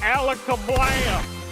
Alakablam!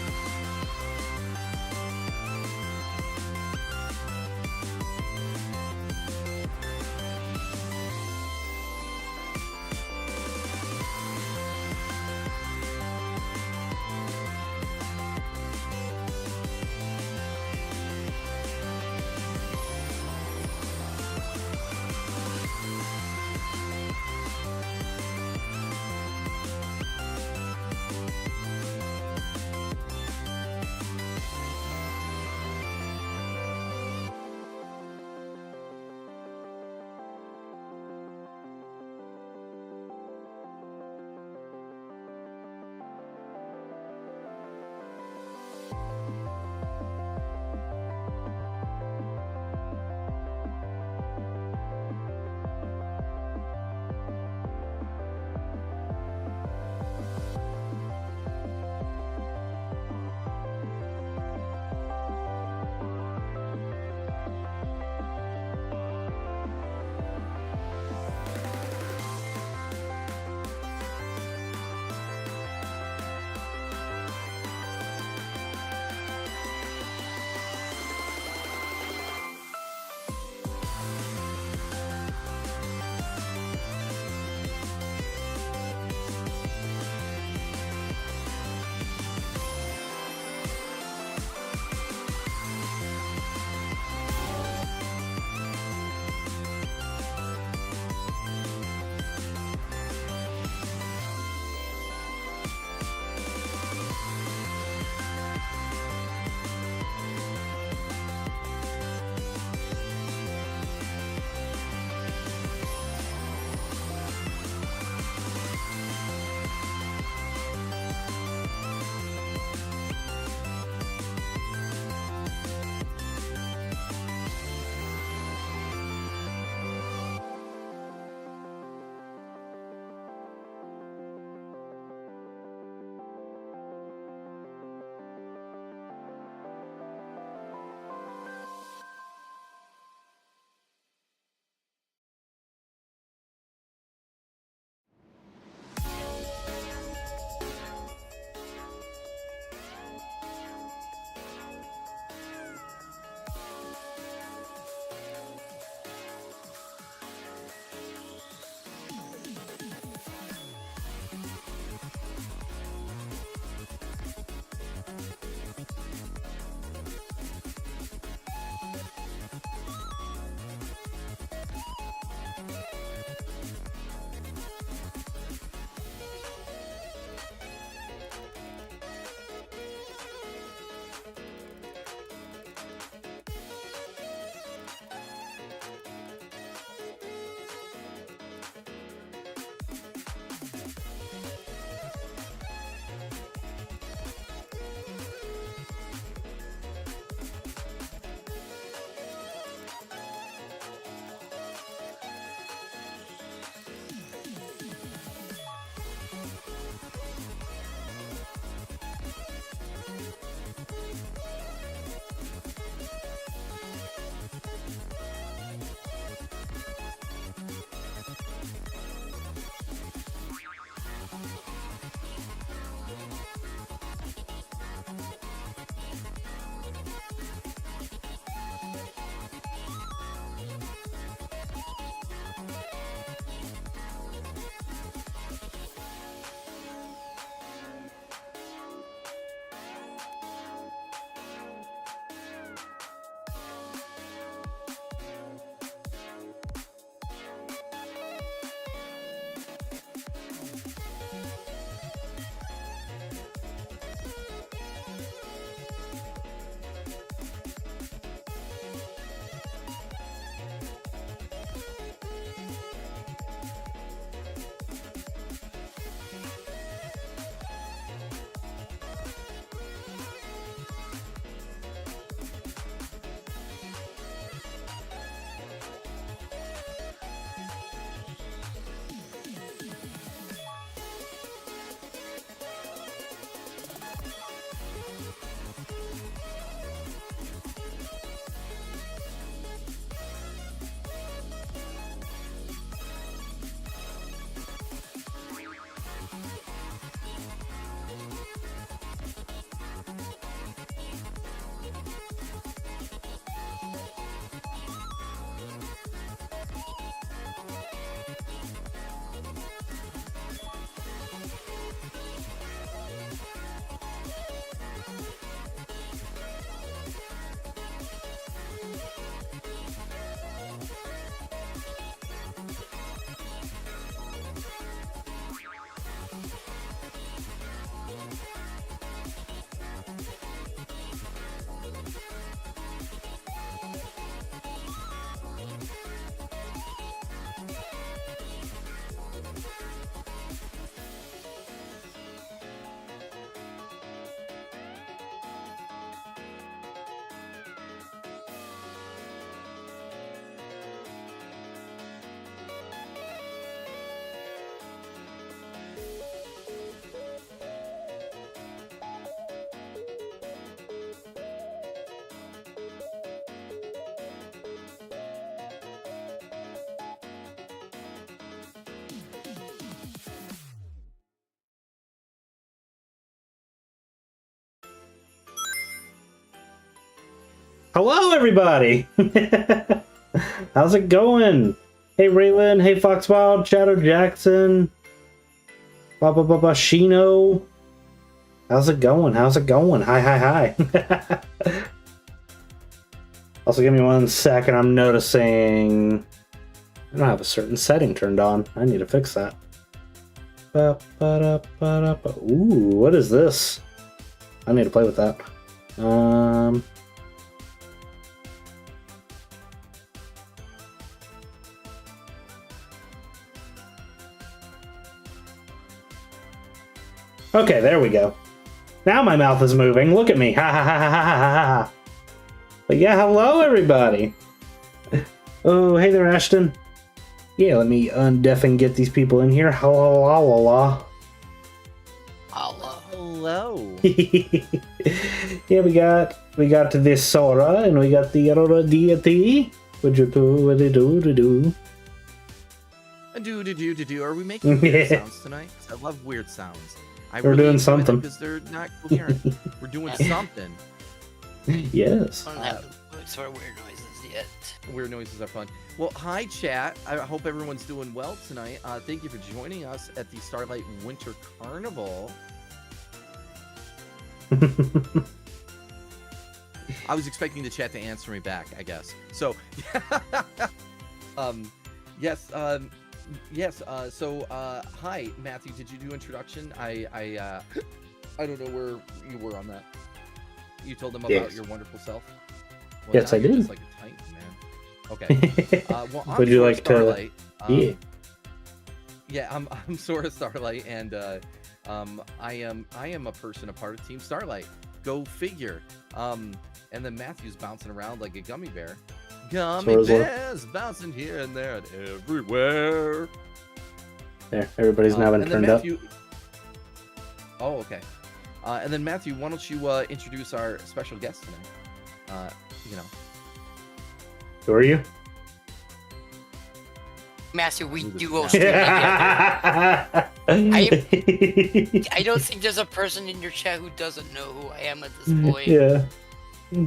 Hello, everybody! How's it going? Hey, Raylan. Hey, Foxwild. Shadow Jackson. Shino. How's it going? How's it going? Hi, hi, hi. Also, give me 1 second. I'm noticing I don't have a certain setting turned on. I need to fix that. Ooh, what is this? I need to play with that. Okay, there we go. Now my mouth is moving. Look at me. Ha ha ha ha ha ha ha. But yeah, hello everybody. Oh, hey there, Ashton. Yeah, let me undeaf and get these people in here. Hello, hello. Hello. Yeah, we got to this Sora and we got the AuroraDeity. What you do? Do. Are we making weird sounds tonight? I love weird sounds. We're doing something because they're not coherent. We're doing something. Yes. I don't have the sort of weird noises yet. Weird noises are fun. Well, hi chat. I hope everyone's doing well tonight. Thank you for joining us at the Starlight Winter Carnival. I was expecting the chat to answer me back, I guess. So, yes. So, hi, Matthew. Did you do introduction? I don't know where you were on that. You told them about your wonderful self. Well, yes, I did. Just like a tight man. Okay. Well, I'm would you like Starlight. to? Yeah, I'm Sora Starlight, and I am a person, a part of Team Starlight. Go figure. And then Matthew's bouncing around like a gummy bear. Gummy bears bouncing here and there and everywhere. There, everybody's now been turned up. Oh, okay. And then Matthew, why don't you introduce our special guest tonight? Who are you? Master, we duo stream together. I don't think there's a person in your chat who doesn't know who I am at this point. Yeah.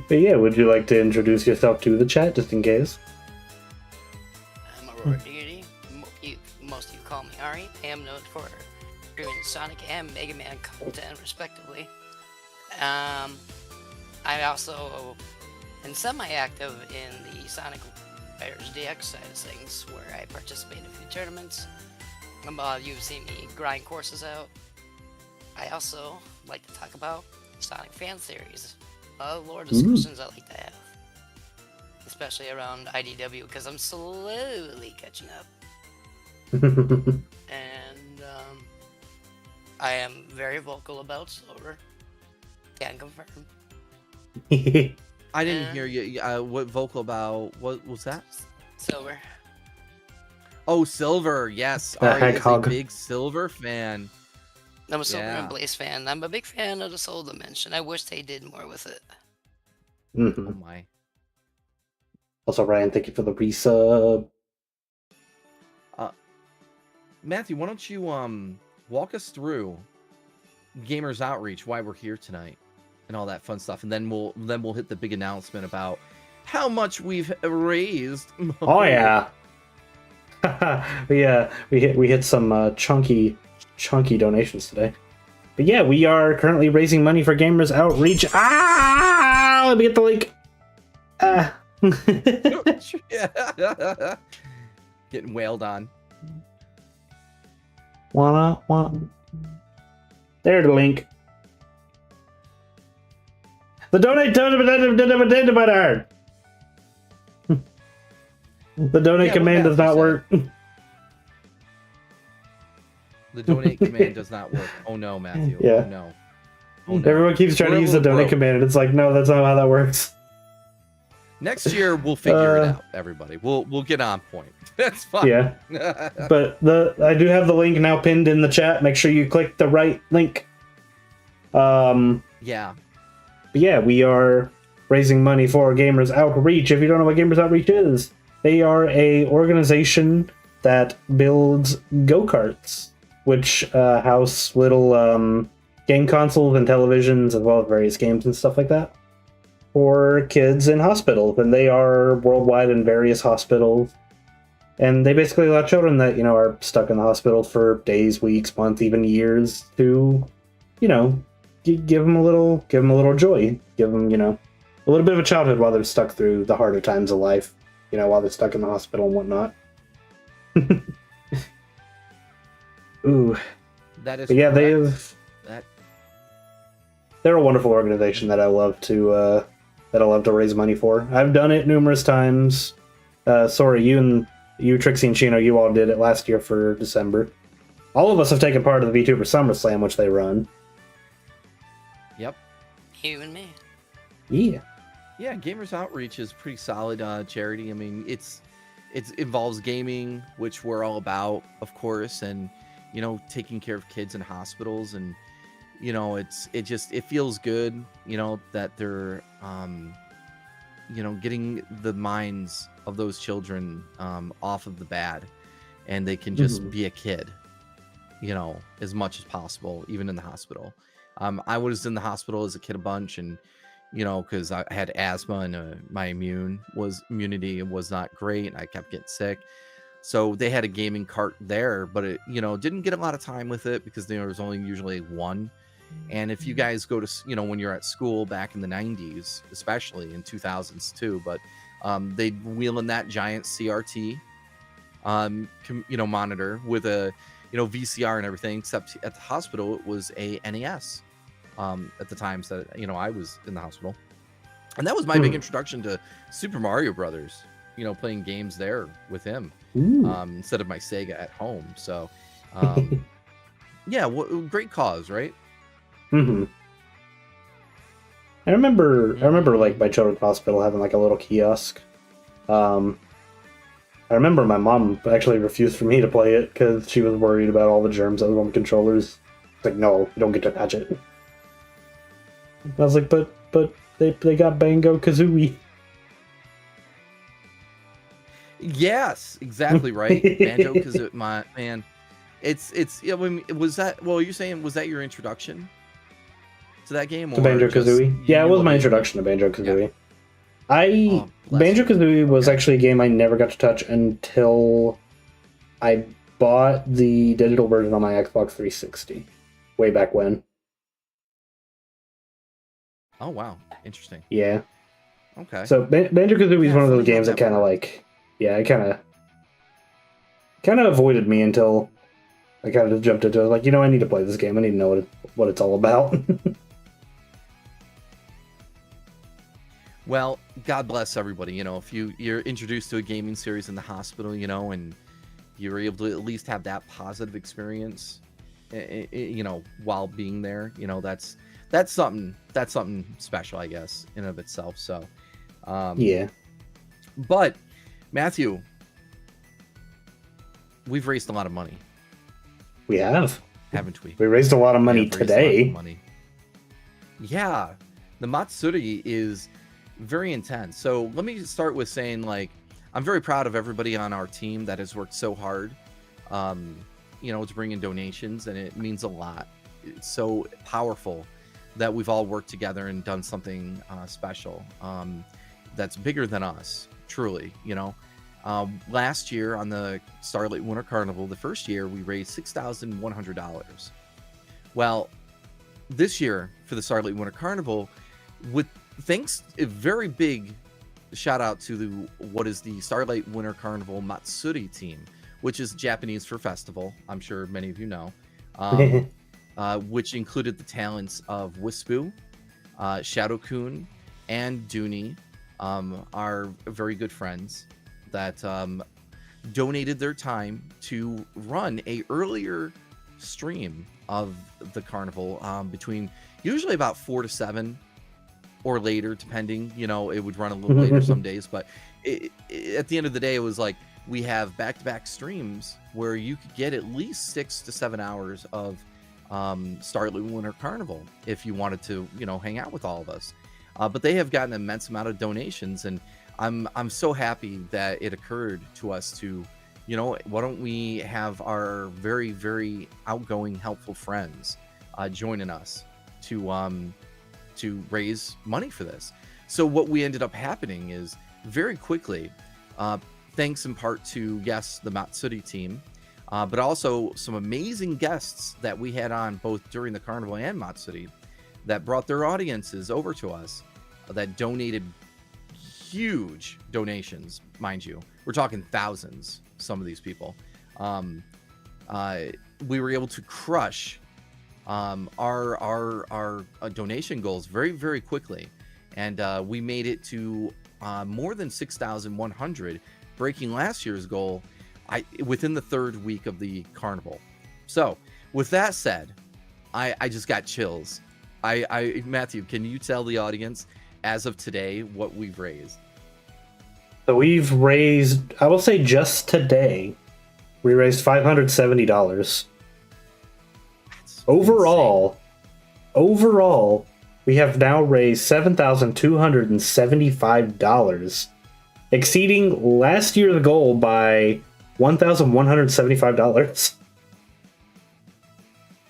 But yeah, would you like to introduce yourself to the chat, just in case? I'm AuroraDeity. Most of you call me Ari. I am known for streaming Sonic and Mega Man content, respectively. I also am semi-active in the Sonic Fighters DX side of things, where I participate in a few tournaments. You've seen me grind courses out. I also like to talk about Sonic fan theories. Lore discussions I like to have, especially around IDW, because I'm slowly catching up. And I am very vocal about Silver. Can confirm. I didn't hear you. What vocal about? What was that? Silver. Oh, Silver. Yes, The Ari is a Hedgehog. big Silver fan. I'm a Silver and Blaze fan. I'm a big fan of the Soul Dimension. I wish they did more with it. Mm-hmm. Oh my. Also, Ryan, thank you for the resub. Matthew, why don't you walk us through Gamers Outreach, why we're here tonight, and all that fun stuff, and then we'll hit the big announcement about how much we've raised. Oh yeah. Yeah, we hit some chunky donations today. But yeah, we are currently raising money for Gamers Outreach. Let me get the link. Getting wailed on. Wanna. There's the link. The donate The donate command does not work. The donate command does not work. Oh no, Matthew. Yeah. Oh no. Oh, no. Everyone keeps trying to use the donate command, and it's like, no, that's not how that works. Next year we'll figure it out, everybody. We'll get on point. That's fine. Yeah. But I do have the link now pinned in the chat. Make sure you click the right link. Yeah. But yeah, we are raising money for Gamers Outreach. If you don't know what Gamers Outreach is, they are a organization that builds go-karts, which house little game consoles and televisions, as well as various games and stuff like that. for kids in hospitals, and they are worldwide in various hospitals. And they basically allow children that, are stuck in the hospital for days, weeks, months, even years to, give them a little joy. Give them, a little bit of a childhood while they're stuck through the harder times of life, while they're stuck in the hospital and whatnot. Ooh. That is but yeah, correct. they're a wonderful organization that I love to raise money for. I've done it numerous times. Sorry, you, Trixie and Chino, you all did it last year for December. All of us have taken part of the VTuber SummerSlam, which they run. Yep. You and me. Yeah. Yeah, Gamers Outreach is pretty solid charity. I mean, it involves gaming, which we're all about, of course, and taking care of kids in hospitals, and it feels good, that they're getting the minds of those children off of the bad, and they can just be a kid, as much as possible, even in the hospital. I was in the hospital as a kid a bunch, and because I had asthma, and my immunity was not great, and I kept getting sick. So they had a gaming cart there, but it didn't get a lot of time with it because there was only usually one. And if you guys go to, when you're at school back in the 90s, especially in 2000s too, but they'd wheel in that giant CRT, monitor with a, VCR and everything, except at the hospital, it was a NES at the times that, I was in the hospital. And that was my big introduction to Super Mario Brothers, playing games there with him instead of my Sega at home. So, yeah, great cause, right? Mm-hmm. I remember like my children's hospital having like a little kiosk. I remember my mom actually refused for me to play it because she was worried about all the germs that was on the controllers. It's like, no, you don't get to touch it. I was like, but they got Banjo-Kazooie. Yes, exactly right. Banjo-Kazooie, my man. It's was that, well, you're saying, was that your introduction to that game, or to Banjo-Kazooie? Yeah, it was my introduction to Banjo-Kazooie. Yeah. Banjo-Kazooie was actually a game I never got to touch until I bought the digital version on my Xbox 360 way back when. Oh wow, interesting. Yeah. Okay. So Banjo-Kazooie is one of those games that kind of like, it kind of avoided me until I kind of jumped into it. Like, I need to play this game. I need to know what it's all about. Well, God bless everybody. If you're introduced to a gaming series in the hospital, and you're able to at least have that positive experience, while being there, that's something special, I guess, in and of itself. So, yeah. But Matthew, we've raised a lot of money. We have, haven't we? We raised a lot of money today. Yeah, the Matsuri is very intense. So let me start with saying, like, I'm very proud of everybody on our team that has worked so hard, to bring in donations, and it means a lot. It's so powerful that we've all worked together and done something special that's bigger than us, truly. Last year on the Starlight Winter Carnival, the first year, we raised $6,100. Well, this year for the Starlight Winter Carnival, a very big shout out to what is the Starlight Winter Carnival Matsuri team, which is Japanese for festival. I'm sure many of you know, which included the talents of Wispu, Shadow-kun, and Dooney, are very good friends that donated their time to run a earlier stream of the carnival between usually about 4 to 7 or later, depending. It would run a little later some days, but at the end of the day, it was like we have back-to-back streams where you could get at least 6 to 7 hours of Starlight Winter Carnival if you wanted to, hang out with all of us. But they have gotten an immense amount of donations, and I'm so happy that it occurred to us to, why don't we have our very, very outgoing, helpful friends joining us to raise money for this. So what we ended up happening is very quickly, thanks in part to, yes, the Matsuri team, but also some amazing guests that we had on both during the Carnival and Matsuri that brought their audiences over to us that donated huge donations, mind you. We're talking thousands, some of these people. We were able to crush our donation goals very, very quickly. And we made it to more than 6,100, breaking last year's goal within the 3rd week of the Carnival. So with that said, I just got chills. Matthew, can you tell the audience as of today what we've raised? So we've raised, I will say just today, we raised $570. That's Overall, we have now raised $7,275, exceeding last year's goal by $1,175.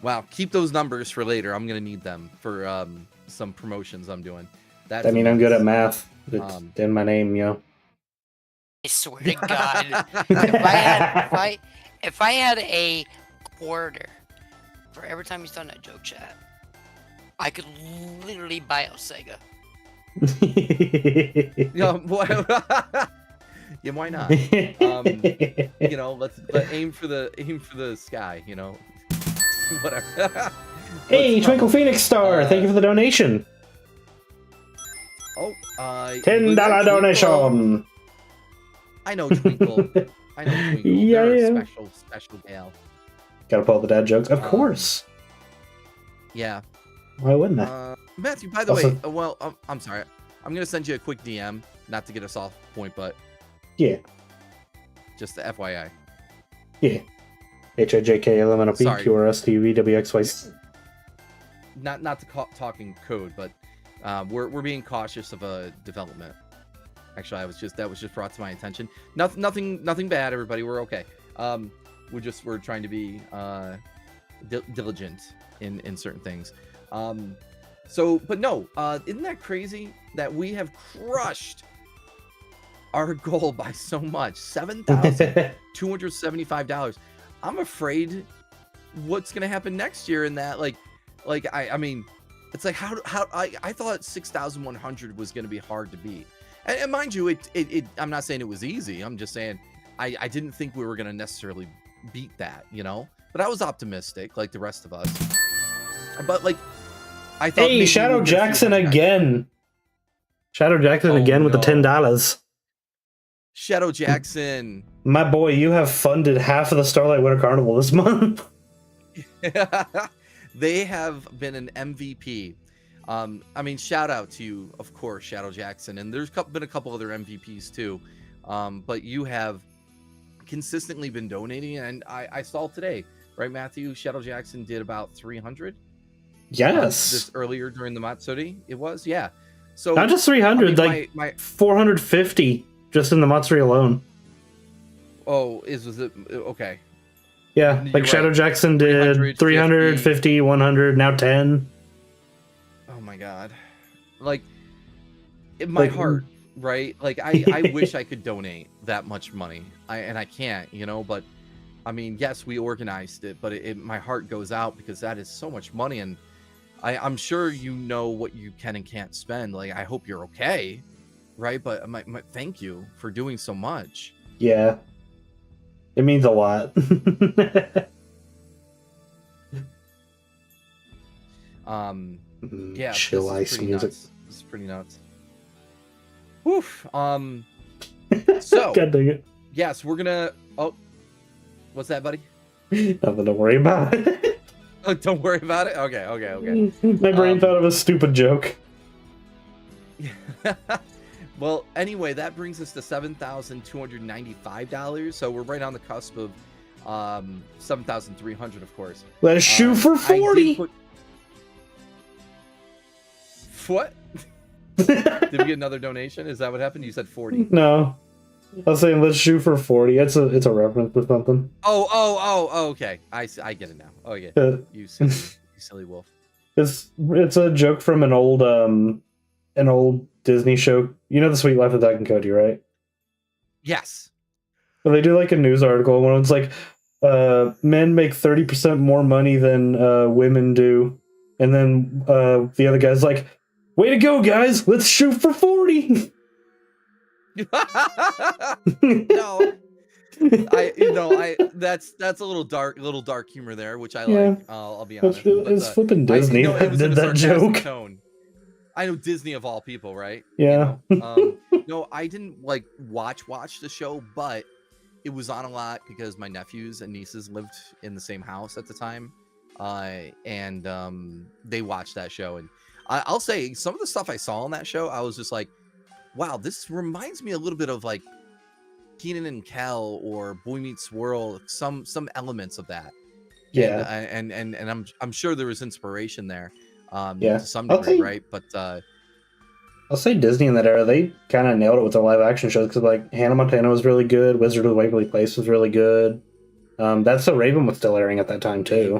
Wow, keep those numbers for later. I'm gonna need them for some promotions I'm doing. That's I'm good at math. It's Um, in my name, yo. I swear to God, if I had a quarter for every time he's done that joke chat, I could literally buy a Sega. Yeah, yeah, why not? Let's aim for the sky. Whatever. Hey, Twinkle Phoenix Star, thank you for the donation. $10 donation. I know Twinkle. Yeah, They're yeah. a special gal. Gotta pull the dad jokes, of course. Yeah. Why wouldn't I? Matthew, by the Also- way, I'm sorry. I'm gonna send you a quick DM, not to get us off point, but Yeah, just the FYI. yeah. HIJKLMNOP Sorry. QRSTUVWXY. Not to talking code, but we're being cautious of a development. Actually, that was just brought to my attention. Nothing bad, everybody. We're okay. We're trying to be diligent in certain things. But no, isn't that crazy that we have crushed our goal by so much? $7,275. I'm afraid what's gonna happen next year in that, I mean, it's like how I thought 6,100 was gonna be hard to beat. And mind you, it I'm not saying it was easy. I'm just saying I didn't think we were gonna necessarily beat that, But I was optimistic, like the rest of us. But I thought. Hey, Shadow Jackson again. Shadow Jackson Oh, again with the no. $10. Shadow Jackson. My boy, you have funded half of the Starlight Winter Carnival this month. They have been an MVP. I mean, shout out to you, of course, Shadow Jackson, and there's been a couple other MVPs too. But you have consistently been donating, and I saw today, right, Matthew? Shadow Jackson did about 300. Yes. This earlier during the Matsuri, it was, yeah. So Not just 300, I mean, my 450 just in the Matsuri alone. was it okay? Yeah, You're like Shadow right. Jackson did 350, 100, now 10. Oh my god. In my Like- heart, right? I wish I could donate that much money. I can't, but I mean, yes, we organized it, but my heart goes out because that is so much money, and I'm sure you know what you can and can't spend. I hope you're okay, right? But thank you for doing so much. Yeah. It means a lot. Yeah, Chill this is ice pretty music. nuts. This is pretty nuts. Woof. So God dang it. yes, we're gonna. Oh, what's that, buddy? Nothing to worry about. Oh, don't worry about it. Okay. My brain thought of a stupid joke. Well, anyway, that brings us to $7,295. So we're right on the cusp of 7,300, of course. Let's shoot for I 40. did What? Did we get another donation? Is that what happened? You said 40. No. I was saying let's shoot for 40. It's a reference to something. Oh, okay. I get it now. Oh, yeah. You silly wolf. It's a joke from an old Disney show. You know The Sweet Life of Zack and Cody, right? Yes. So they do like a news article. One it's like, men make 30% more money than women do, and then the other guy's like, "Way to go, guys! Let's shoot for 40." No. That's a little dark humor there, which I Yeah. like. I'll be honest. It's flipping Disney it was that in a did that sarcastic joke. tone. I know Disney of all people, right? Yeah. No, I didn't like watch the show, but it was on a lot because my nephews and nieces lived in the same house at the time, and they watched that show. And I'll say some of the stuff I saw on that show, I was just like, wow, this reminds me a little bit of like Kenan and Kel or Boy Meets World, some elements of that. Yeah. And I'm sure there was inspiration there, Yeah. to some degree, right? But I'll say Disney in that era, they kind of nailed it with their live action shows because like Hannah Montana was really good, Wizard of the Waverly Place was really good. That's So Raven was still airing at that time too.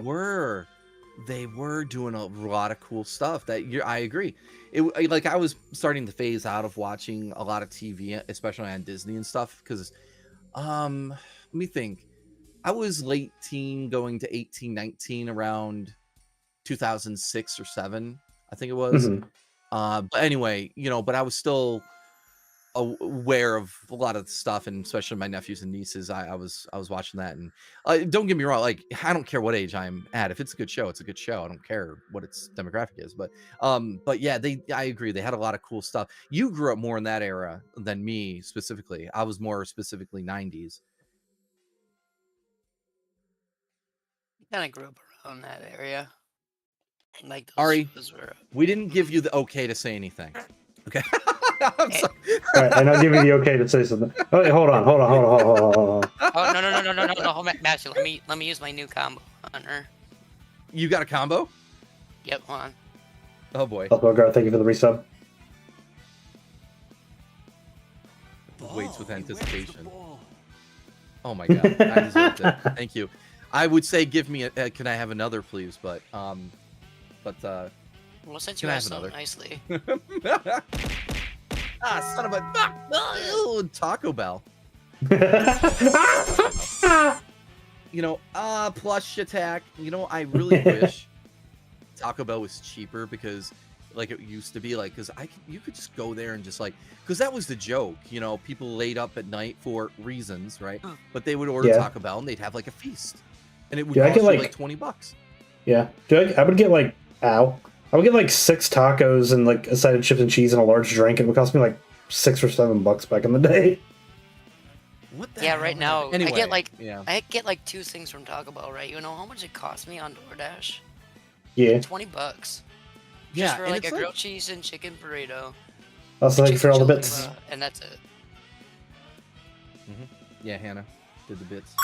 They were doing a lot of cool stuff. I agree. Like I was starting to phase out of watching a lot of TV, especially on Disney and stuff, because let me think. I was late teen going to 18, 19 around 2006 or 7, I think it was. Mhm. But anyway, but I was still aware of a lot of the stuff, and especially my nephews and nieces. I was watching that, and don't get me wrong, like I don't care what age I'm at. If it's a good show, it's a good show. I don't care what its demographic is. But yeah, I agree, they had a lot of cool stuff. You grew up more in that era than me specifically. I was more specifically 90s. Kind of grew up around that area. Like those Ari, shows were. we didn't give you the okay to say anything. Okay. I'm sorry. All right, and I'll give you the okay to say something. Oh, wait, hold on. Oh no, Matthew, let me use my new combo on her. You got a combo? Yep, hold on. Oh boy. Guard, thank you for the resub. Waits with anticipation. Oh my god, I deserved it. Thank you. I would say give me a can I have another, please? But Well, since can you I asked have so another? nicely. Son of a Taco Bell. Plush attack. I really wish Taco Bell was cheaper, because like it used to be, like, because you could just go there and just like, because that was the joke. People laid up at night for reasons, right? But they would order Taco Bell and they'd have like a feast, and it would cost you like $20. Yeah, I would get like I would get like 6 tacos and like a side of chips and cheese and a large drink. It would cost me like $6 or $7 back in the day. What the Yeah, hell? right now Anyway, I get like 2 things from Taco Bell, right? You know how much it cost me on DoorDash? Yeah. $20. Yeah, Just for and like a it's grilled cheese and chicken burrito. Also, thank you for all the chicken bits. chalupa, and that's it. Yeah, Hannah did the bits.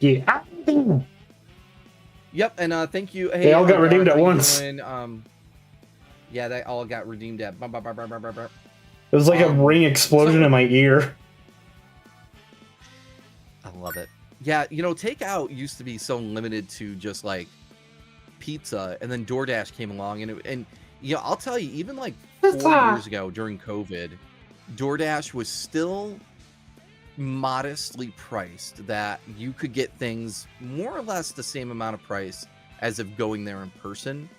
Yeah. Yep, and thank you. Hey, They all got redeemed at how you once. doing? Yeah, they all got redeemed at. It was like a ring explosion in my ear. I love it. Yeah, takeout used to be so limited to just like pizza, and then DoorDash came along, and I'll tell you, even like 4 years ago during COVID, DoorDash was still modestly priced, that you could get things more or less the same amount of price as if going there in person.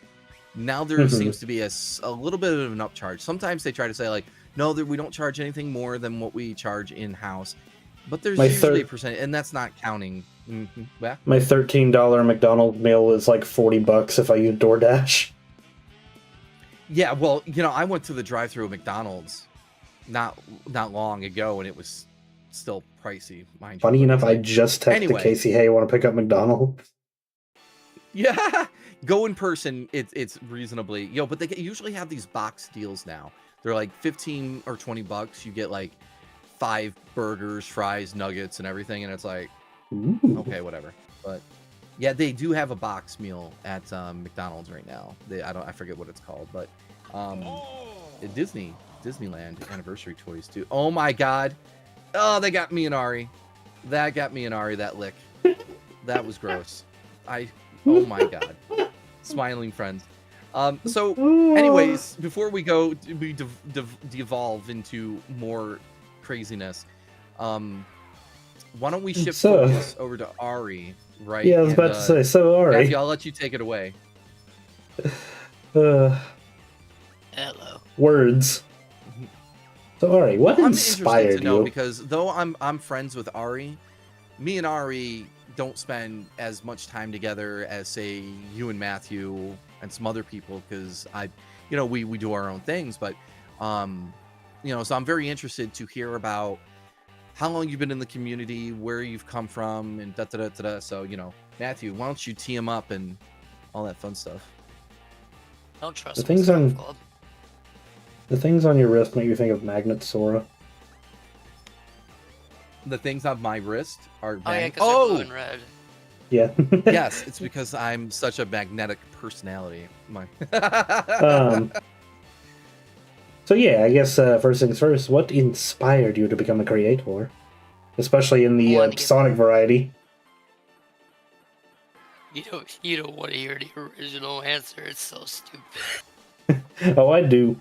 Now there seems to be a little bit of an upcharge. Sometimes they try to say like, no, we don't charge anything more than what we charge in-house, but there's usually a percent, and that's not counting. Yeah. My $13 McDonald's meal is like $40 if I use DoorDash. Yeah, well, I went to the drive-thru at McDonald's not long ago, and it was still pricey, mind you. Funny enough, I just texted Casey, hey, want to pick up McDonald's? Yeah, go in person. It's reasonably, but they usually have these box deals now. They're like $15 or $20. You get like 5 burgers, fries, nuggets, and everything, and it's like, Ooh. okay, whatever. But yeah, they do have a box meal at McDonald's right now. I forget what it's called, but Disneyland anniversary toys too. Oh my god. Oh, they got me and Ari. That got me and Ari, that lick. That was gross. Oh my god. Smiling friends. So, Ooh. anyways, before we go, we devolve into more craziness. Why don't we shift So- focus over to Ari, right? Yeah, I was about to say, so Ari. Matthew, I'll let you take it away. Hello. Words. So Ari, what I'm inspired interested to know you? because though I'm friends with Ari, me and Ari don't spend as much time together as say you and Matthew and some other people because we do our own things, but so I'm very interested to hear about how long you've been in the community, where you've come from, and da da da da. So Matthew, why don't you tee him up and all that fun stuff? Don't trust The me, things Surf on- Club. The things on your wrist make you think of Magnet Sora. The things on my wrist are Oh yeah, mag- because they're blue and red. Yeah. yes, it's because I'm such a magnetic personality. So yeah, I guess first things first, what inspired you to become a creator? Especially in the Wanted to get- Sonic variety. You don't want to hear the original answer. It's so stupid. Oh, I do.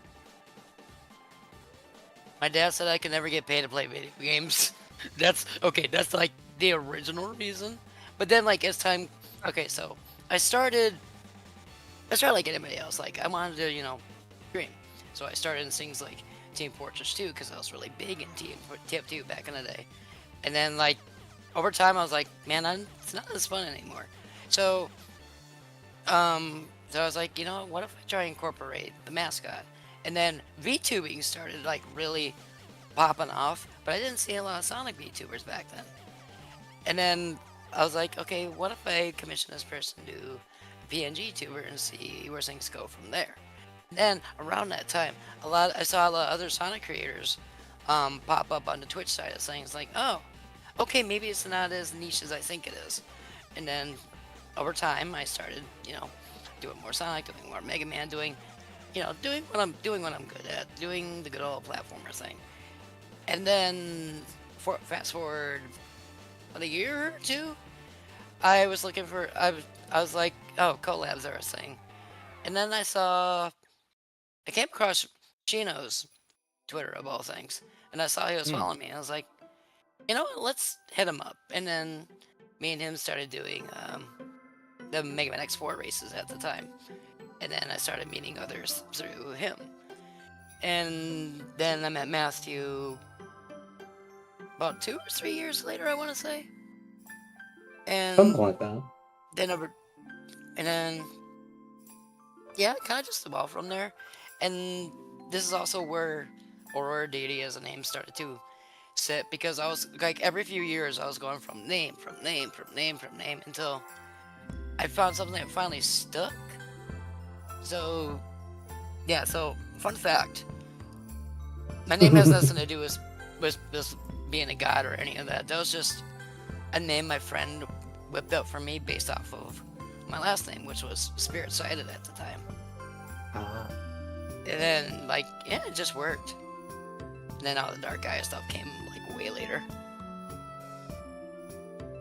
My dad said I could never get paid to play video games. That's okay. That's like the original reason. But then, like as time, okay, so I started like anybody else. Like I wanted to, dream. So I started in things like Team Fortress 2 because I was really big in TF2 back in the day. And then like over time, I was like, man, it's not as fun anymore. So, so I was like, what if I try and incorporate the mascot? And then VTubing started like really popping off, but I didn't see a lot of Sonic VTubers back then. And then I was like, okay, what if I commission this person to do a PNG tuber and see where things go from there? And then around that time, I saw a lot of other Sonic creators pop up on the Twitch side of things, like, oh, okay, maybe it's not as niche as I think it is. And then over time, I started, doing more Sonic, doing more Mega Man, doing what I'm good at, doing the good old platformer thing. And then fast forward about a year or two, I was looking for I was like, oh, collabs are a thing. And then I came across Chino's Twitter of all things, and I saw he was following me. And I was like, you know what, let's hit him up. And then me and him started doing the Mega Man X4 races at the time. And then I started meeting others through him. And then I met Matthew about 2 or 3 years later, I want to say. And Something like that. then yeah, kind of just evolved from there. And this is also where AuroraDeity as a name started to sit, because I was like every few years I was going from name until I found something that finally stuck. So yeah, so fun fact, my name has nothing to do with being a god or any of that. That was just a name my friend whipped up for me based off of my last name, which was Spirit Sided at the time. And then it just worked. And then all the Dark Gaia stuff came like way later.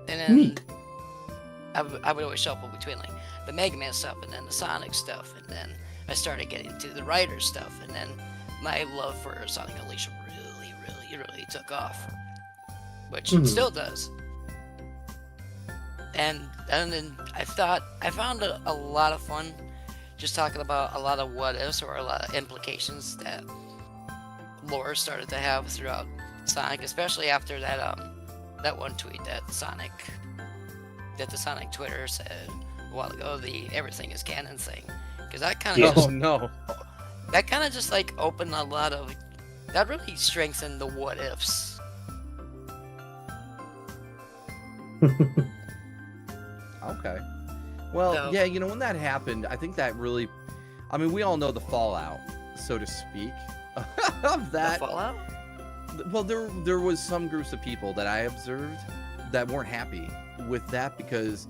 And then Neat. I would always shuffle between like the Mega Man stuff and then the Sonic stuff, and then I started getting to the Rider stuff, and then my love for Sonic Unleashed really took off, which it still does. And then I found a lot of fun just talking about a lot of what ifs or a lot of implications that lore started to have throughout Sonic, especially after that one tweet that the Sonic Twitter said a while ago, the everything is canon thing, because that kind of that kind of just like opened a lot of, that really strengthened the what ifs. Okay. Well, So- yeah, when that happened, I think that really, I mean, we all know the fallout, so to speak, of that. The fallout? Well, there was some groups of people that I observed that weren't happy with that, because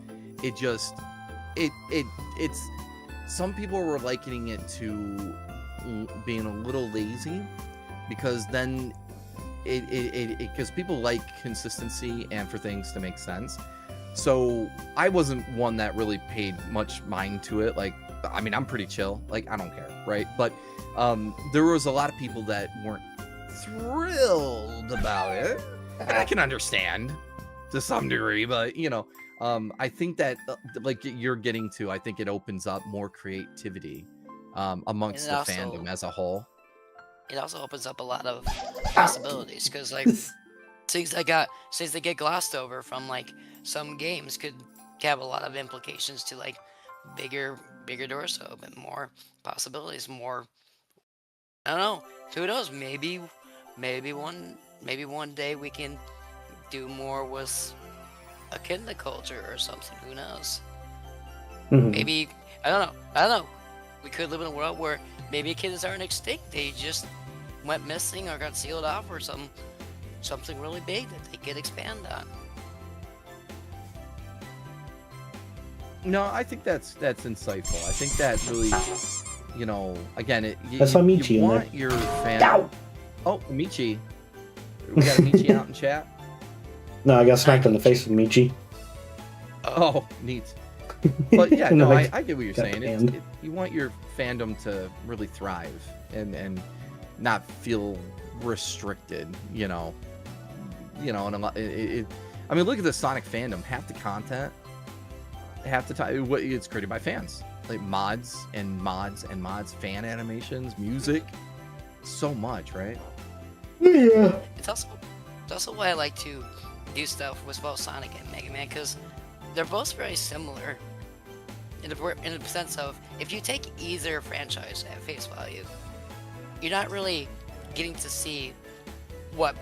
it's some people were likening it to being a little lazy, because then because people like consistency and for things to make sense. So I wasn't one that really paid much mind to it. Like, I mean, I'm pretty chill. Like, I don't care, right? But there was a lot of people that weren't thrilled about it. And I can understand to some degree, but I think that like you're getting to, I think it opens up more creativity amongst the fandom as a whole. It also opens up a lot of possibilities because like things that get glossed over from like some games could have a lot of implications to like bigger doors to open, more possibilities, more. I don't know. Who knows? Maybe one day we can do more with akin to culture or something. Who knows? Maybe I don't know. We could live in a world where maybe kids aren't extinct. They just went missing or got sealed off or something really big that they could expand on. No, I think that's insightful. I think that really, again, That's why Michi you in want there. your fan. Oh, Michi. We got a Michi out in chat. No, I got smacked in the face with Michi. Oh, neat. But yeah, no, I get what you're got saying. You want your fandom to really thrive and not feel restricted, and a lot. I mean, look at the Sonic fandom. Half the content, half the time, it's created by fans, like mods, fan animations, music, so much, right? Yeah. It's also why I like to do stuff with both Sonic and Mega Man because they're both very similar in the sense of if you take either franchise at face value, you're not really getting to see what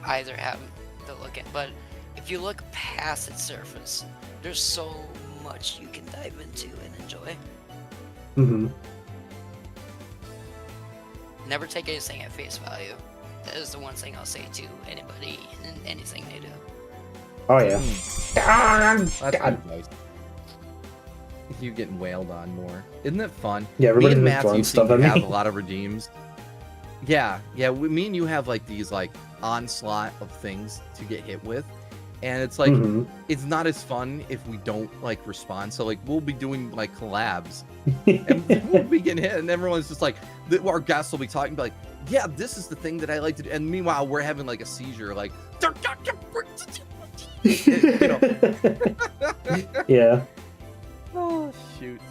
either have to look at. But if you look past its surface, there's so much you can dive into and enjoy. Never take anything at face value. That is the one thing I'll say to anybody in anything they do. Oh yeah. That's good advice. You getting wailed on more, isn't it fun? Yeah, me everybody's and been Matthew throwing seem stuff to at me. have a lot of redeems. Yeah. Me and you have like these like onslaught of things to get hit with, and it's like it's not as fun if we don't like respond. So like we'll be doing like collabs, and we'll be getting hit, and everyone's just like, our guests will be talking, be like, yeah, this is the thing that I like to do, and meanwhile we're having like a seizure, like, Yeah. Oh shoot.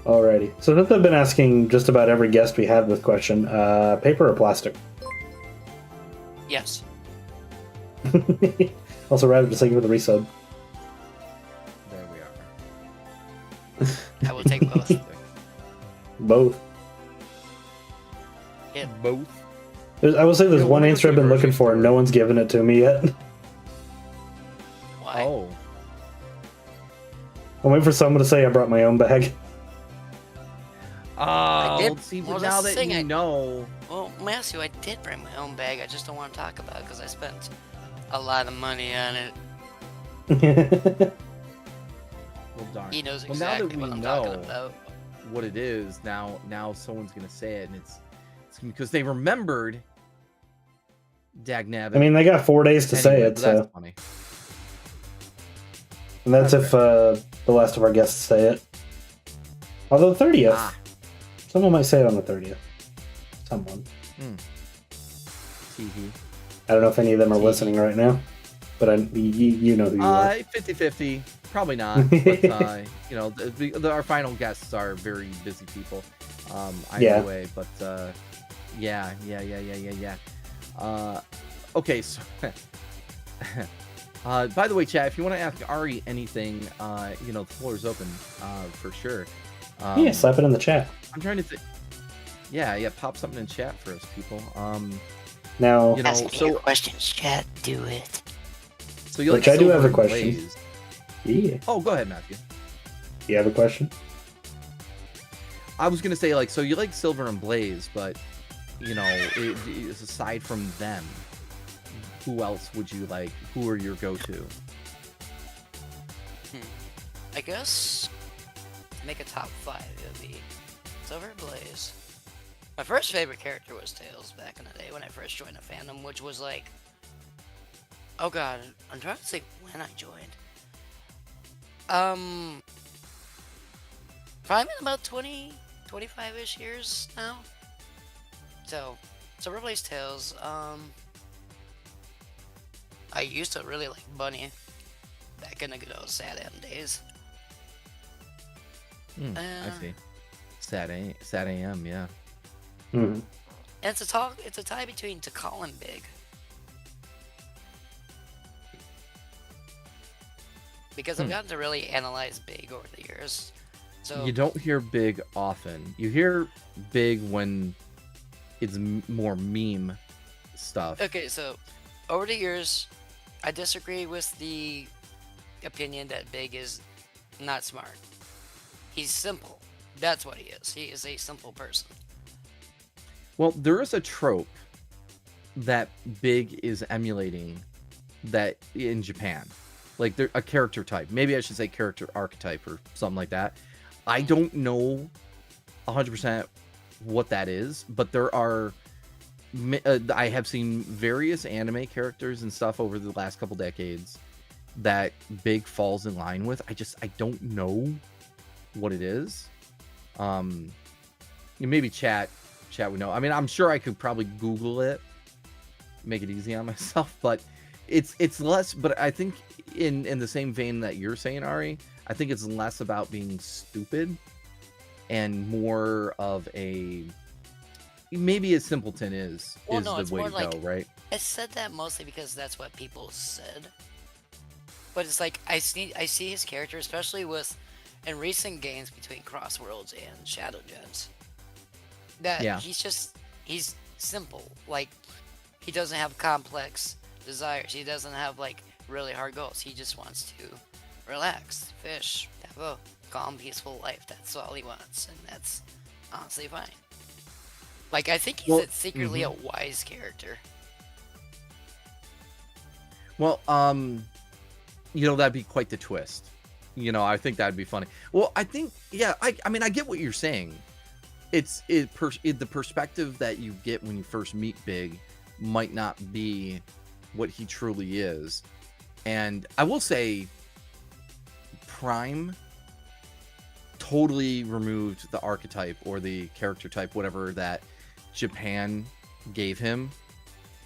Alrighty. So since I've been asking just about every guest we had with question, paper or plastic? Yes. Also, Rabbit, just thank you for the resub. There we are. I will take both. Both. Yeah. Both. I will say there's Yeah, one what answer I've was been the looking grocery for, and store? no one's given it to me yet. Why? Oh. I'm waiting for someone to say I brought my own bag. Oh, did- see, well, but now that's the that thing, you know. Well, Matthew, I did bring my own bag. I just don't want to talk about it because I spent a lot of money on it. Well, darn. He knows Well, now that exactly we what I'm know talking about. what it is, now someone's gonna say it, and it's because they remembered. Dagnabbit. I mean, they got 4 days to say Anyway, it, that's so. funny. And that's if the last of our guests say it. Although the 30th. Ah. Someone might say it on the 30th. Someone. TV. I don't know if any of them are listening right now, but you know who you are. 50-50. Probably not. But, our final guests are very busy people. Either Yeah. way, but yeah. Okay, so by the way, chat, if you want to ask Ari anything, the floor is open for sure. Yeah, slap it in the chat. I'm trying to think. Yeah, pop something in chat for us, people. Now, Ask me your questions, chat. Do it. So you Which like I do have Silver a and question. Blaze. yeah. Oh, go ahead, Matthew. You have a question? I was gonna say, like, so you like Silver and Blaze, but aside from them, who else would you like? Who are your go-to? I guess to make a top 5, it would be Silver and Blaze. My first favorite character was Tails back in the day when I first joined the fandom, which was like, oh god, I'm trying to think when I joined. Probably been about 20, 25-ish years now. So replace Tails. I used to really like Bunny back in the good old Sad M days. I see. Sad AM, yeah. Hmm. And it's a tie between Tikal and Big. Because I've gotten to really analyze Big over the years. So You don't hear Big often. You hear Big when it's more meme stuff. okay, so over the years, I disagree with the opinion that Big is not smart. He's simple. That's what he is. He is a simple person. Well, there is a trope that Big is emulating that in Japan. Like they're a character type. Maybe I should say character archetype or something like that. I don't know 100% what that is, but there are I have seen various anime characters and stuff over the last couple decades that Big falls in line with. I don't know what it is. Maybe chat would know. I mean, I'm sure I could probably Google it, make it easy on myself, but it's less. But I think in the same vein that you're saying, Ari, I think it's less about being stupid and more of a maybe a simpleton is the way to go, right? I said that mostly because that's what people said. But it's like I see his character, especially in recent games between Crossworlds and Shadow Gems. That he's simple. Like he doesn't have complex desires. He doesn't have like really hard goals. He just wants to relax, fish, have a calm, peaceful life. That's all he wants, and that's honestly fine. Like I think he's secretly a wise character. Well, that'd be quite the twist. I think that'd be funny. Well, I think, I mean, I get what you're saying. The perspective that you get when you first meet Big might not be what he truly is. And I will say Prime totally removed the archetype or the character type, whatever that Japan gave him,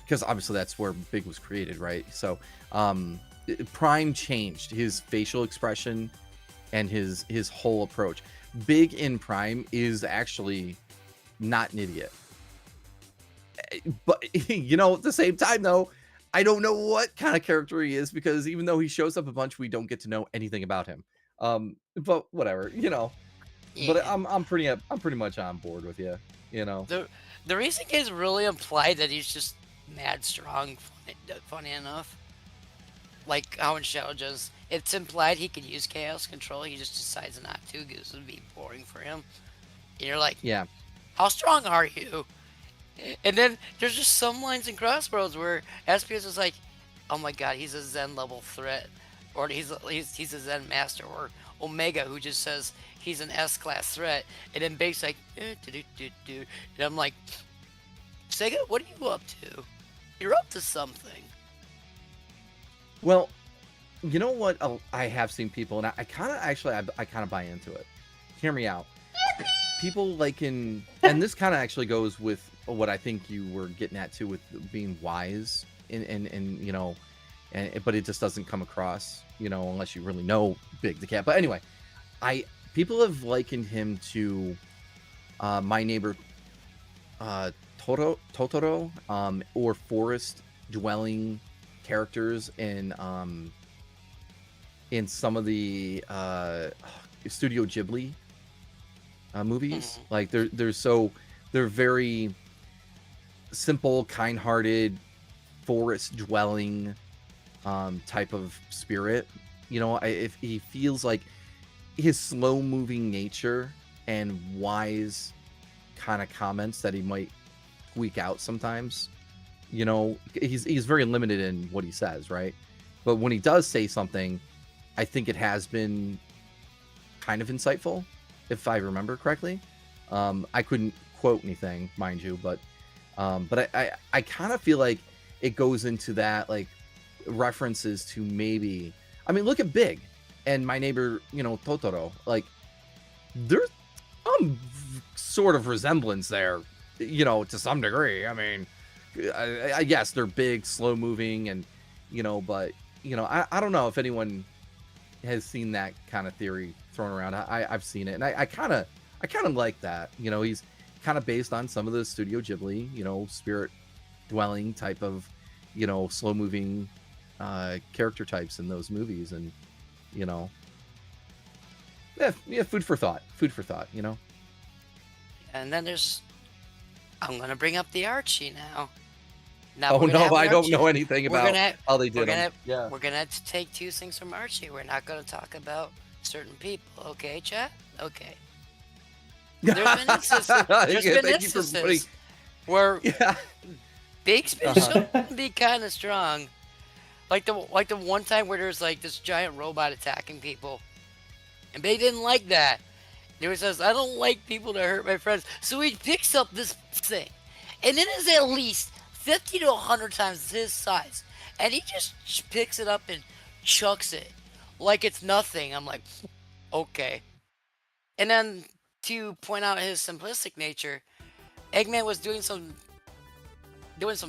because obviously that's where Big was created, right? So Prime changed his facial expression and his whole approach. Big in Prime is actually not an idiot, but at the same time though, I don't know what kind of character he is, because even though he shows up a bunch, we don't get to know anything about him. But whatever, Yeah. But I'm pretty much on board with you. The recent games really implied that he's just mad strong, funny enough. Like how in Shadow Gems, it's implied he could use chaos control. He just decides not to because it would be boring for him. And you're like, yeah, how strong are you? And then there's just some lines in Crossworlds where SPS is like, oh my god, he's a Zen level threat, or he's a Zen master, or Omega who just says he's an S class threat, and then Big's like, and I'm like, Sega, what are you up to? You're up to something. Well, you know what? I have seen people, and I kind of buy into it. Hear me out. People and this kind of actually goes with what I think you were getting at too, with being wise, but it just doesn't come across, unless you really know Big the cat. But anyway, people have likened him to my neighbor Totoro, or forest dwelling characters in some of the Studio Ghibli movies. Like they're very simple, kind-hearted, forest dwelling type of spirit. If he feels like his slow moving nature and wise kind of comments that he might tweak out sometimes, he's very limited in what he says, right? But when he does say something, I think it has been kind of insightful, if I remember correctly. I couldn't quote anything, mind you, but I kind of feel like it goes into that, like, references to maybe, I mean, look at Big and my neighbor, Totoro. Like, there's some sort of resemblance there, you know, to some degree. I mean, I guess they're big, slow moving, and you know, but you know, I don't know if anyone has seen that kind of theory thrown around. I've seen it, and I kind of like that. You know, he's kind of based on some of the Studio Ghibli, you know, spirit dwelling type of, you know, slow moving character types in those movies, and you know, yeah, food for thought, you know. And then I'm gonna bring up the Archie now. Oh no, I don't know anything about how they did them. Yeah. We're gonna take two things from Archie. We're not gonna talk about certain people, okay, chat? Okay. There's been instances where Big's been shown to be kind of strong. Like the one time where there's like this giant robot attacking people, and Big didn't like that. He says, "I don't like people that hurt my friends." So he picks up this thing, and it is at least 50 to 100 times his size, and he just picks it up and chucks it like it's nothing. I'm like, okay. And then to point out his simplistic nature, Eggman was doing some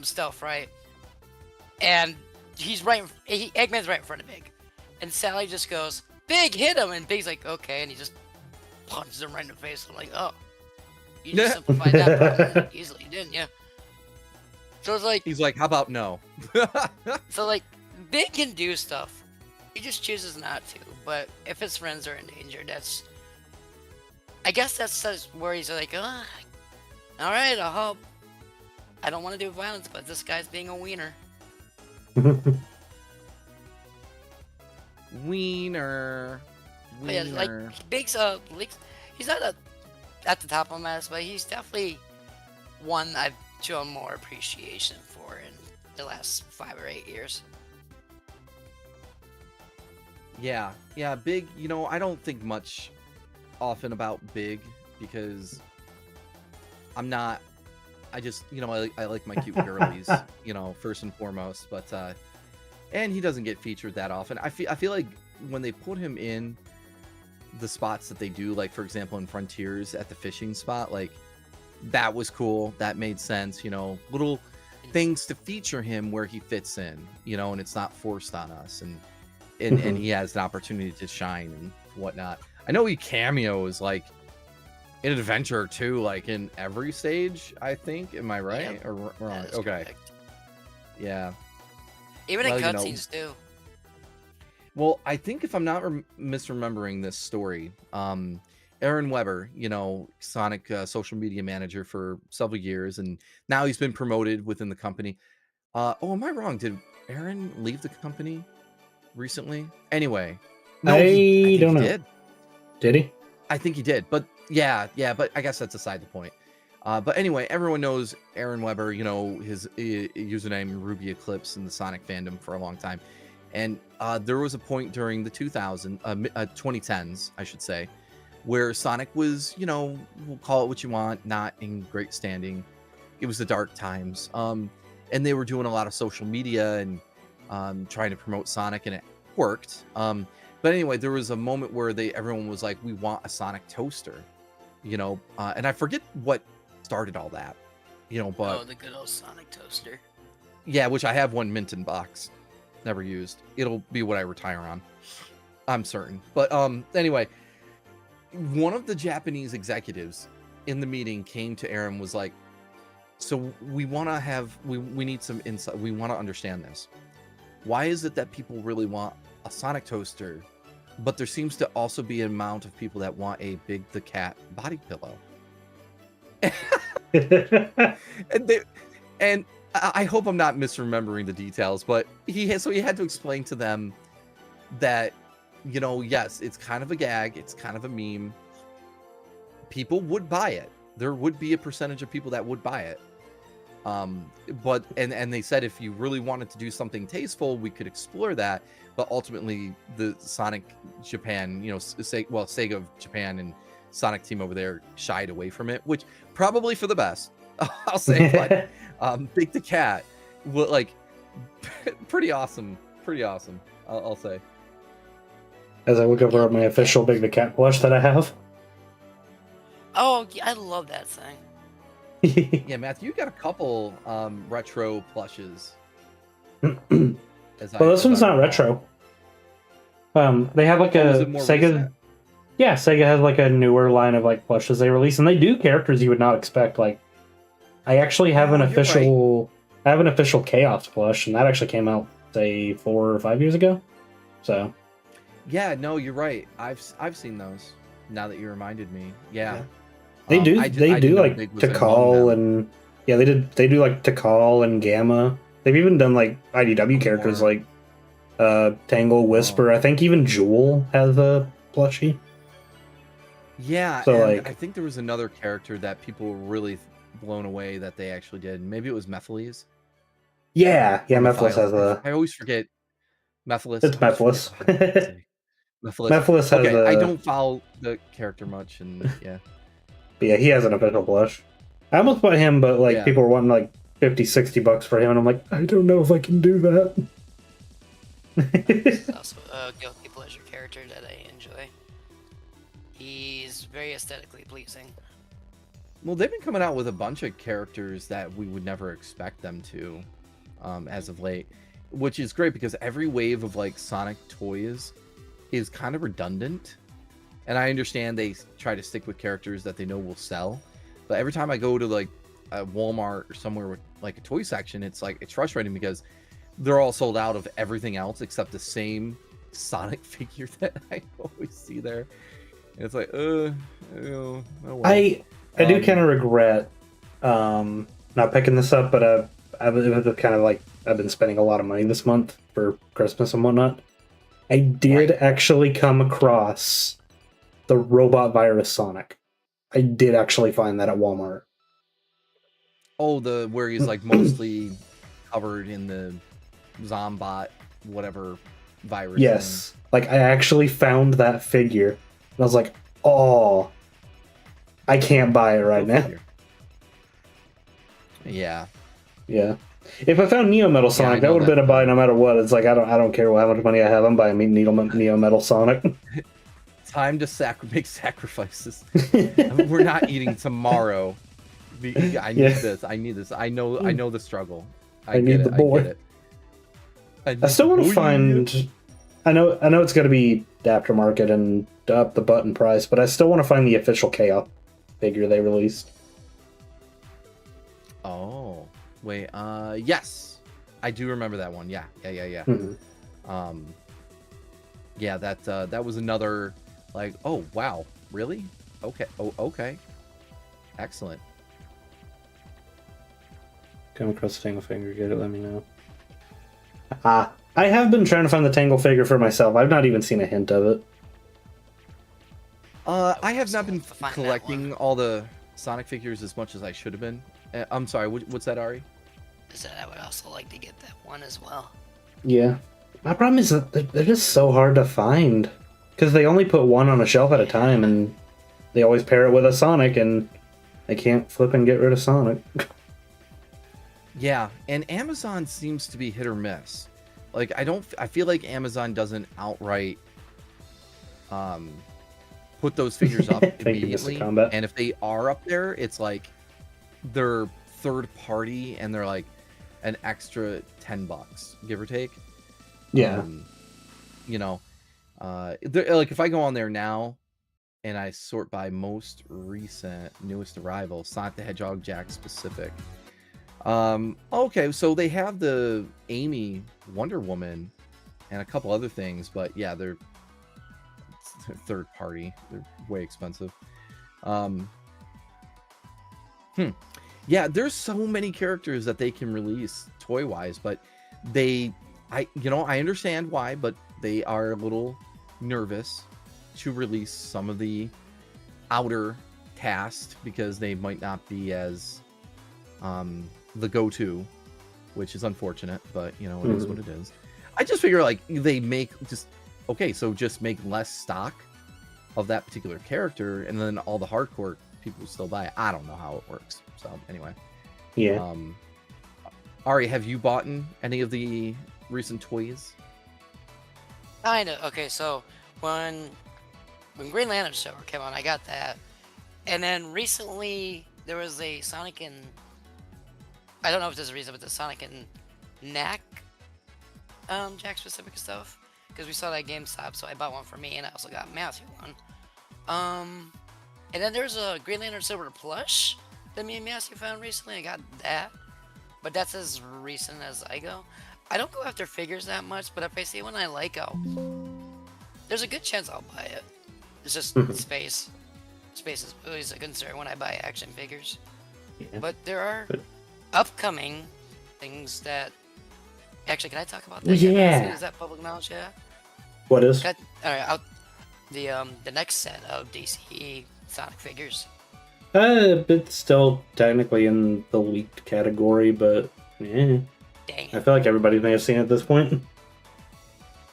stuff, right? And Eggman's right in front of Big, and Sally just goes, "Big, hit him!" And Big's like, "Okay," and he just punches him right in the face. I'm like, "Oh, you just simplified that problem easily, didn't you?" So it's like, he's like, "How about no?" So like, Big can do stuff. He just chooses not to. But if his friends are in danger, I guess that's where he's like, "Oh, all right, I'll help. I don't want to do violence, but this guy's being a wiener." Wiener. But yeah, like Big's he's not at the top of my list, but he's definitely one I've shown more appreciation for in the last 5 or 8 years. Yeah, Big. You know, I don't think much often about Big because I'm not. I just, you know, I like my cute girlies, you know, first and foremost. But and he doesn't get featured that often. I feel like when they put him in the spots that they do, like for example in Frontiers at the fishing spot, like that was cool. That made sense, you know, little things to feature him where he fits in, you know, and it's not forced on us, and he has an opportunity to shine and whatnot. I know he cameos like in an adventure or two, like in every stage, I think. Am I right? Yep. Or wrong? That is Okay. correct. Yeah. Even in Well, you know, cutscenes too. Well, I think if I'm not misremembering this story, Aaron Weber, you know, Sonic social media manager for several years, and now he's been promoted within the company. Oh, am I wrong? Did Aaron leave the company recently? Anyway, no, I think don't know. he did. Did he? I think he did, but yeah, but I guess that's aside the point. But anyway, everyone knows Aaron Weber, you know, his username Ruby Eclipse in the Sonic fandom for a long time. And there was a point during the 2010s, I should say, where Sonic was, you know, we'll call it what you want, not in great standing. It was the dark times. And they were doing a lot of social media and trying to promote Sonic, and it worked. But anyway, there was a moment where everyone was like, we want a Sonic toaster, you know, and I forget what started all that, you know, but the good old Sonic toaster. Yeah, which I have one mint in box, never used. It'll be what I retire on, I'm certain. But anyway, one of the Japanese executives in the meeting came to Aaron, was like, so we want to have, we need some insight. We want to understand this. Why is it that people really want a Sonic toaster, but there seems to also be an amount of people that want a Big the Cat body pillow? and I hope I'm not misremembering the details, but he had to explain to them that, you know, yes, it's kind of a gag, it's kind of a meme. People would buy it. There would be a percentage of people that would buy it. But they said if you really wanted to do something tasteful, we could explore that. But ultimately, the Sonic Japan, you know, Sega of Japan and Sonic team over there shied away from it, which probably for the best, I'll say. But Big the Cat, like, pretty awesome, I'll say. As I look over at my official Big the Cat plush that I have. Oh, yeah, I love that thing. Yeah, Matthew, you got a couple retro plushes. Well, this as one's I not recall. retro. They have like Oh, was a it more Sega. recent? Yeah, Sega has like a newer line of like plushes they release, and they do characters you would not expect. Like, I actually have an Oh, you're right. official Chaos plush, and that actually came out say 4 or 5 years ago. So Yeah, no, you're right. I've seen those. Now that you reminded me, yeah. they do I they didn't do know like Big was among Tikal them. and yeah they do like Tikal and Gamma. They've even done like IDW characters More. like Tangle, Whisper. I think even Jewel has a plushie. Yeah, So and I like think there was another character that people were really blown away that they actually did. Maybe it was Methyles yeah or Mephiles Methyles. has a I always forget Methylis. it's I always forget Mephiles. what I want to say. Methylis. Mephiles has Okay, I a don't follow the character much, and yeah. but yeah, he has an official plush. I almost bought him, but like Yeah. people were wanting like $50-$60 for him, and I'm like, I don't know if I can do that. He's also a guilty pleasure character that I enjoy. He's very aesthetically pleasing. Well, they've been coming out with a bunch of characters that we would never expect them to, as of late, which is great because every wave of like Sonic toys is kind of redundant. And I understand they try to stick with characters that they know will sell, but every time I go to like a Walmart or somewhere with like a toy section, it's frustrating because they're all sold out of everything else except the same Sonic figure that I always see there. And it's like, oh well. I do kind of regret not picking this up, but I've kind of like I've been spending a lot of money this month for Christmas and whatnot. I did actually come across the robot virus Sonic. I did actually find that at Walmart. Oh, the where he's like mostly covered in the Zombot, whatever virus. Yes, like I actually found that figure, and I was like, oh, I can't buy it right now. Figure. Yeah. Yeah. If I found Neo Metal Sonic, that would have been a buy no matter what. It's like I don't care how much money I have. I'm buying Neo Metal Sonic. Time to make sacrifices. We're not eating tomorrow. I need this. I need this. I know the struggle. I need the boy. I still want to find. I know it's got to be aftermarket and up the button price, but I still want to find the official Chaos figure they released. Oh, wait. Yes, I do remember that one. Yeah. Mm-hmm. Yeah. That was another. Like, oh wow, really? Okay. Oh, okay. Excellent. Come across a Tangle figure, get it, let me know. I have been trying to find the Tangle figure for myself. I've not even seen a hint of it. I have not been collecting all the Sonic figures as much as I should have been. I'm sorry, what's that, Ari? Is that I would also like to get that one as well. Yeah. My problem is that they're just so hard to find. Because they only put one on a shelf at a time, and they always pair it with a Sonic, and they can't flip and get rid of Sonic. Yeah, and Amazon seems to be hit or miss. Like, I feel like Amazon doesn't outright put those figures up immediately. And if they are up there, it's like they're third party, and they're like an extra $10, give or take. Yeah. You know, like if I go on there now and I sort by most recent newest arrival, Sonic the Hedgehog Jack specific. Okay, so they have the Amy Wonder Woman and a couple other things, but yeah, they're third party. They're way expensive. Yeah, there's so many characters that they can release toy wise, but I understand why, but they are a little nervous to release some of the outer cast because they might not be as the go-to, which is unfortunate, but it is what it is. I just figure like they just make less stock of that particular character, and then all the hardcore people still buy it. I don't know how it works. So anyway, yeah. Ari, have you bought any of the recent toys? Kinda. Okay, so when Green Lantern Silver came out, I got that. And then recently there was a Sonic and I don't know if there's a reason, but the Sonic and Knack Jack specific stuff because we saw that at GameStop, so I bought one for me and I also got Matthew one. And then there's a Green Lantern Silver plush that me and Matthew found recently. I got that, but that's as recent as I go. I don't go after figures that much, but if I see one I like, there's a good chance I'll buy it. It's just space. Space is always a concern when I buy action figures. Yeah. But there are upcoming things that... Actually, can I talk about that? Yeah. Is that public knowledge? Yeah. What is? Alright, the next set of DC Sonic figures. It's still technically in the leaked category, but yeah. Dang. I feel like everybody may have seen it at this point.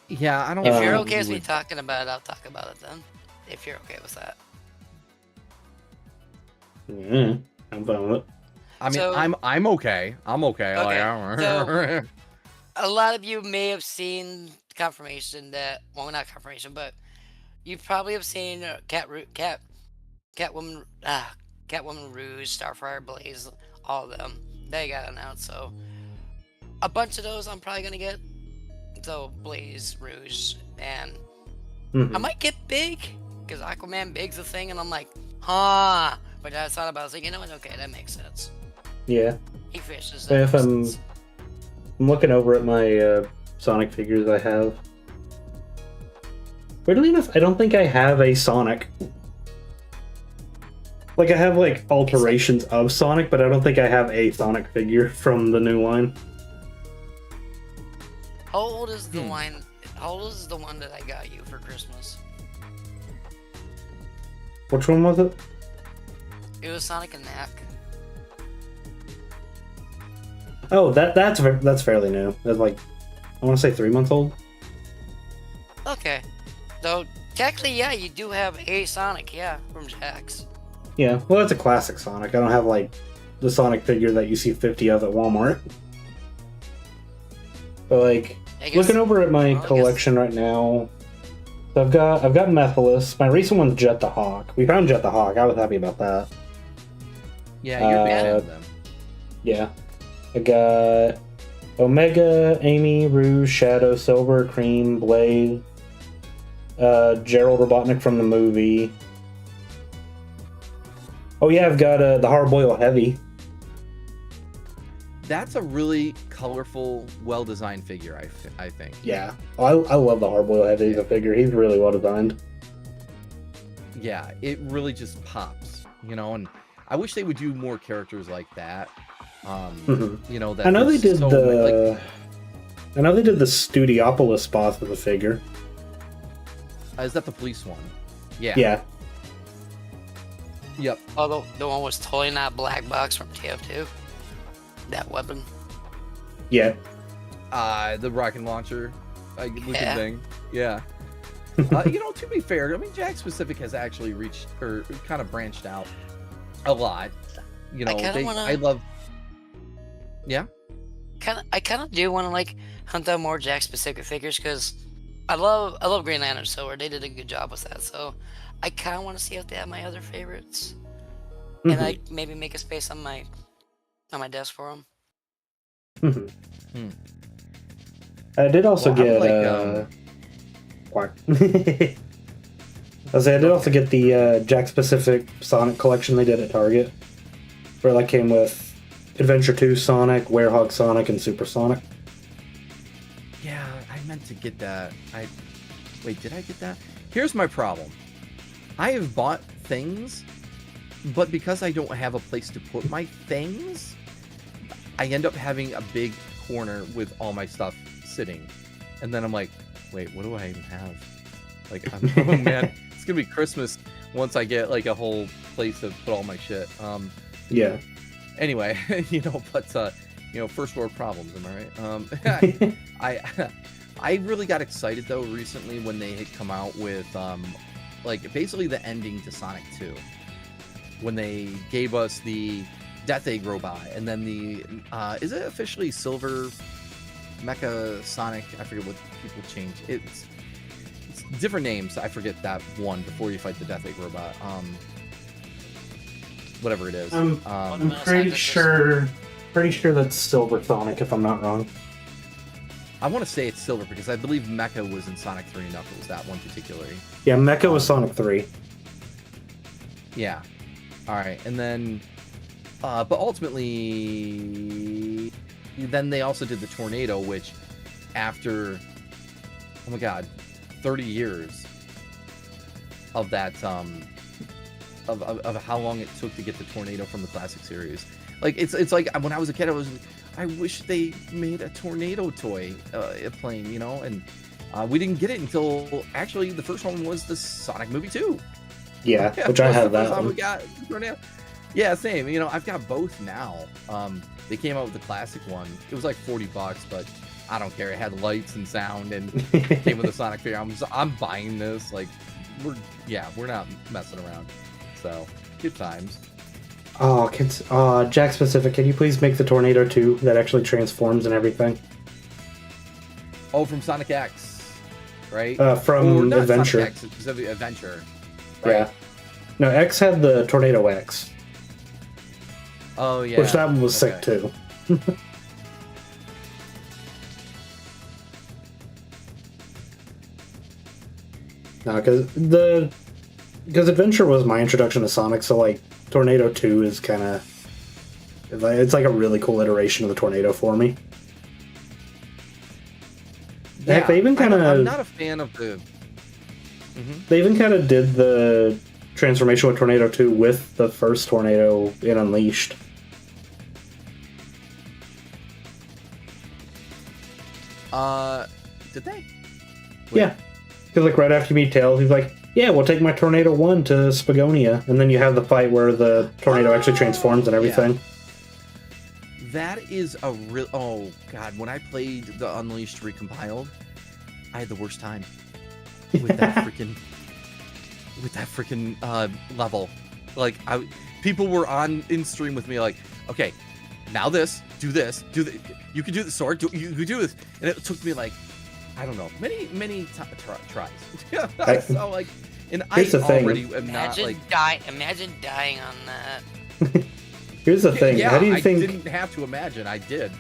Yeah, I don't. If you're okay with me talking about it, I'll talk about it then. If you're okay with that. Yeah, I'm fine with it. I mean, So- I'm okay. I'm okay. Like, So- A lot of you may have seen confirmation that, well, not confirmation, but you probably have seen Catwoman, Rouge, Starfire, Blaze, all of them. They got announced, so a bunch of those I'm probably gonna get. So Blaze, Rouge, and I might get Big because Aquaman Big's a thing, and I'm like, huh. But I thought about it, I was like, you know what? Okay, that makes sense. Yeah. He fishes. If I'm looking over at my Sonic figures I have. Weirdly enough, I don't think I have a Sonic. Like, I have, like, alterations of Sonic, but I don't think I have a Sonic figure from the new line. How old is the line? How old is the one that I got you for Christmas? Which one was it? It was Sonic and Knack. Oh, that's fairly new. That's like, I want to say 3 months old. Okay. So, technically, yeah, you do have a Sonic, yeah, from Jax. Yeah, well, that's a classic Sonic. I don't have, like, the Sonic figure that you see 50 of at Walmart. But, like, I guess, looking over at my well, I guess- collection right now, so I've got Mephiles. My recent one's Jet the Hawk. We found Jet the Hawk. I was happy about that. yeah, you're a big fan of them. Yeah. I got Omega, Amy, Rouge, Shadow, Silver, Cream, Blaze, Gerald Robotnik from the movie. Oh yeah, I've got the Hard-Boiled Heavy. That's a really colorful, well-designed figure. I think. Yeah. Oh, I love the Hard-Boiled Heavy as a figure. He's really well designed. Yeah, it really just pops, you know. And I wish they would do more characters like that. You know that. I know they there's did so the. I know they did the Studiopolis boss as a figure. is that the police one? Yeah. Yeah. Yep. Although the one was totally not Black Box from TF2. That weapon. Yeah. The rocket launcher, looking Yeah. thing. Yeah. You know, to be fair, I mean, Jack Specific has actually reached or kind of branched out a lot. You know, I love. Yeah. I kind of do want to like hunt down more Jack specific figures because I love Green Lantern Silver. They did a good job with that, so I kind of want to see if they have my other favorites, and I maybe make a space on my desk for them. I did also Well, I get would what? I did also get the Jack specific Sonic collection they did at Target, where that came with Adventure 2 Sonic, Werehog Sonic, and Super Sonic. Yeah, I meant to get that. Wait, did I get that? Here's my problem. I have bought things, but because I don't have a place to put my things, I end up having a big corner with all my stuff sitting. And then I'm like, wait, what do I even have? Like, oh man, it's gonna be Christmas once I get like a whole place to put all my shit. Yeah. Anyway, you know, but you know, first world problems, am I right? I really got excited though recently when they had come out with like basically the ending to Sonic 2, when they gave us the Death Egg robot, and then the is it officially Silver Mecha Sonic? I forget what people changed. It's different names. I forget that one before you fight the Death Egg robot. whatever it is. I'm pretty sure that's Silver Sonic, if I'm not wrong. I want to say it's Silver because I believe Mecha was in Sonic 3 and Knuckles, that one particularly. Yeah, Mecha was Sonic 3. Yeah. All right, and then, but ultimately, then they also did the Tornado, which after, oh my God, 30 years of that, of how long it took to get the Tornado from the classic series. Like, it's like when I was a kid, I wish they made a Tornado toy plane, you know, and we didn't get it until actually the first one was the Sonic movie 2. Yeah, which I have that one. We got Tornado. Yeah, same. You know, I've got both now. They came out with the classic one. It was like $40, but I don't care. It had lights and sound and came with a Sonic figure. I'm buying this. Like, we're not messing around. So, good times. Oh, Jack Specific, can you please make the Tornado 2 that actually transforms and everything? Oh, from Sonic X, right? From Adventure. Sonic X, specifically Adventure. Right? Yeah. No, X had the Tornado X. Oh, yeah. Which that one was sick, too. No, because Adventure was my introduction to Sonic, so, like, Tornado 2 is kind of... It's like a really cool iteration of the Tornado for me. Yeah, heck, they even kind of... I'm not a fan of the... They even kind of did the transformation with Tornado 2 with the first Tornado in Unleashed. Did they? Wait. Yeah. Because, like, right after you meet Tails, he's like, yeah, we'll take my Tornado 1 to Spagonia. And then you have the fight where the Tornado actually transforms and everything. Yeah. That is a real... Oh, God. When I played the Unleashed Recompiled, I had the worst time with that freaking... level. Like, people were in stream with me like, okay, now do this. You can do the sword. You can do this. And it took me like, I don't know, many tries. So like, and I already am not like. Imagine dying on that. Here's the thing. Yeah, how do you think? I didn't have to imagine. I did.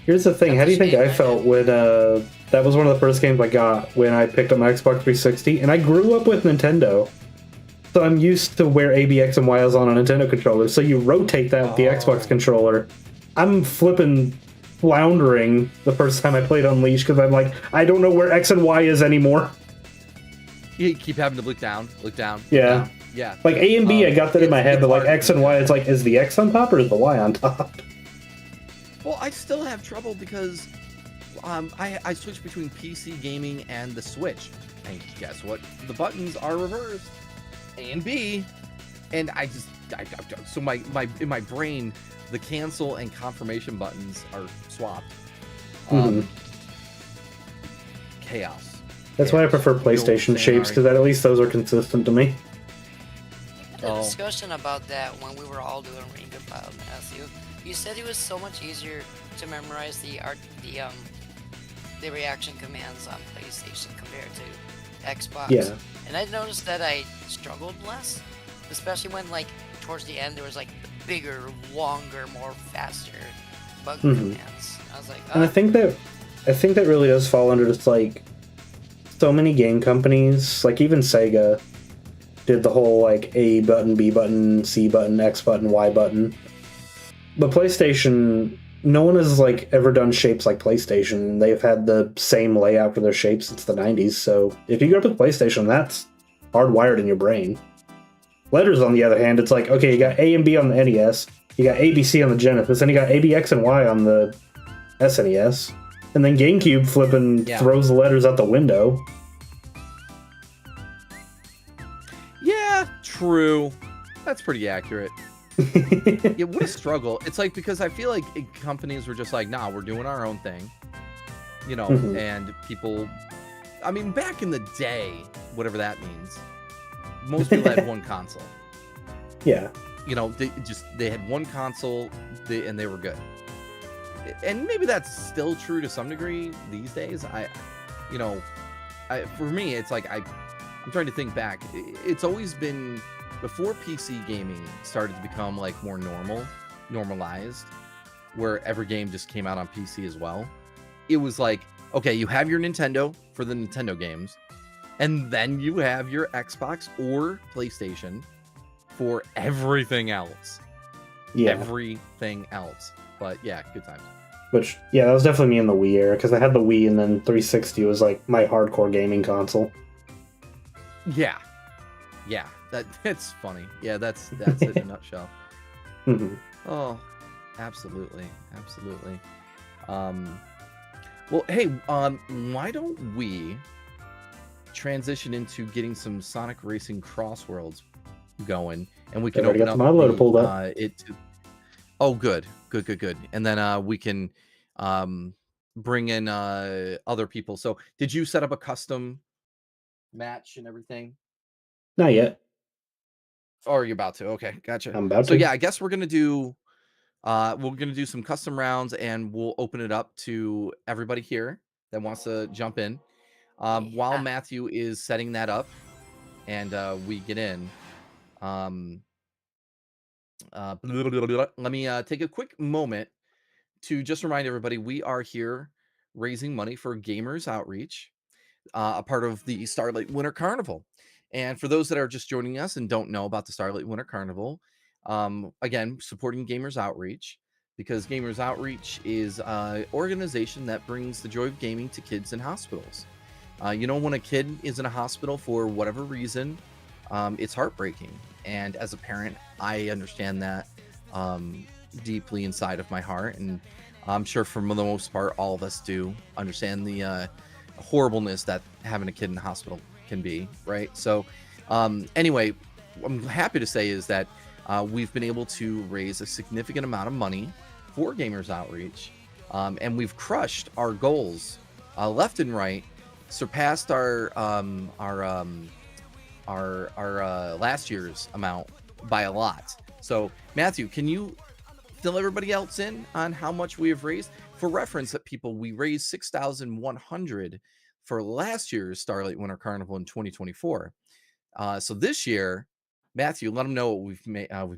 Here's the thing. How do you think I felt when that was one of the first games I got when I picked up my Xbox 360, and I grew up with Nintendo, so I'm used to where A, B, X, and Y is on a Nintendo controller. So you rotate that with the Xbox controller. I'm floundering the first time I played Unleashed because I'm like, I don't know where X and Y is anymore. You keep having to look down. Yeah. Yeah. Like A and B, I got that in my head, but like X and Y, it's like, is the X on top or is the Y on top? Well, I still have trouble because I switch between PC gaming and the Switch. And guess what? The buttons are reversed. A and B. And so in my brain, the cancel and confirmation buttons are swapped. Chaos. That's why I prefer PlayStation shapes, because at least those are consistent to me. We had a discussion about that when we were all doing Recompiled, Matthew. You said it was so much easier to memorize the reaction commands on PlayStation compared to Xbox. Yeah. And I noticed that I struggled less, especially when, like, towards the end there was like the bigger, longer, more faster bug commands. I was like, and I think that really does fall under just like so many game companies, like even Sega did the whole like A button, B button, C button, X button, Y button. But PlayStation, no one has like ever done shapes like PlayStation. They've had the same layout for their shapes since the 90s. So if you go up with PlayStation, that's hardwired in your brain. Letters, on the other hand, it's like, okay, you got A and B on the NES, you got ABC on the Genesis, then you got A, B, X, and Y on the SNES, and then GameCube flipping throws the letters out the window. Yeah, true. That's pretty accurate. Yeah, what a struggle. It's like, because I feel like companies were just like, nah, we're doing our own thing. You know, and people, I mean, back in the day, whatever that means, most people had one console. Yeah. You know, they had one console and they were good. And maybe that's still true to some degree these days. For me, it's like, I'm trying to think back. It's always been before PC gaming started to become like more normalized, where every game just came out on PC as well. It was like, okay, you have your Nintendo for the Nintendo games, and then you have your Xbox or PlayStation for everything else. Yeah. Everything else. But yeah, good times. Which, yeah, that was definitely me in the Wii era, because I had the Wii, and then 360 was like my hardcore gaming console. Yeah. Yeah, that's funny. Yeah, that's it in a nutshell. Mhm. Oh, absolutely. Absolutely. Well, hey, why don't we transition into getting some Sonic Racing Crossworlds going, and we can Already open got up the mod loader pulled up. it to... Oh, good. And then we can bring in other people. So, did you set up a custom match and everything? Not yet. Or are you about to? Okay, gotcha. I'm about So to. yeah, I guess we're gonna do some custom rounds, and we'll open it up to everybody here that wants to jump in. While Yeah. Matthew is setting that up, and we get in. Let me take a quick moment to just remind everybody we are here raising money for Gamers Outreach, a part of the Starlight Winter Carnival. And for those that are just joining us and don't know about the Starlight Winter Carnival, again, supporting Gamers Outreach, because Gamers Outreach is an organization that brings the joy of gaming to kids in hospitals. When a kid is in a hospital for whatever reason, it's heartbreaking. And as a parent, I understand that deeply inside of my heart. And I'm sure for the most part, all of us do understand the horribleness that having a kid in the hospital can be, right? So anyway, I'm happy to say is that we've been able to raise a significant amount of money for Gamers Outreach, and we've crushed our goals left and right, surpassed our last year's amount by a lot. So Matthew, can you fill everybody else in on how much we have raised? For reference, that people, we raised $6,100 for last year's Starlight Winter Carnival in 2024. So this year, Matthew, let them know what we've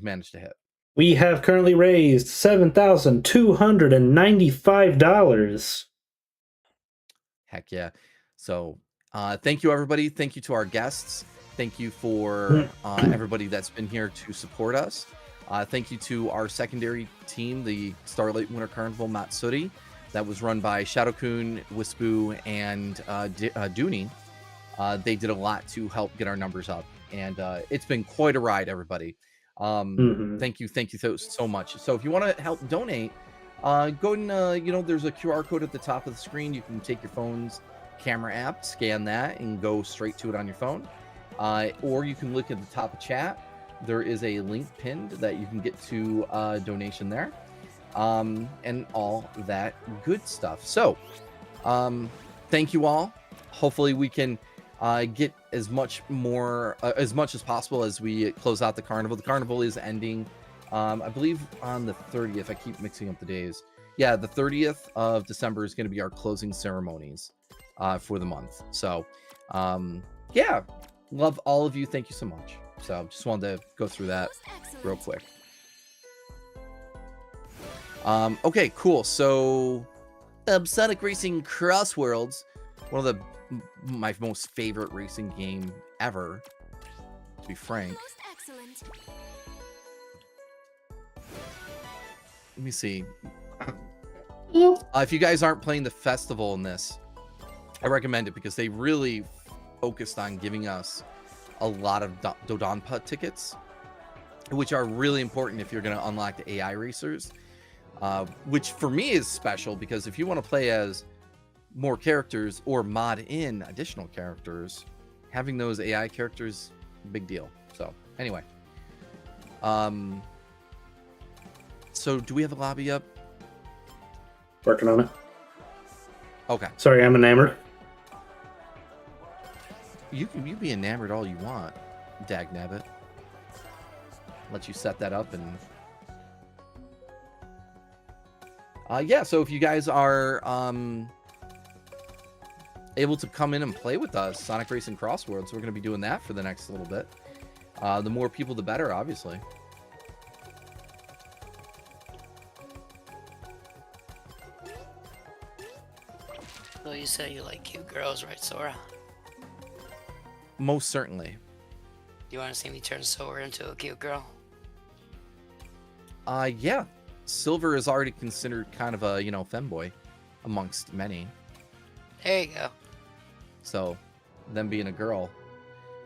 managed to hit. We have currently raised $7,295. Heck yeah. So thank you, everybody. Thank you to our guests. Thank you for everybody that's been here to support us. Thank you to our secondary team, the Starlight Winter Carnival Matsuri, that was run by Shadowkun, Wispu, and Dooney. They did a lot to help get our numbers up, and it's been quite a ride, everybody. Thank you so much. So if you want to help donate, go and there's a QR code at the top of the screen. You can take your phone's camera app, scan that, and go straight to it on your phone. Or you can look at the top of chat. There is a link pinned that you can get to a donation there, and all that good stuff. So thank you all. Hopefully we can get as much as possible as we close out the carnival. The carnival is ending, I believe, on the 30th. I keep mixing up the days. Yeah, the 30th of December is going to be our closing ceremonies for the month. So yeah, love all of you. Thank you so much. So just wanted to go through that real quick. Okay, cool. So Sonic Racing Crossworlds, one of my most favorite racing game ever, to be frank. Let me see. If you guys aren't playing the festival in this, I recommend it, because they really focused on giving us a lot of Dodonpa tickets, which are really important if you're going to unlock the AI racers, which for me is special, because if you want to play as more characters or mod in additional characters, having those AI characters, big deal. So anyway, so do we have a lobby up? Working on it. Okay. Sorry, I'm enamored. You be enamored all you want, Dagnabbit. Let you set that up, and yeah. So if you guys are able to come in and play with us, Sonic Racing Crossworlds, we're going to be doing that for the next little bit. The more people, the better, obviously. So you say you like cute girls, right, Sora? Most certainly. Do you want to see me turn Sora into a cute girl? Yeah. Silver is already considered kind of a, femboy amongst many. There you go. So, them being a girl.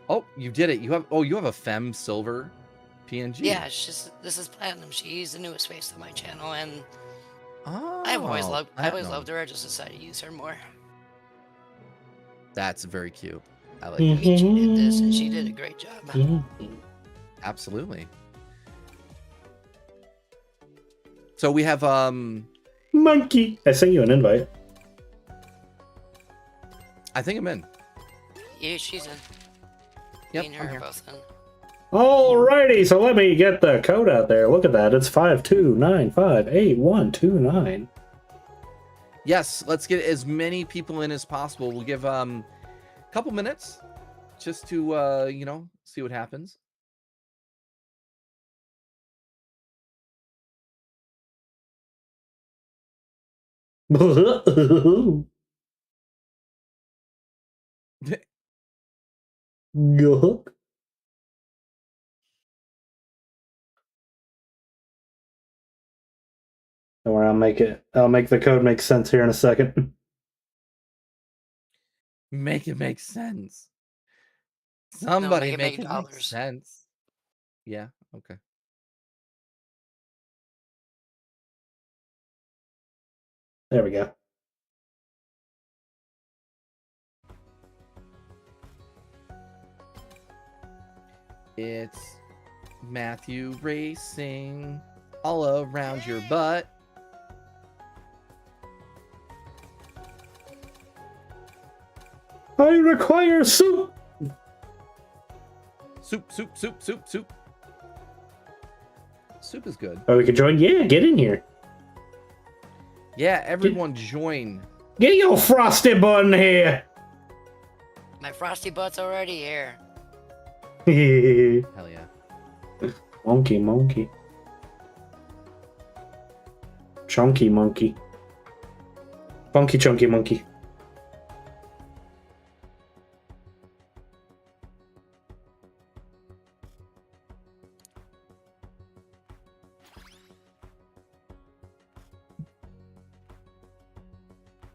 Oh, you did it. You have a femme silver PNG. Yeah, this is Platinum. She's the newest face to my channel, and Oh, I've always loved Platinum. her. I just decided to use her more. That's very cute. I like I it. mean, she did this, and she did a great job. Absolutely. So we have Monkey. I sent you an invite. I think I'm in. Yeah, she's in. Yep, Me and I'm her here. are both in. Alrighty, so let me get the code out there. Look at that. It's 529588129. Yes, let's get as many people in as possible. We'll give a couple minutes just to see what happens. Yuck. Don't worry, I'll make the code make sense here in a second. Make it make sense. Somebody make make it it make dollars. sense. Yeah, okay. There we go. It's Matthew racing all around your butt. I require soup. Soup, soup, soup, soup, soup. Soup is good. Oh, we can join? Yeah, get in here. Yeah, everyone join. Get your frosty bun here. My frosty butt's already here. Hell yeah. Monkey. Chunky monkey. Funky chunky monkey.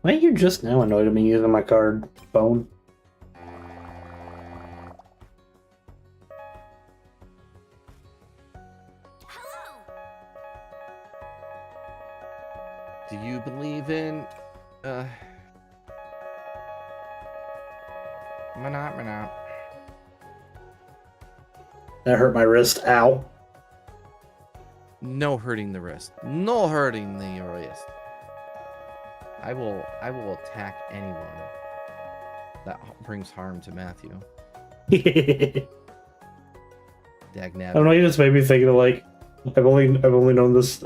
Why are you just now annoyed at me using my card phone? Do you believe in Manat? That hurt my wrist. Ow. No hurting the wrist. No hurting the wrist. I will attack anyone that brings harm to Matthew. I Dagnabbit. don't know, you just made me think of like I've only known this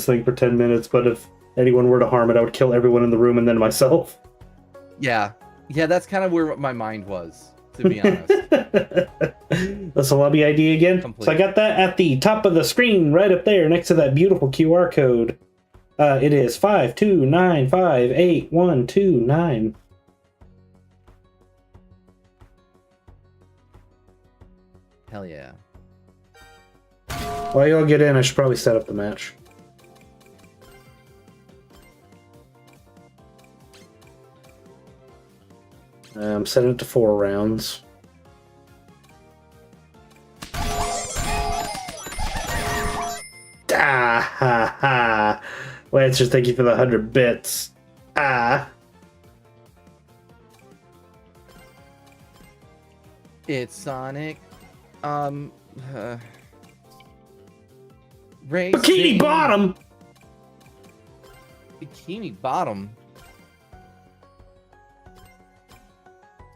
thing for 10 minutes, but if anyone were to harm it, I would kill everyone in the room and then myself. Yeah, that's kind of where my mind was, to be honest. That's a lobby ID again. Complete. So I got that at the top of the screen, right up there, next to that beautiful QR code. It is 529588129. Hell yeah. While y'all get in, I should probably set up the match. I'm setting it to 4 rounds. Ah, ha, ha. Lancer, thank you for the 100 bits. Ah. It's Sonic. Racing. Bikini Bottom! Bikini Bottom?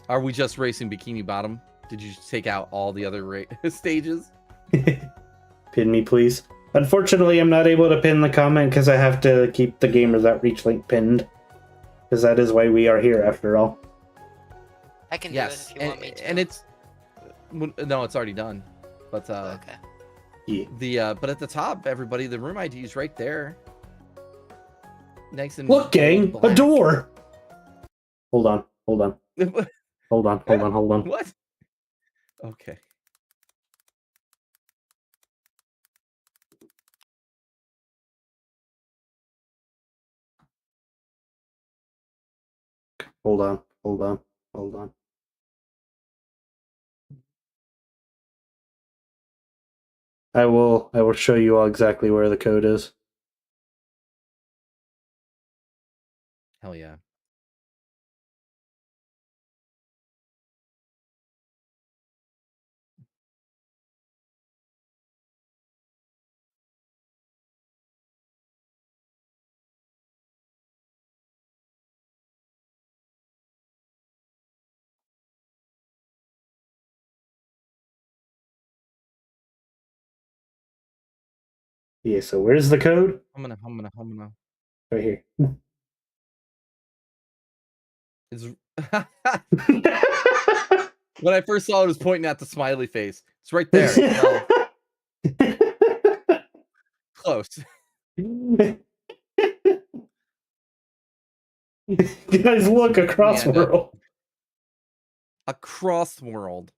Are we just racing Bikini Bottom? Did you take out all the other stages? Pin me, please. Unfortunately, I'm not able to pin the comment because I have to keep the Gamers Outreach link pinned. Because that is why we are here, after all. I can Yes, do it if you want me to. and it's... No, it's already done. But Okay. Yeah. but at the top, everybody, the room ID is right there. Nice and Look, gang, a black. door. Hold on. Hold on. Hold on. Hold on. Hold on. What? Okay. Hold on. Hold on. Hold on. I will show you all exactly where the code is. Hell yeah. Yeah, so where's the code? I'm gonna. Right here. It's when I first saw it, was pointing at the smiley face. It's right there. Well, close. Guys, look, a Crossworld. A Crossworld.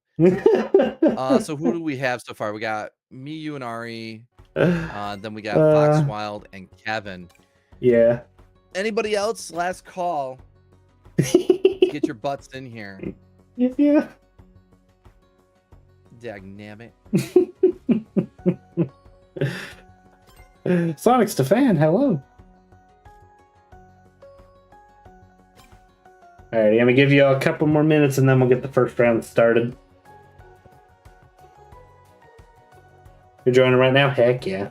So who do we have so far? We got me, you, and Ari. Then we got Foxwild and Kevin. Yeah. Anybody else? Last call. Get your butts in here. Yeah. Dagnabbit. Sonic Stefan, hello. Alright, I'm gonna give you a couple more minutes and then we'll get the first round started. You're joining right now? Heck yeah.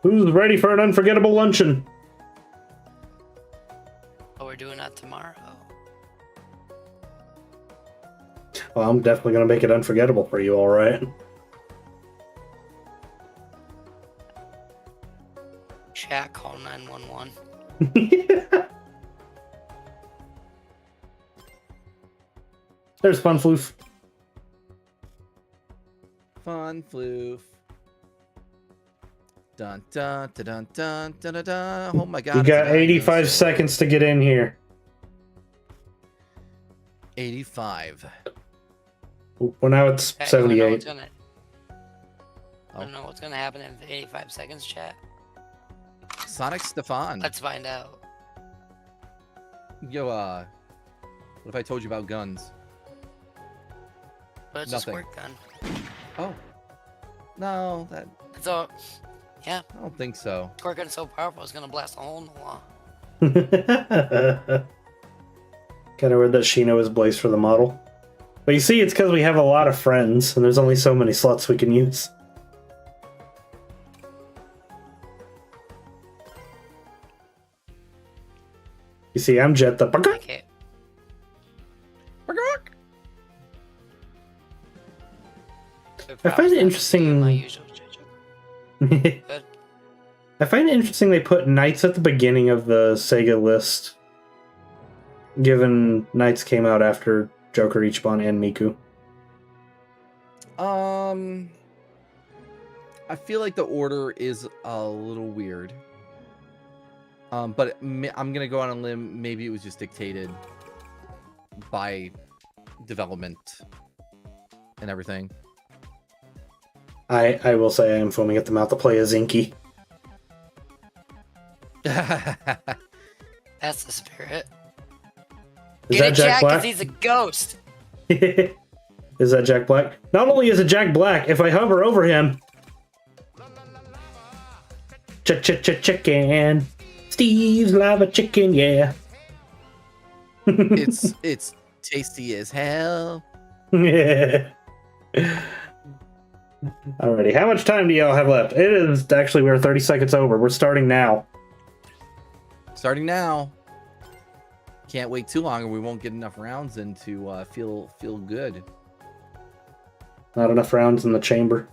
Who's ready for an unforgettable luncheon? Oh, we're doing that tomorrow. Well, I'm definitely gonna make it unforgettable for you, alright? Chat, call 911. There's Fun Floof. Fun floof. Dun dun dun dun dun dun dun dun. Oh my god. You it's got a 85 dinosaur. seconds to get in here. 85. Well, now it's Chat, you wanna know what's 78. I don't know what's gonna happen in 85 seconds, chat. Sonic Stefan. Let's find out. Yo, what if I told you about guns? But it's Nothing. a squirt gun. Oh. No, that It's a, yeah, I don't think so. squirt gun's so powerful it's gonna blast a hole in the wall. Kind of weird that Sheena was blazed for the model. But you see, it's because we have a lot of friends, and there's only so many slots we can use. You see, I'm Jet the Bugger. Okay. I find it interesting. My usual Good. I find it interesting they put Knights at the beginning of the Sega list, given Knights came out after Joker, Ichiban, and Miku. I feel like the order is a little weird. But I'm gonna go on a limb. Maybe it was just dictated by development and everything. I will say I am foaming at the mouth to play as Inky. That's the spirit. Is Get that it, Jack because Black? he's a ghost. Is that Jack Black? Not only is it Jack Black, if I hover over him... Chicken. Steve's lava chicken, yeah. It's tasty as hell. Yeah. Alrighty, how much time do y'all have left? It is actually, we're 30 seconds over. We're starting now. Starting now. Can't wait too long, or we won't get enough rounds in to feel good. Not enough rounds in the chamber.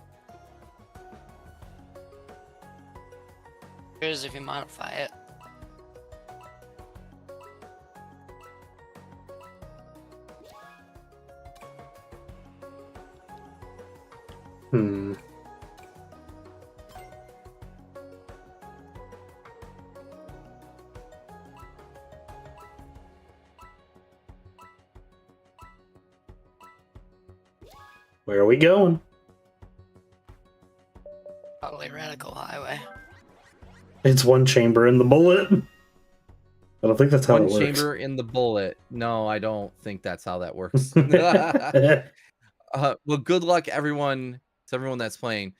Here's if you modify it. Hmm. Where are we going? Probably Radical Highway. It's one chamber in the bullet. I don't think that's how One it works. chamber in the bullet. No, I don't think that's how that works. Well, good luck, everyone. To everyone that's playing.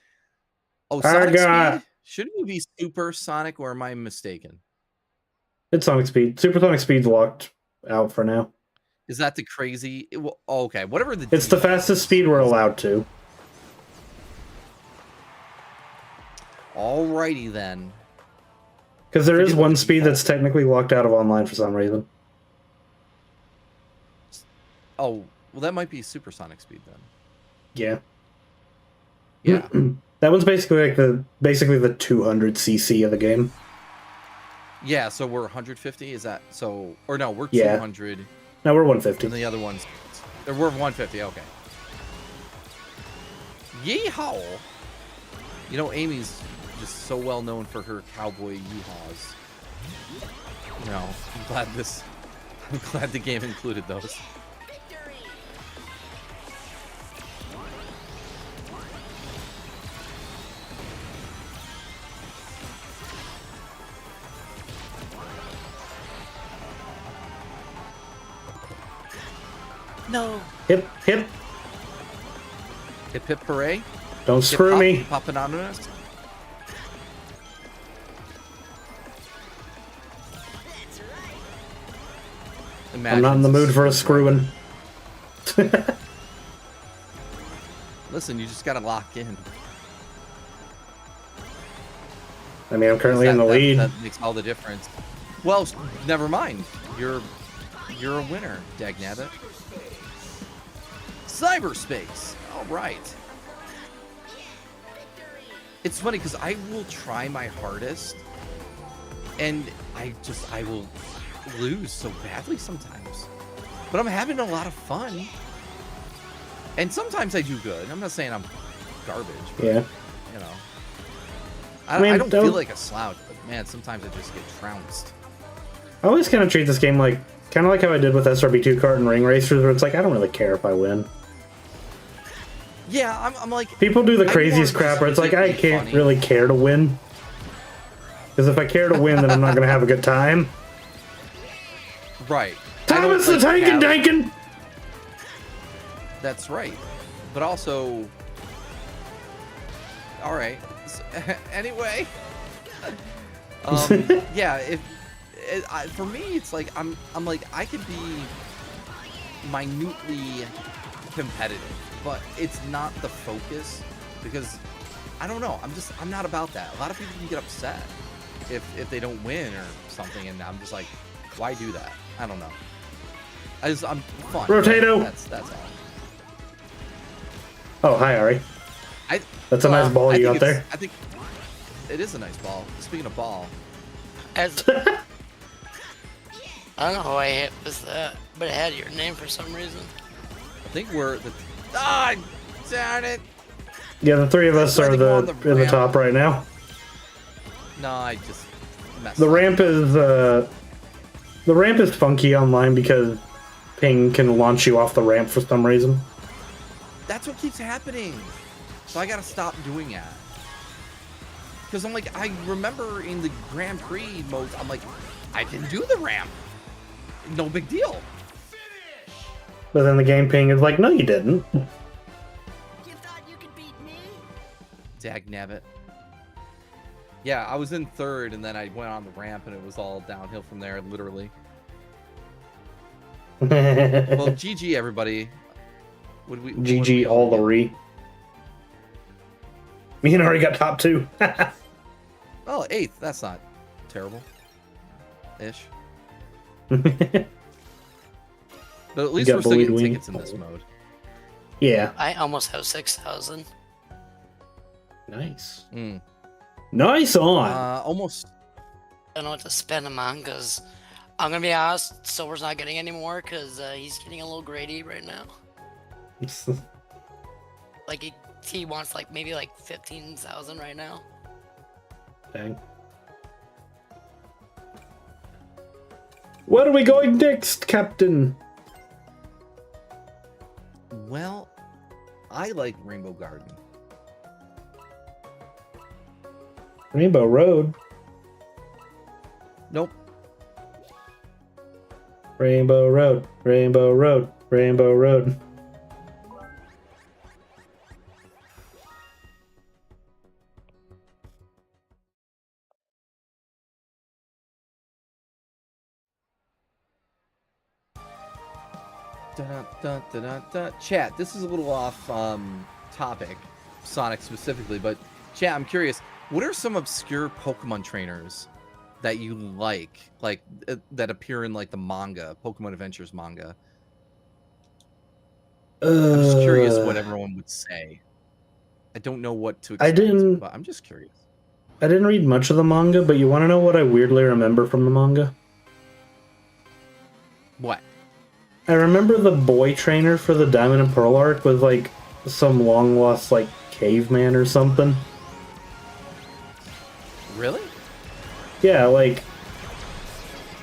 Oh, Sonic Speed? Shouldn't we be Supersonic, or am I mistaken? It's Sonic Speed. Supersonic Speed's locked out for now. Is that the crazy? Well, okay, whatever the. It's the fastest speed we're allowed to. Alrighty then. Because there is one speed that's technically locked out of online for some reason. Oh, well, that might be Supersonic Speed then. Yeah. Yeah. That one's basically like the 200cc of the game. Yeah, so we're 150. Is that so? Or no, we're Yeah. 200. No, we're 150. And the other ones, we're 150. Okay. Yeehaw! You know, Amy's just so well known for her cowboy yeehaws. No, I'm glad the game included those. No. Hip, hip. Hip hip hooray. Don't screw me. Pop anonymous. I'm not in the mood for a screwing. Listen, you just gotta lock in. I mean, I'm currently in the lead. That makes all the difference. Well, never mind. You're a winner, dagnabbit. Cyberspace. All right. It's funny because I will try my hardest, and I will lose so badly sometimes. But I'm having a lot of fun, and sometimes I do good. I'm not saying I'm garbage. But, Yeah. You know, I don't feel like a slouch, but man, sometimes I just get trounced. I always kind of treat this game like how I did with SRB2 Kart and Ring Racers, where it's like I don't really care if I win. Yeah, I'm like... People do the craziest crap where it's like, I can't really care to win. Because if I care to win, then I'm not going to have a good time. Right. Thomas the Tankin' Dankin'! That's right. But also... Alright. So, anyway. Yeah, for me, it's like, I'm like, I could be minutely competitive, but it's not the focus, because I don't know, I'm not about that. A lot of people can get upset if they don't win or something, and I'm just like, why do that? I don't know. I'm fun. Rotato. That's all. Oh, hi, Ari. That's a nice ball you got there. I think it is a nice ball. Speaking of ball, I don't know why it was that, but it had your name for some reason. I think we're the... Ah, darn it! Yeah, the three of us are in the top right now. No, I just messed The up. ramp is funky online because ping can launch you off the ramp for some reason. That's what keeps happening. So I gotta stop doing that. Because I'm like, I remember in the Grand Prix modes, I'm like, I can do the ramp. No big deal. But then the game ping is like, no, you didn't. You thought you could beat me? Dagnabbit. Yeah, I was in third, and then I went on the ramp, and it was all downhill from there, literally. Well, GG, everybody. GG all the re. Me and Ari got top 2. Oh, 8th. That's not terrible. Ish. But at least we're still getting tickets in this mode. Yeah. I almost have 6,000. Nice. Mm. Nice on. Almost. I don't know what to spend them on, because I'm going to be honest, Silver's not getting any more, because he's getting a little greedy right now. Like, he wants like maybe like 15,000 right now. Dang. Where are we going next, Captain? Well, I like Rainbow Garden. Rainbow Road. Nope. Rainbow Road. Rainbow Road. Rainbow Road. Dun, dun, dun, dun, dun. Chat, this is a little off topic, Sonic specifically, but chat, I'm curious, what are some obscure Pokemon trainers that you like that appear in like the manga, Pokemon Adventures manga? I'm just curious what everyone would say. I don't know what to expect, but I'm just curious. I didn't read much of the manga, but you want to know what I weirdly remember from the manga? What? I remember the boy trainer for the Diamond and Pearl arc was like some long lost like caveman or something. Really? Yeah, like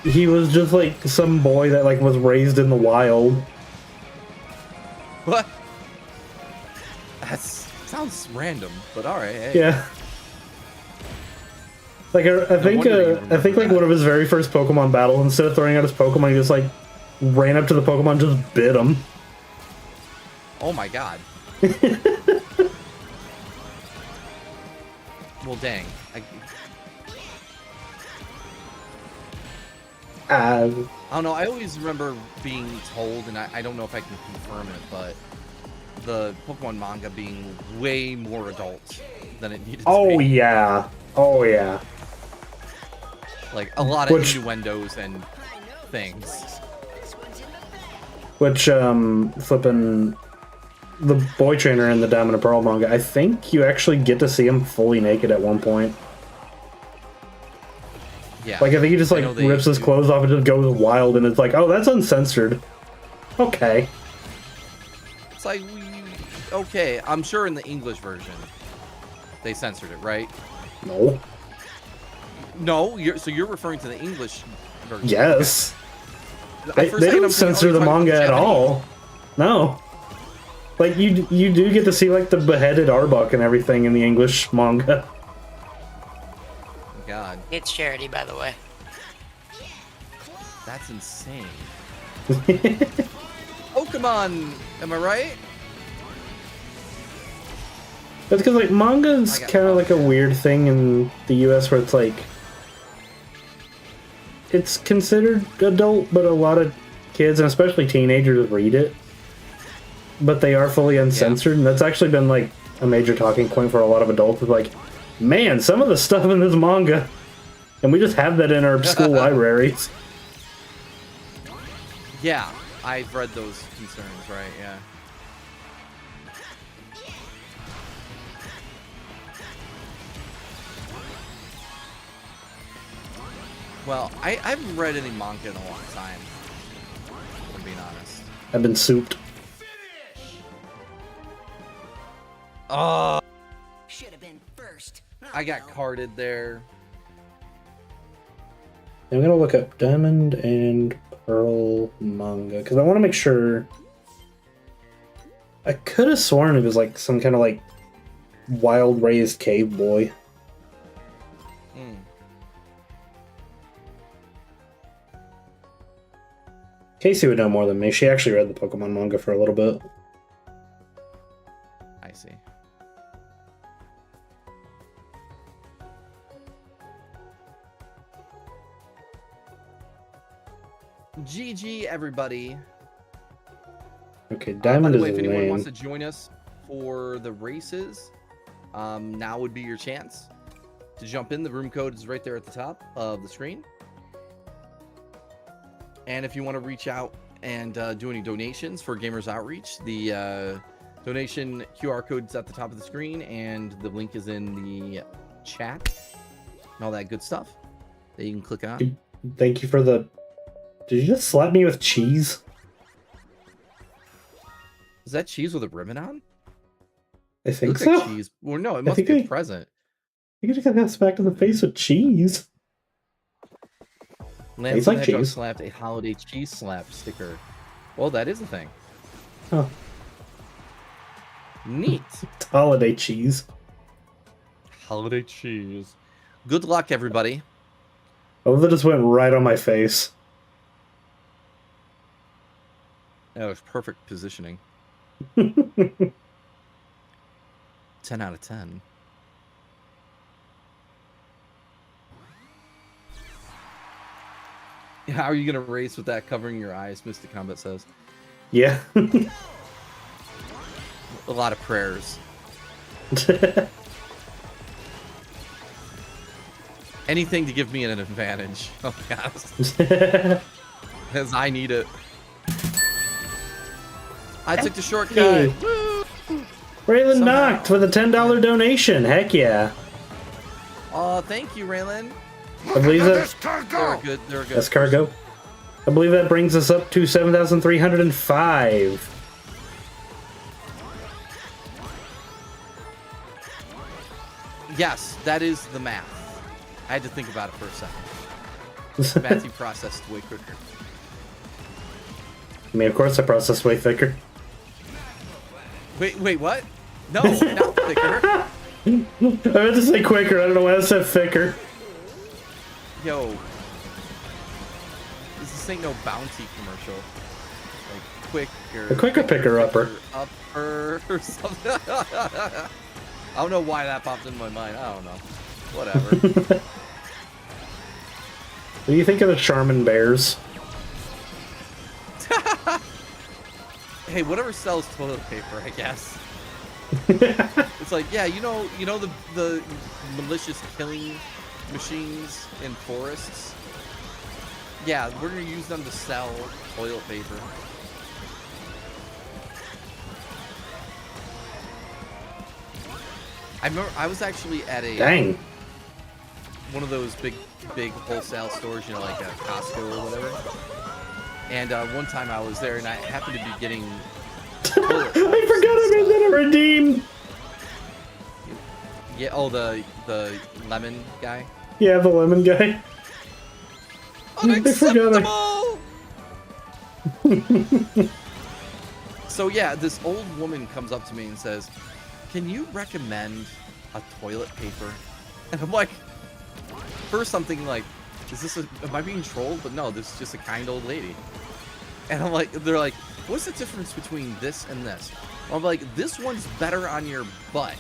he was just like some boy that like was raised in the wild. What? That sounds random, but all right. Hey. Yeah. Like I think like one of his very first Pokemon battles, instead of throwing out his Pokemon, he just like ran up to the Pokemon, just bit him. Oh my god. Well, dang. I don't know. I always remember being told, and I don't know if I can confirm it, but the Pokemon manga being way more adult than it needed to be. Oh yeah. Oh yeah. Like a lot of innuendos and things. Which flipping the boy trainer in the Diamond and Pearl manga, I think you actually get to see him fully naked at one point. Yeah. Like I think he just like rips his clothes off and just goes wild, and it's like, oh, that's uncensored. Okay. It's like, okay, I'm sure in the English version they censored it, right? No. No, so you're referring to the English version. Yes. They don't censor the manga at all. No. Like you do get to see like the beheaded Arbok and everything in the English manga. God. It's charity, by the way. That's insane. Pokemon, am I right? That's because like manga's kind of like a weird thing in the US where it's like it's considered adult, but a lot of kids and especially teenagers read it. But they are fully uncensored, and that's actually been like a major talking point for a lot of adults. Is like, man, some of the stuff in this manga, and we just have that in our school libraries. Yeah, I've read those concerns, right? Yeah. Well, I haven't read any manga in a long time, if I'm being honest. I've been souped. Should have been first. I got carded there. I'm gonna look up Diamond and Pearl manga because I want to make sure. I could have sworn it was like some kind of like wild raised cave boy. Casey would know more than me. She actually read the Pokemon manga for a little bit. I see. GG, everybody. Okay, Diamond by the is way, if anyone lame. wants to join us for the races, now would be your chance to jump in. The room code is right there at the top of the screen. And if you want to reach out and do any donations for Gamers Outreach, the donation QR code is at the top of the screen, and the link is in the chat and all that good stuff that you can click on. Thank you for the... Did you just slap me with cheese? Is that cheese with a ribbon on? I It think looks so. like cheese. Well, no, it must think be a I- present. You just got smacked in the face with cheese. Lance Tastes the like Hedgehog cheese. slapped a holiday cheese slap sticker. Well, that is a thing. Oh, Neat. it's holiday cheese. Holiday cheese. Good luck, everybody. Oh, that just went right on my face. That was perfect positioning. 10 out of 10. How are you going to race with that covering your eyes, Mystic Combat says? Yeah. A lot of prayers. Anything to give me an advantage. Oh, God. Because I need it. I took the shortcut. Hey. Woo! Raylan Somehow. knocked with a $10 donation. Heck yeah. Oh, thank you, Raylan. I believe that. They were good. They were good. That's cargo. I believe that brings us up to 7,305. Yes, that is the math. I had to think about it for a second. Matthew processed way quicker. I mean, of course, I process way thicker. Wait, what? No, not thicker. I meant to say quicker. I don't know why I said thicker. Yo, this ain't no bounty commercial. Like quicker. A quicker picker upper. Upper or something. I don't know why that popped into my mind. I don't know. Whatever. What do you think of the Charmin bears? Hey, whatever sells toilet paper, I guess. It's like, yeah, you know the malicious killing machines in forests? Yeah, we're gonna use them to sell toilet paper. I remember I was actually at a Dang. one of those big wholesale stores, you know, like Costco or whatever. And one time I was there, and I happened to be getting. I forgot I made that a redeem. Yeah. Oh, the lemon guy. Yeah, the lemon guy. I forgot. Unacceptable. So yeah, this old woman comes up to me and says, "Can you recommend a toilet paper?" And I'm like, first I'm thinking like, am I being trolled? But no, this is just a kind old lady. And I'm like, they're like, what's the difference between this and this? I'm like, this one's better on your butt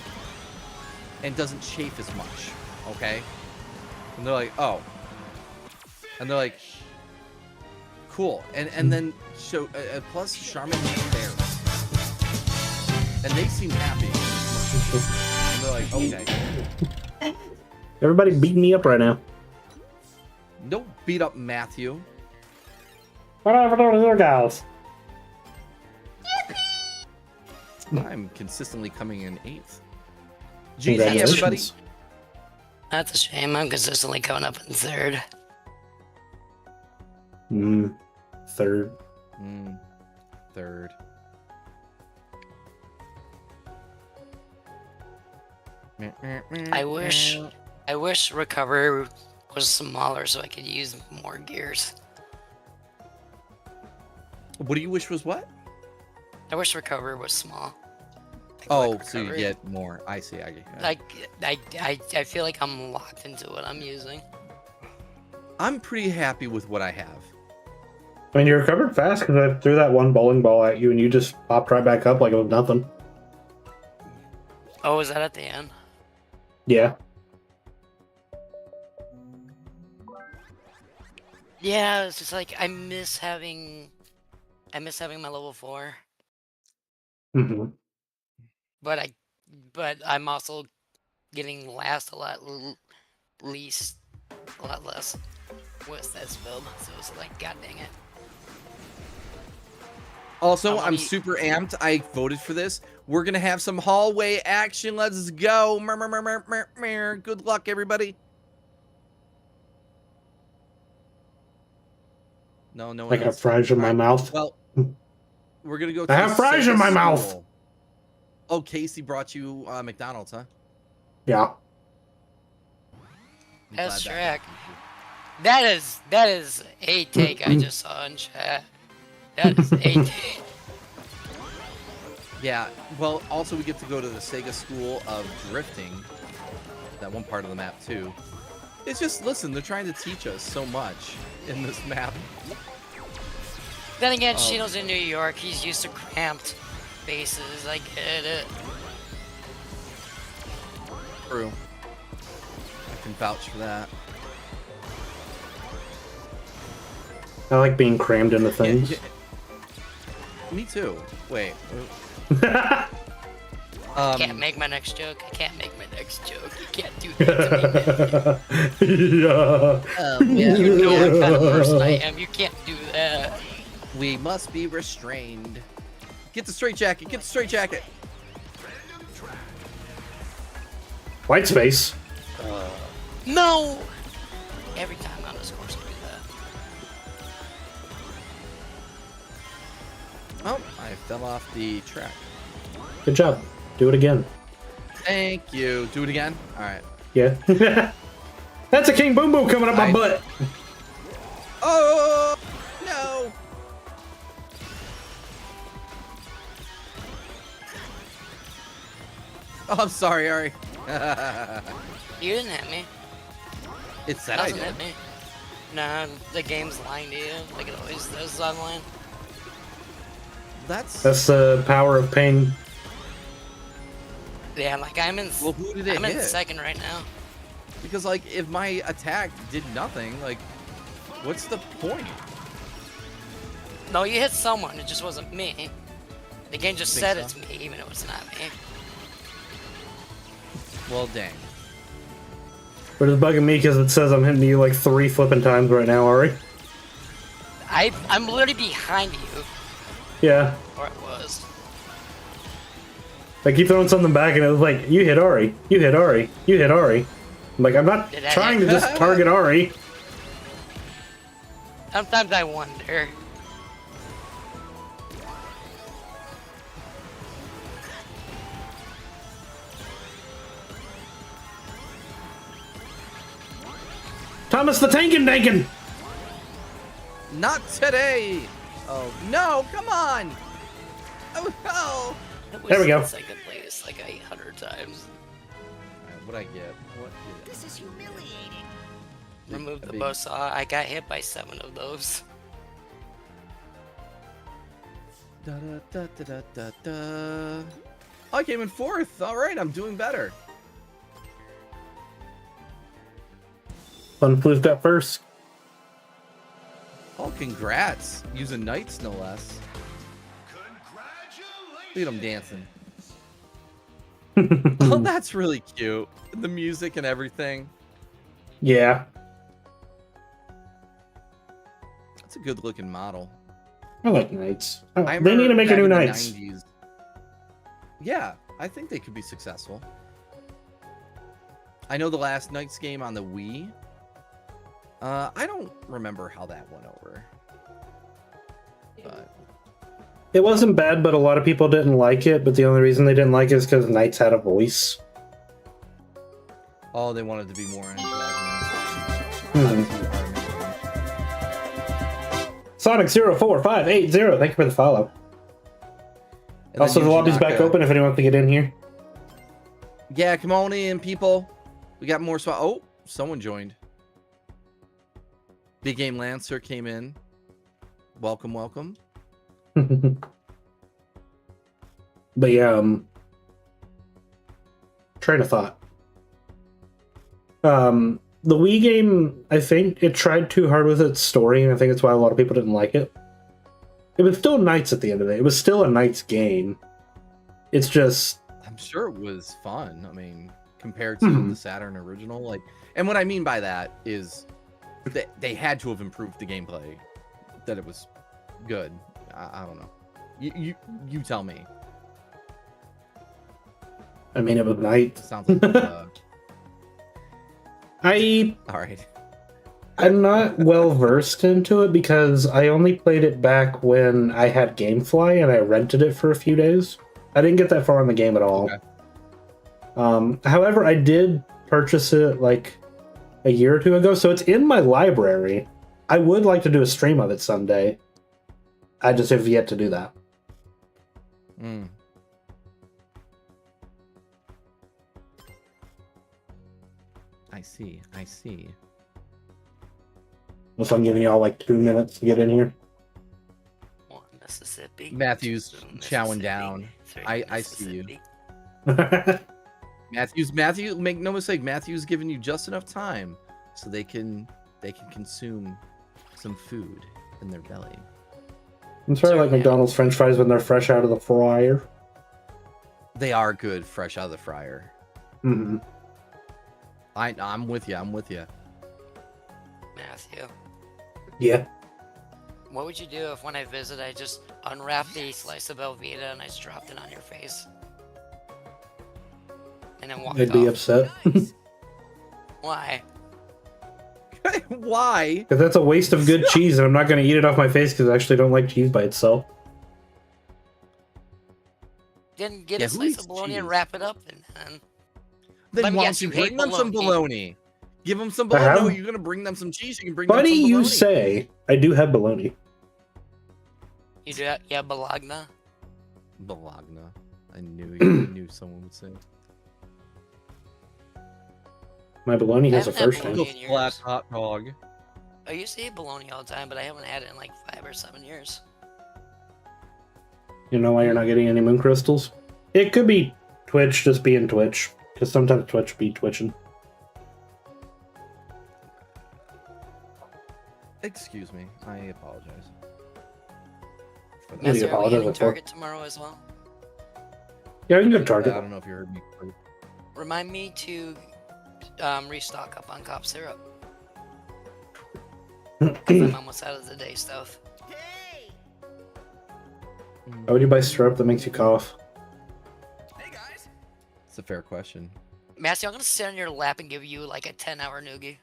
and doesn't chafe as much, okay? And they're like, oh. And they're like, cool. And then plus Charmin bears, and they seem happy. And they're like, okay. Everybody beating me up right now. Don't beat up Matthew. Whatever those other guys. I'm consistently coming in 8th. GG, everybody. That's a shame. I'm consistently coming up in 3rd. Third. 3rd. I wish recovery was smaller so I could use more gears. What do you wish was what? I wish recovery was small. Oh, like so you recovery. get more. I see. I get. I feel like I'm locked into what I'm using. I'm pretty happy with what I have. I mean, you recovered fast because I threw that one bowling ball at you and you just popped right back up like it was nothing. Oh, was that at the end? Yeah. Yeah, it's just like I miss having my level 4. Mm-hmm. But I'm also getting last a lot less with this build. So it's like, god dang it. Also, How I'm many- super amped. I voted for this. We're gonna have some hallway action. Let's go. Good luck, everybody. No, no I one got else. fries in my Alright, mouth. Well, we're gonna go. I have fries in my mouth. Oh, Casey brought you McDonald's, huh? Yeah. I'm That's glad Shrek. happened. That is a take I just saw in chat. That is a take. Yeah. Well, also we get to go to the Sega School of Drifting. That one part of the map too. It's just, listen, they're trying to teach us so much in this map. Then again, Oh. Shino's in New York. He's used to cramped bases. I get it. True. I can vouch for that. I like being crammed into things. Me too. Wait. Can't make my next joke. I can't make my next joke. You can't do that to me, man. Yeah. Yeah. You know what kind of person I am. You can't do that. We must be restrained. Get the straight jacket. Get the straight jacket. White space. No! Every time on this course I do that. Oh, I fell off the track. Good job. Do it again. Thank you. Do it again. All right. Yeah. That's a King Boom Boom coming up my butt. Oh no! Oh, I'm sorry, Ari. You didn't hit me. It said I Doesn't did. hit me. Nah, the game's lying to you, like it always does online. That's That's the power of pain. Yeah, like I'm in. well. Who did it I'm in hit? second right now. Because like, if my attack did nothing, like, what's the point? No, you hit someone. It just wasn't me. The game just Think said so? it's me, even though it's not me. Well, dang. But it's bugging me because it says I'm hitting you like 3 flipping times right now, Ari. I'm literally behind you, Yeah. or it was. I keep throwing something back and it was like, you hit Ari, you hit Ari, you hit Ari. I'm like, I'm not Did I trying to hit- just target Ari. Sometimes I wonder. Thomas the Tankin' Dankin'! Not today. Oh no! Come on! Oh no! It was There we go. in second place like 800 times. Alright, what'd I get? What did This is humiliating. Remove the big- buzzsaw. I got hit by 7 of those. Da, da, da, da, da, da, da. Oh, I came in 4th. All right, I'm doing better. Fun Floof got first. Oh, congrats! Using knights, no less. Look at him dancing. Oh, that's really cute. The music and everything. Yeah. That's a good looking model. I like Knights. I They remember need to make a back new in the Knights. 90s. Yeah, I think they could be successful. I know the last Knights game on the Wii. I don't remember how that went over. But It wasn't bad, but a lot of people didn't like it, but the only reason they didn't like it is because Knights had a voice. oh, they wanted to be more androgynous. Hmm. Sonic04580, thank you for the follow. And Also, then the lobby's Yuji back Naka- open if anyone wants to get in here. Yeah, come on in, people. We got more spot. Oh, someone joined. Big Game Lancer came in. Welcome, welcome. But yeah, train of thought. The Wii game, I think it tried too hard with its story, and I think that's why a lot of people didn't like it. It was still Knights at the end of the day. It was still a Knights game. It's just I'm sure it was fun. I mean, compared to Mhm. the Saturn original, like, and what I mean by that is that they had to have improved the gameplay, that it was good. I don't know. You tell me. I mean, it was Knights. Sounds like all right. I'm not well versed into it because I only played it back when I had GameFly and I rented it for a few days. I didn't get that far in the game at all. Okay. However, I did purchase it like a year or two ago, so it's in my library. I would like to do a stream of it someday. I just have yet to do that. Mm. I see. I see. So I'm giving y'all like 2 minutes to get in here. One Mississippi. Matthew's two chowing Mississippi, down. three I see you. Mississippi. Matthew, make no mistake, Matthew's giving you just enough time so they can consume some food in their belly. I'm sorry, like McDonald's French fries when they're fresh out of the fryer. They are good fresh out of the fryer. Mm-hmm. I'm with you. I'm with you. Matthew, Yeah. what would you do if when I visit I just unwrapped a slice of Velveeta and I just dropped it on your face? And then walked I'd be off? upset. Why? Why? Because that's a waste of good cheese, and I'm not going to eat it off my face because I actually don't like cheese by itself. Then get Yeah, a who slice eats of bologna and cheese? wrap it up and Then Let me why guess, don't you you hate bring them some bologna. bologna? Give them some I bologna. have- No, you're gonna bring them some cheese. You can bring Buddy, them some you bologna. say. I do have bologna. you do that. Yeah, Bologna. Bologna. I knew someone would say. My bologna I has a haven't had first name. bologna. in Flat years. hot dog. I used to eat bologna all the time, but I haven't had it in like 5 or 7 years. You know why you're not getting any moon crystals? It could be Twitch just being Twitch. Because sometimes Twitch be twitching. Excuse me. I apologize. For Yeah, you Matthew, are we apologize hitting for- Target tomorrow as well? Yeah, we can go to I Target. don't know if you heard me. Remind me to restock up on cough syrup. 'Cause I'm almost out of the day stuff. Why would you buy syrup that makes you cough? It's a fair question. Matthew, I'm gonna sit on your lap and give you like a 10-hour noogie.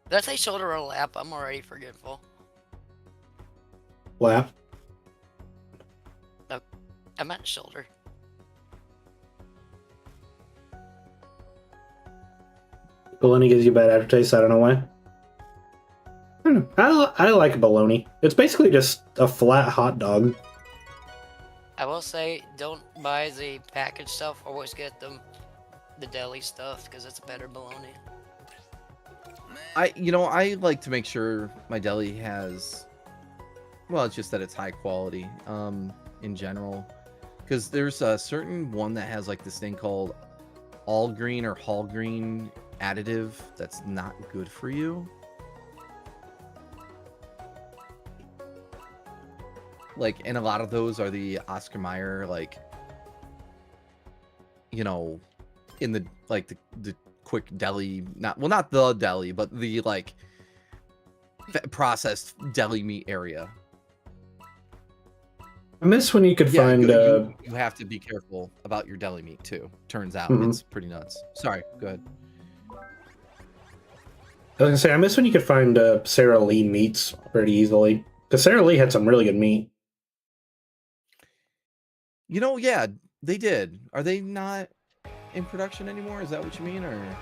Did I say shoulder or lap? I'm already forgetful. Lap. I meant shoulder. Bologna gives you bad aftertaste. I don't know why. I like bologna. It's basically just a flat hot dog. I will say, don't buy the packaged stuff. Always get the deli stuff because it's better bologna. I like to make sure my deli has, well, it's just that it's high quality in general, because there's a certain one that has like this thing called all green or hall green additive that's not good for you. Like, and a lot of those are the Oscar Mayer, like, in the like the quick deli, not the deli, but the like processed deli meat area. I miss when you could find. You have to be careful about your deli meat too. Turns out Mhm. it's pretty nuts. Sorry, go ahead. I was gonna say, I miss when you could find Sara Lee meats pretty easily. Because Sara Lee had some really good meat. Yeah, they did. Are they not in production anymore? Is that what you mean, or?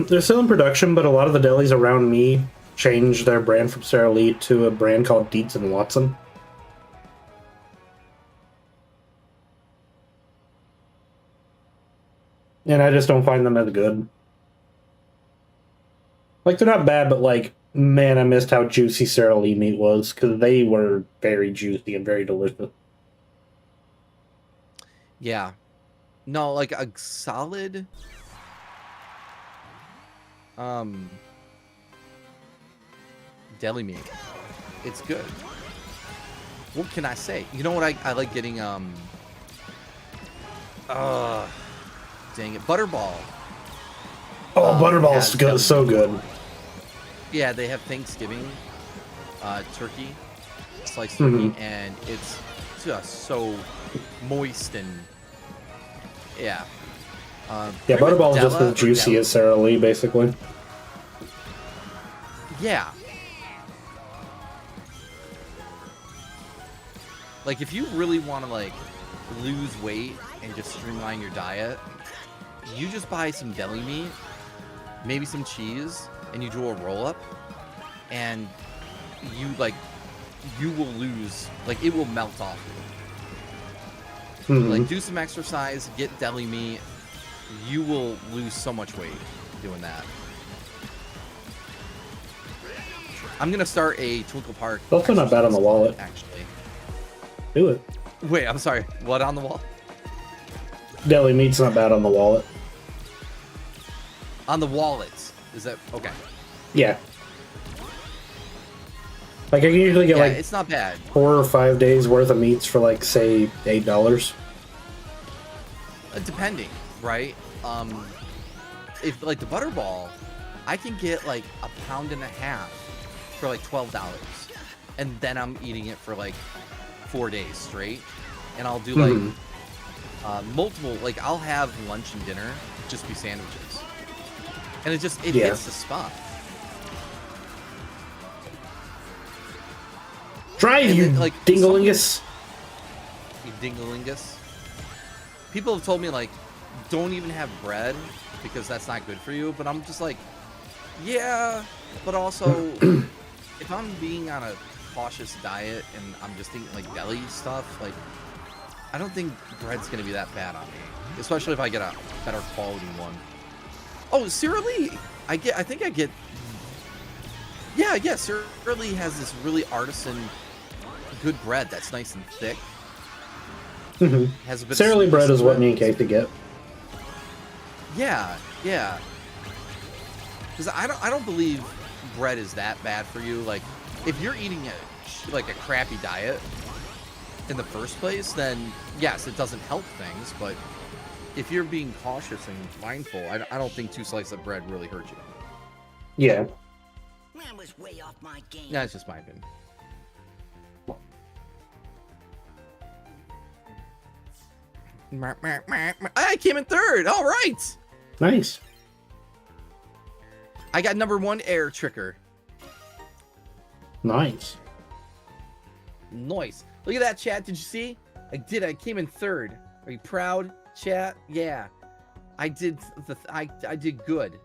They're still in production, but a lot of the delis around me changed their brand from Sara Lee to a brand called Dietz and Watson. And I just don't find them as good. Like, they're not bad, but like, man, I missed how juicy Sara Lee meat was, because they were very juicy and very delicious. Yeah. No, like a solid deli meat. It's good. What can I say? You know what I like getting dang it, Butterball. Oh, Butterball's has good, deli so meat. good. Yeah, they have Thanksgiving turkey, sliced turkey, Mhm. and it's just so moist and yeah. Yeah, Pretty much Butterball is just Della as or juicy Della- as Sara Lee, basically. Yeah. Like, if you really want to, like, lose weight and just streamline your diet, you just buy some deli meat, maybe some cheese, and you do a roll-up, and you, like, you will lose, like, it will melt off you. Like, do some exercise, get deli meat, you will lose so much weight doing that. I'm gonna start a Twinkle Park. Also not bad on the wallet. Actually. Do it. Wait, I'm sorry. What on the wall? Deli meat's not bad on the wallet. On the wallet. Is that okay? Yeah. Like I can usually get Yeah, like it's not bad. 4 or 5 days worth of meats for like say $8. Depending, right? If like the Butterball, I can get like a pound and a half for like $12, and then I'm eating it for like 4 days straight, and I'll do like multiple. Like I'll have lunch and dinner just be sandwiches, and it hits the spot. Try it, you like dingalingus. You dingalingus. People have told me like, don't even have bread because that's not good for you. But I'm just like, yeah. But also, if I'm being on a cautious diet and I'm just eating like deli stuff, like I don't think bread's gonna be that bad on me, especially if I get a better quality one. Oh, Sara Lee, I think I get. Yeah. Sara Lee has this really artisan, good bread that's nice and thick. Has a bit Sara of Lee bread is what sweetness me and Casey get. Yeah. Because I don't believe bread is that bad for you. Like, if you're eating a crappy diet in the first place, then yes, it doesn't help things. But if you're being cautious and mindful, I don't think 2 slices of bread really hurt you. Yeah. I was way off my game. That's just my opinion. I came in third. All right. Nice. I got number 1 air tricker. Nice. Nice. Look at that, chat. Did you see? I came in third. Are you proud, chat? Yeah. I did I did good.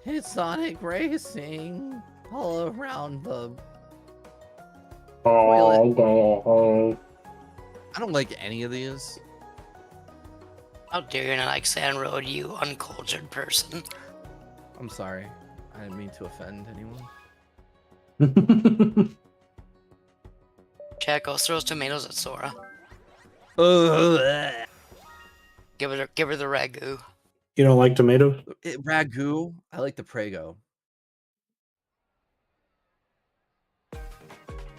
It's Sonic Racing all around the toilet. I don't like any of these. How dare you not like Sand Road, you uncultured person. I'm sorry. I didn't mean to offend anyone. Chat goes throws tomatoes at Sora. Give her the ragu. You don't like tomatoes? Ragu. I like the Prego.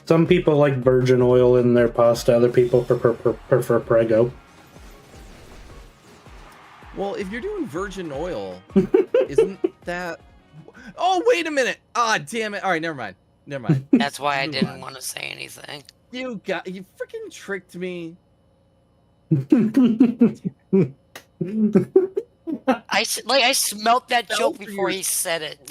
Some people like virgin oil in their pasta. Other people prefer Prego. Well, if you're doing virgin oil, isn't that... Oh, wait a minute. Ah, damn it. All right, never mind. That's why I didn't want to say anything. You freaking tricked me. I smelt that joke before he said it.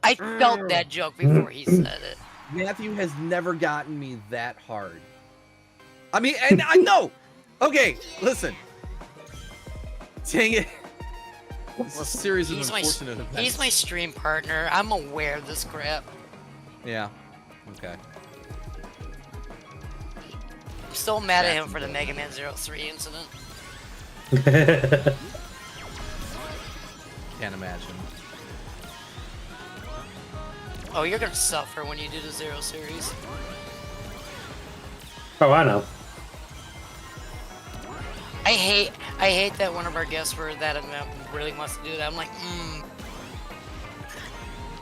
I felt that joke before he said it. Matthew has never gotten me that hard. I mean, and I know. Okay, listen. Dang it. It's a series of unfortunate events. He's my stream partner. I'm aware of this crap. Yeah. Okay. I'm still mad at him for the Mega Man 03 incident. Can't imagine. Oh, you're gonna suffer when you do the Zero series. Oh, I know. I hate that one of our guests for that event really wants to do that. I'm like,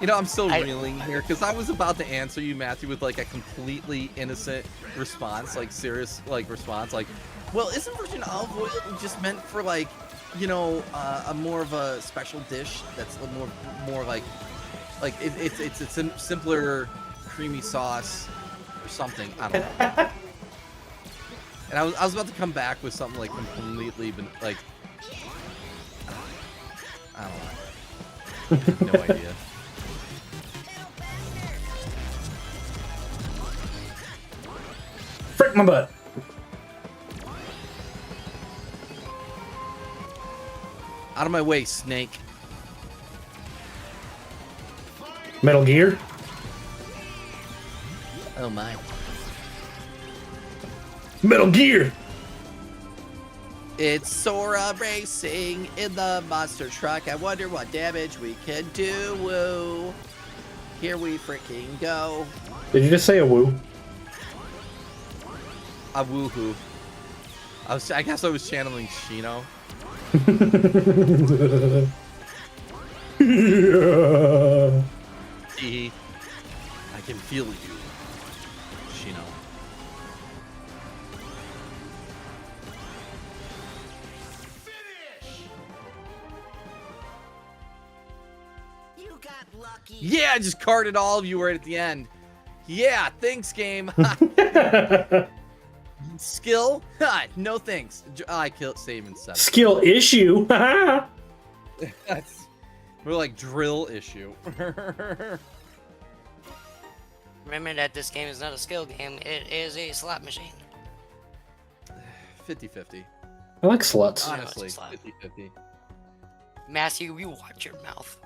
You know, I'm still reeling here because I was about to answer you, Matthew, with like a completely innocent response, like serious response, like, well, isn't virgin olive oil just meant for like, you know, a more of a special dish that's more like it's a simpler creamy sauce or something. I don't know. And I was about to come back with something like completely like, I don't know. No idea. Frick my butt. Out of my way, snake. Metal Gear. Oh my. Metal Gear. It's Sora racing in the monster truck. I wonder what damage we can do. Woo. Here we freaking go. Did you just say a woo? A woohoo. I guess I was channeling Shino. Yeah. See, I can feel you, Shino. You got lucky. Yeah, I just carded all of you right at the end. Yeah, thanks, game. Skill? Ha, no thanks. I killed save in 7. Skill issue. That's more like drill issue. Remember that this game is not a skill game, it is a slot machine. 50-50. I like sluts. Honestly, it's a slot. 50-50. Matthew, you watch your mouth.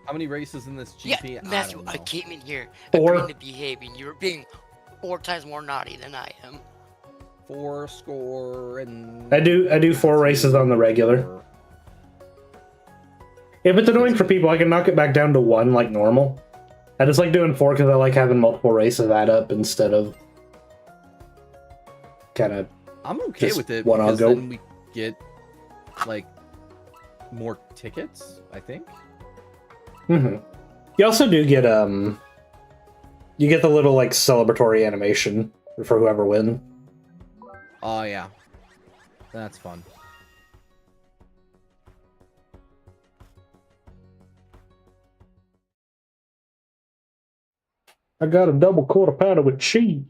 How many races in this Yeah, GP? Matthew, don't I know. came in here 4. agreeing to behave, and you're being 4 times more naughty than I am. 4 score and I do 4 races on the regular. If it's annoying for people, I can knock it back down to 1 like normal. I just like doing 4 because I like having multiple races add up instead of kind of. I'm okay Just with it one I'll because go. then we get like more tickets, I think. You also do get you get the little like celebratory animation for whoever wins. Oh yeah. That's fun. I got a double quarter pounder with cheese.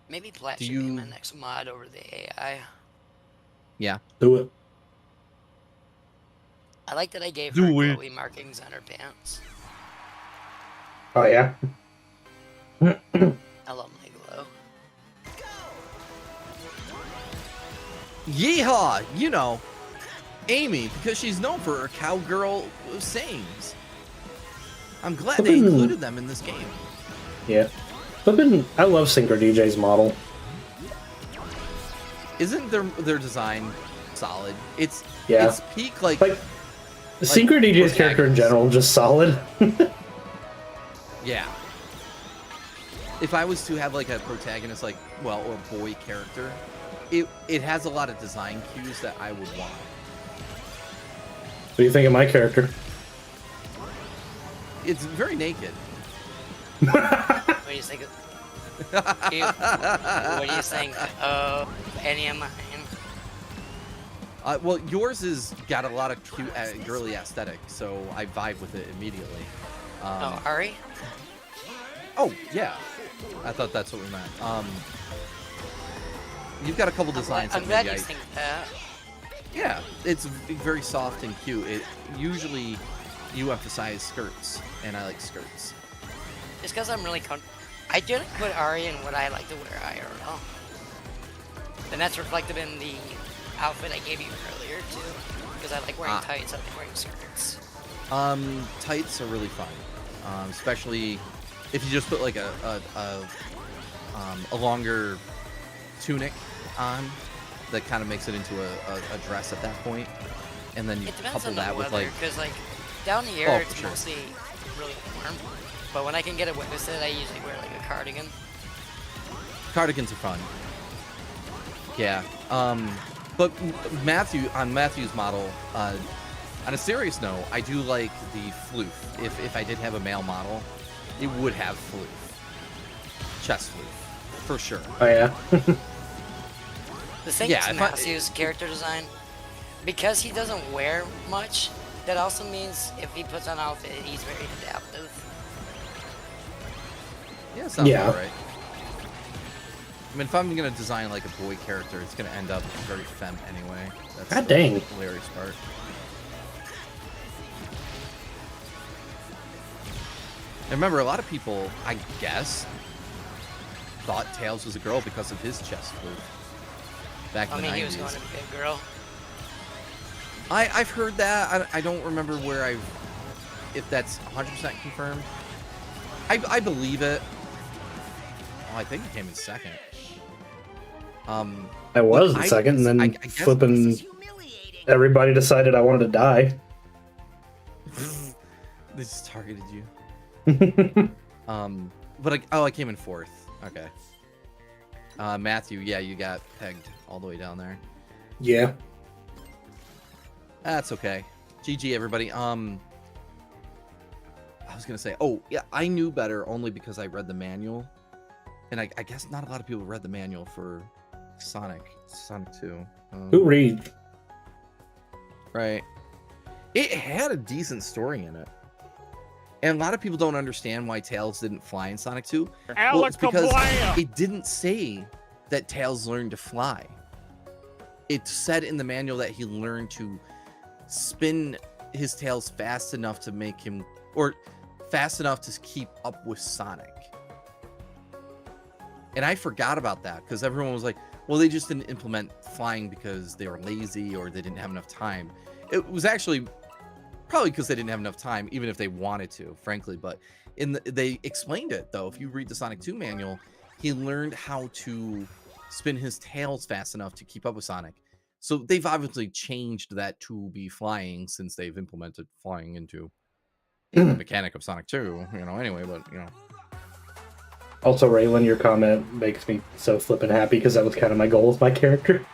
Maybe Plat Do should be you- my next mod over the AI. Yeah. Do it. I like that I gave Do her it. glowy markings on her pants. Oh yeah. I love my glow. Yeehaw! You know, Amy, because she's known for her cowgirl sayings. I'm glad they Flippin'. included them in this game. Yeah. I love Synchro DJ's model. Isn't their design solid? It's Yeah. It's peak like Like Synchro DJ's character in general just solid. yeah. If I was to have like a protagonist or a boy character, it has a lot of design cues that I would want. What do you think of my character? It's very naked. What do you think? What do you think? Any of mine? Well, yours is got a lot of cute, girly aesthetic, so I vibe with it immediately. Oh, Ari? Oh, yeah. I thought that's what we meant. You've got a couple designs. I'm that glad maybe you think that. Yeah, it's very soft and cute. It usually you emphasize skirts, and I like skirts. It's because I'm really I didn't put Ari in what I like to wear IRL. And that's reflected in the outfit I gave you earlier, too. Because I like wearing tights, I like wearing skirts. Tights are really fun, especially if you just put like a longer tunic on that kind of makes it into a dress at that point, and then you It depends couple on the that with weather, like because like down here Oh, it's for sure. mostly really warm. But when I can get away with it, I usually wear like a cardigan. cardigans are fun. Yeah. But Matthew's model, on a serious note, I do like the floof. If I did have a male model, it would have floof. Chest floof. For sure. Oh yeah. The thing Yeah, is Matthew's character design, because he doesn't wear much, that also means if he puts on an outfit, he's very adaptive. Yeah, sounds Yeah. about right. I mean, if I'm gonna design like a boy character, it's gonna end up very femme anyway. That's God the dang. hilarious part. And remember, a lot of people, I guess, thought Tails was a girl because of his chest floof back in I the mean, 90s. he was going to be a girl. I've heard that. I don't remember if that's 100% confirmed. I believe it. Oh, I think it came in second. I was look, in second, and then I guess flipping This is humiliating. everybody decided I wanted to die. They just targeted you. But I came in fourth. Okay. Matthew, yeah, you got pegged all the way down there. Yeah. That's okay. GG, everybody. I was gonna say, oh yeah, I knew better only because I read the manual, and I guess not a lot of people read the manual for Sonic 2. Who read? Right. It had a decent story in it. And a lot of people don't understand why Tails didn't fly in Sonic 2. Well, it's because it didn't say that Tails learned to fly. It said in the manual that he learned to spin his tails fast enough to make him, or fast enough to keep up with Sonic. And I forgot about that because everyone was like, well, they just didn't implement flying because they were lazy or they didn't have enough time. It was actually probably because they didn't have enough time, even if they wanted to, frankly. But they explained it, though. If you read the Sonic 2 manual, he learned how to spin his tails fast enough to keep up with Sonic. So they've obviously changed that to be flying since they've implemented flying into the mechanic of Sonic 2, anyway, but, Also, Raylan, your comment makes me so flippin' happy because that was kind of my goal with my character.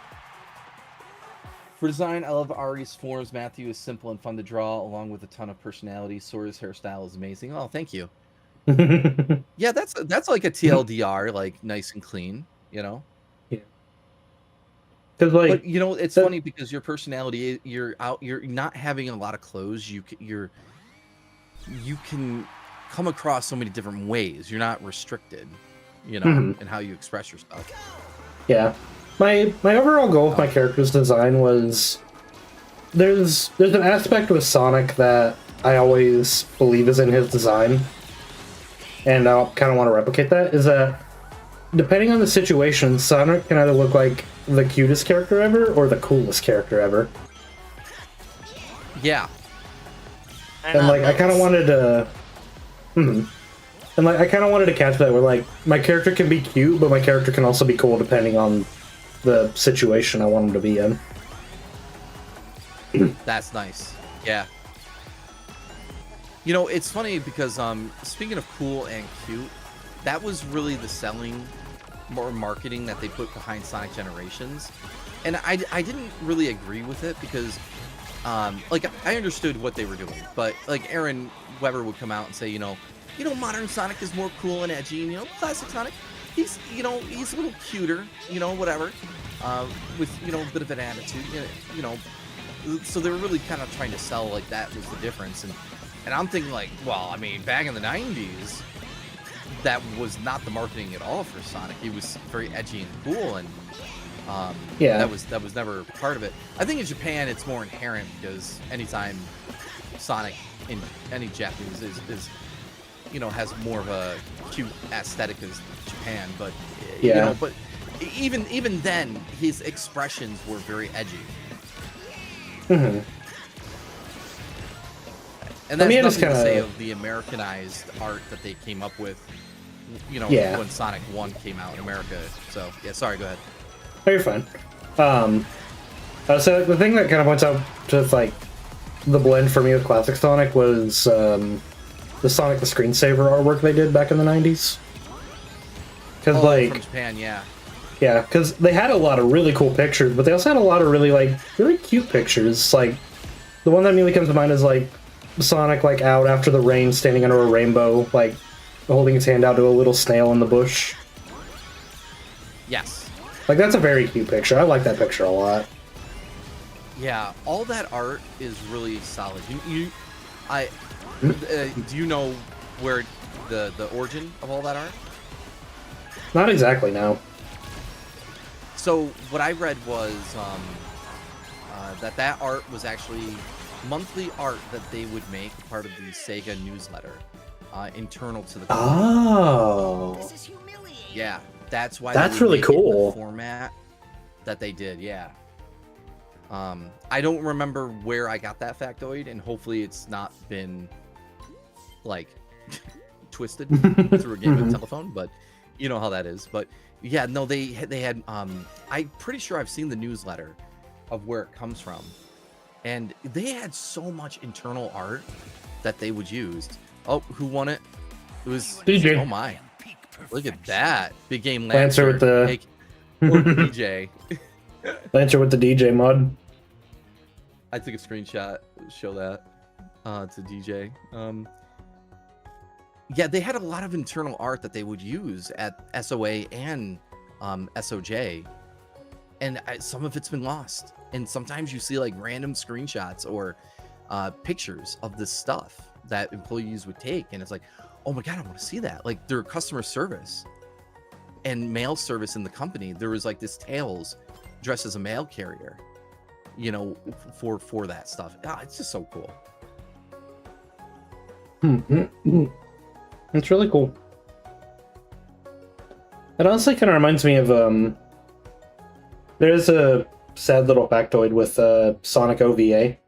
For design, I love Ari's forms. Matthew is simple and fun to draw, along with a ton of personality. Sora's hairstyle is amazing. Oh, thank you. Yeah, that's like a TLDR, like nice and clean, Yeah. Because But it's funny because your personality, you're not having a lot of clothes. You can come across so many different ways. You're not restricted, in how you express yourself. Yeah. My overall goal with my character's design was there's an aspect with Sonic that I always believe is in his design, and I kind of want to replicate that, is that depending on the situation, Sonic can either look like the cutest character ever or the coolest character ever. Yeah. And like I kind of wanted to and like I kind of wanted to catch that where like my character can be cute, but my character can also be cool depending on the situation I want him to be in. That's nice. Yeah. It's funny because speaking of cool and cute, that was really the selling or marketing that they put behind Sonic Generations. And I didn't really agree with it because like I understood what they were doing, but like Aaron Weber would come out and say, modern Sonic is more cool and edgy, and classic Sonic, he's a little cuter, whatever, with a bit of an attitude, so they were really kind of trying to sell like that was the difference, and I'm thinking like, well, I mean, back in the 90s, that was not the marketing at all for Sonic. He was very edgy and cool, and Yeah. that was never part of it. I think in Japan it's more inherent because anytime Sonic in any Japanese is has more of a cute aesthetic as Japan, but Yeah. but even then his expressions were very edgy. Mm-hmm. And that's I nothing just to say kinda- of the Americanized art that they came up with, Yeah. when Sonic 1 came out in America. So, yeah, sorry, go ahead. Oh, you're fine. So the thing that kind of points out just like the blend for me with classic Sonic was the Sonic the Screensaver artwork they did back in the 90s. Because From Japan, yeah. yeah, because they had a lot of really cool pictures, but they also had a lot of really cute pictures. Like the one that immediately comes to mind is like Sonic like out after the rain, standing under a rainbow, like holding its hand out to a little snail in the bush. Yes. Like, that's a very cute picture. I like that picture a lot. Yeah, all that art is really solid. Do you know where the origin of all that art? Not exactly, no. So what I read was that art was actually monthly art that they would make part of the Sega newsletter, internal to the company. Oh. This is humiliating. Yeah, that's why. That's they would really make it in the cool. format that they did. Yeah. I don't remember where I got that factoid, and hopefully it's not been like twisted through a game of telephone, but you know how that is. But yeah, no, they had I'm pretty sure I've seen the newsletter of where it comes from, and they had so much internal art that they would use. Oh, who won it? It was DJ. Oh my, look at that big game Lancer with the or DJ. Lancer with the DJ mod. I took a screenshot, show that to DJ. Yeah, they had a lot of internal art that they would use at SOA and SOJ, and some of it's been lost. And sometimes you see like random screenshots or pictures of this stuff that employees would take, and it's like, oh my god, I want to see that. Like their customer service and mail service in the company, there was like this Tails dressed as a mail carrier, you know, for that stuff. It's just so cool. It's really cool. It honestly kind of reminds me of there's a sad little factoid with Sonic OVA.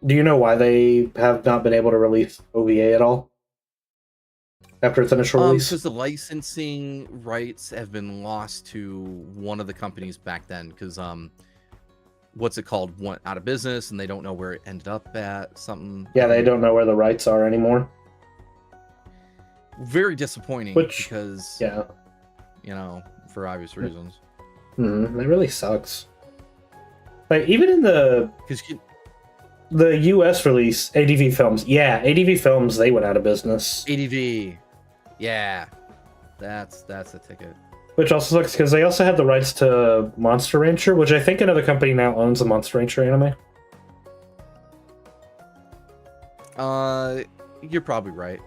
Do you know why they have not been able to release OVA at all after its initial release? Because the licensing rights have been lost to one of the companies back then. Because what's it called? Went out of business, and they don't know where it ended up at. Something. Yeah, they don't know where the rights are anymore. Very disappointing. Because yeah, you know, for obvious reasons. It really sucks. Like even in the US release, ADV Films. Yeah, ADV Films, they went out of business. ADV. Yeah. That's a ticket. Which also sucks because they also had the rights to Monster Rancher, which I think another company now owns the Monster Rancher anime. You're probably right.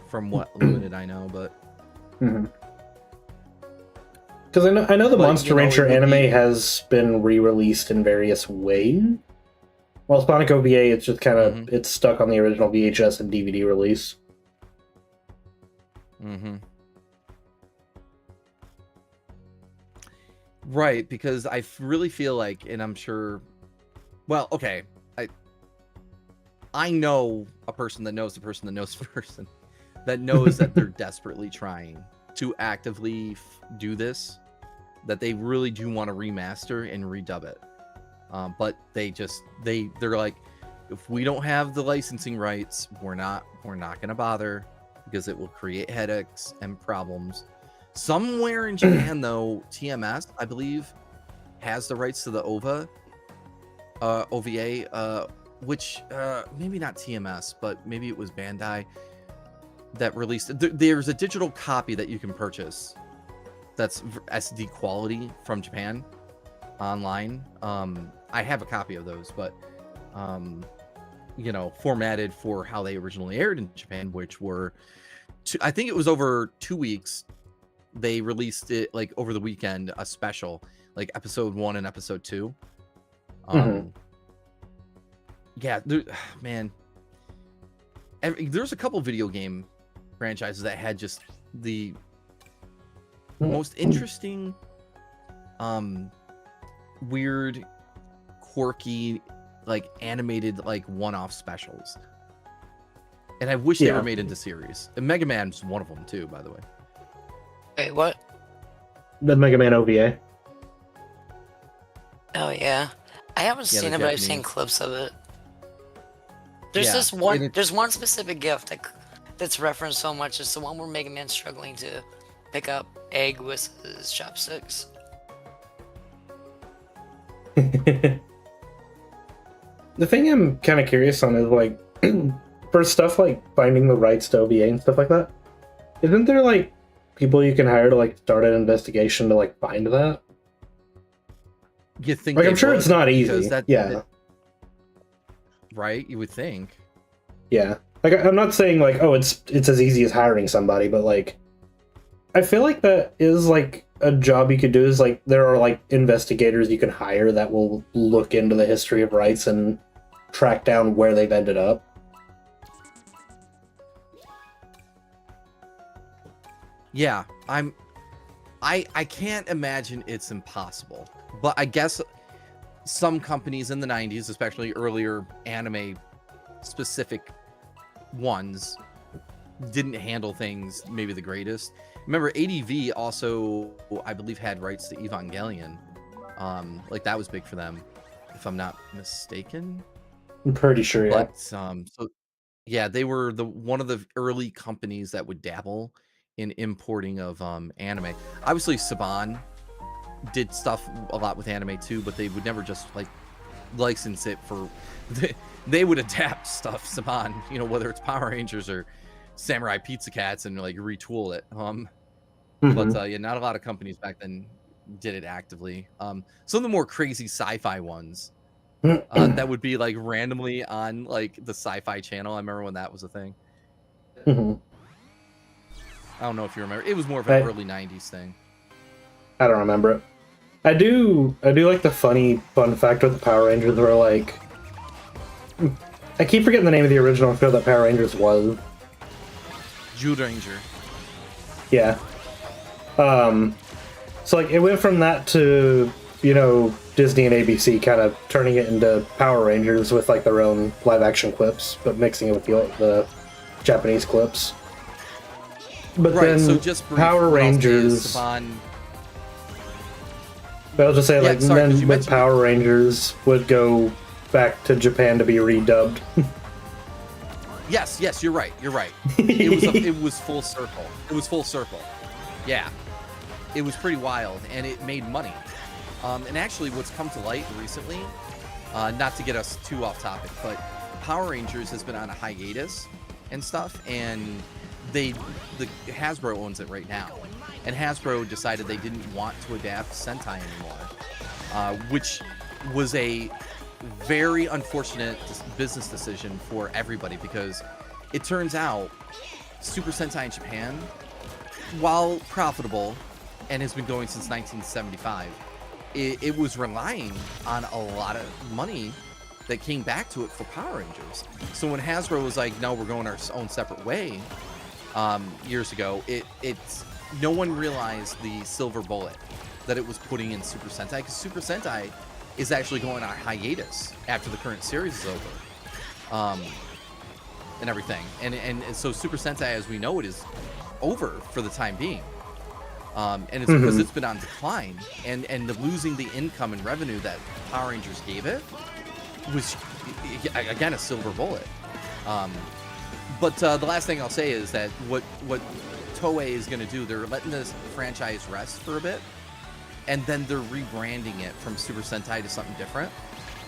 From what limited I know, but because I know the Monster Rancher it would anime has been re-released in various ways. Well, Sonic OVA, it's just kind of it's stuck on the original VHS and DVD release. Right, because I really feel like, and I'm sure, well, okay, I know a person that knows a person that knows a person that knows that they're desperately trying to actively do this, that they really do want to remaster and redub it. But they're like, if we don't have the licensing rights, we're not gonna bother because it will create headaches and problems. Somewhere in Japan, though, TMS, I believe, has the rights to the OVA, OVA, which maybe not TMS, but maybe it was Bandai that released. There's a digital copy that you can purchase that's SD quality from Japan online. I have a copy of those, but you know, formatted for how they originally aired in Japan, which were I think it was over 2 weeks. They released it like over the weekend, a special, like episode 1 and episode 2. Yeah, man, there's a couple video game franchises that had just the most interesting, weird, quirky, like animated, like one-off specials. And I wish they were made into series. And Mega Man's one of them too, by the way. Wait, what? The Mega Man OVA. Oh yeah, I haven't seen it, but I've seen clips of it. There's this one. There's one specific gift that's referenced so much. It's the one where Mega Man's struggling to pick up egg with his chopsticks. The thing I'm kind of curious on is like, for stuff like finding the rights to OVA and stuff like that, isn't there like people you can hire to like start an investigation to like find that? You think Like, they I'm sure would? it's not Because easy. that- Yeah, Right? You would think. yeah. Like, I'm not saying like, oh, it's as easy as hiring somebody, but like, I feel like that is like a job you could do. Is like there are like investigators you can hire that will look into the history of rights and track down where they've ended up. Yeah, I can't imagine it's impossible. But I guess some companies in the 90s, especially earlier anime specific ones, didn't handle things maybe the greatest. Remember, ADV also, I believe, had rights to Evangelion. Like that was big for them, if I'm not mistaken. I'm pretty sure, yeah. But so yeah, they were one of the early companies that would dabble in importing of anime. Obviously, Saban did stuff a lot with anime too, but they would never just like license it for. They would adapt stuff, Saban, you know, whether it's Power Rangers or Samurai Pizza Cats, and like retool it. But yeah, not a lot of companies back then did it actively. Some of the more crazy sci-fi ones that would be like randomly on like the Sci-Fi Channel. I remember when that was a thing. I don't know if you remember. It was more of an early 90s thing. I don't remember it. I do like the fun fact with the Power Rangers where like I keep forgetting the name of the original show that Power Rangers was. Jude Ranger. Yeah. So like it went from that to, you know, Disney and ABC kind of turning it into Power Rangers with like their own live action clips, but mixing it with the Japanese clips. But right, then so just Power Rangers. Saban... I'll just say, Yeah, like, sorry, then with Power Rangers would go back to Japan to be redubbed. Yes, you're right. You're right. It was full circle. It was full circle. Yeah, it was pretty wild, and it made money. And actually, what's come to light recently, not to get us too off topic, but Power Rangers has been on a hiatus and stuff, and the Hasbro owns it right now, and Hasbro decided they didn't want to adapt Sentai anymore, which was a very unfortunate business decision for everybody, because it turns out Super Sentai in Japan, while profitable and has been going since 1975, it was relying on a lot of money that came back to it for Power Rangers. So when Hasbro was like, no, we're going our own separate way, years ago, it's no one realized the silver bullet that it was putting in Super Sentai, because Super Sentai is actually going on hiatus after the current series is over, and everything, and so Super Sentai as we know it is over for the time being, and it's because it's been on decline, and losing the income and revenue that Power Rangers gave it was again a silver bullet. But the last thing I'll say is that what Toei is going to do, they're letting this franchise rest for a bit, and then they're rebranding it from Super Sentai to something different,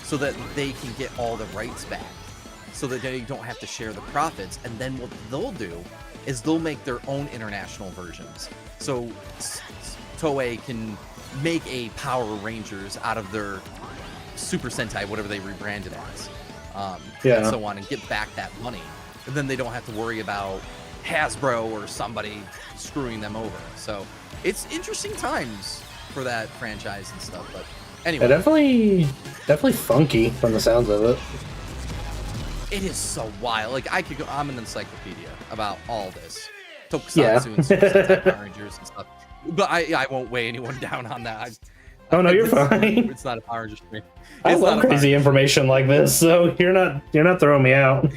so that they can get all the rights back, so that they don't have to share the profits. And then what they'll do is they'll make their own international versions. So Toei can make a Power Rangers out of their Super Sentai, whatever they rebranded as, and so on, and get back that money. And then they don't have to worry about Hasbro or somebody screwing them over. So it's interesting times for that franchise and stuff. But anyway, yeah, definitely funky from the sounds of it. It is so wild. Like I could go, I'm an encyclopedia about all this, Tokusatsu and Super Sentai Power Rangers and stuff. But I won't weigh anyone down on that. Oh no, you're fine. It's not a Power Rangers stream. I love crazy information like this, so you're not throwing me out.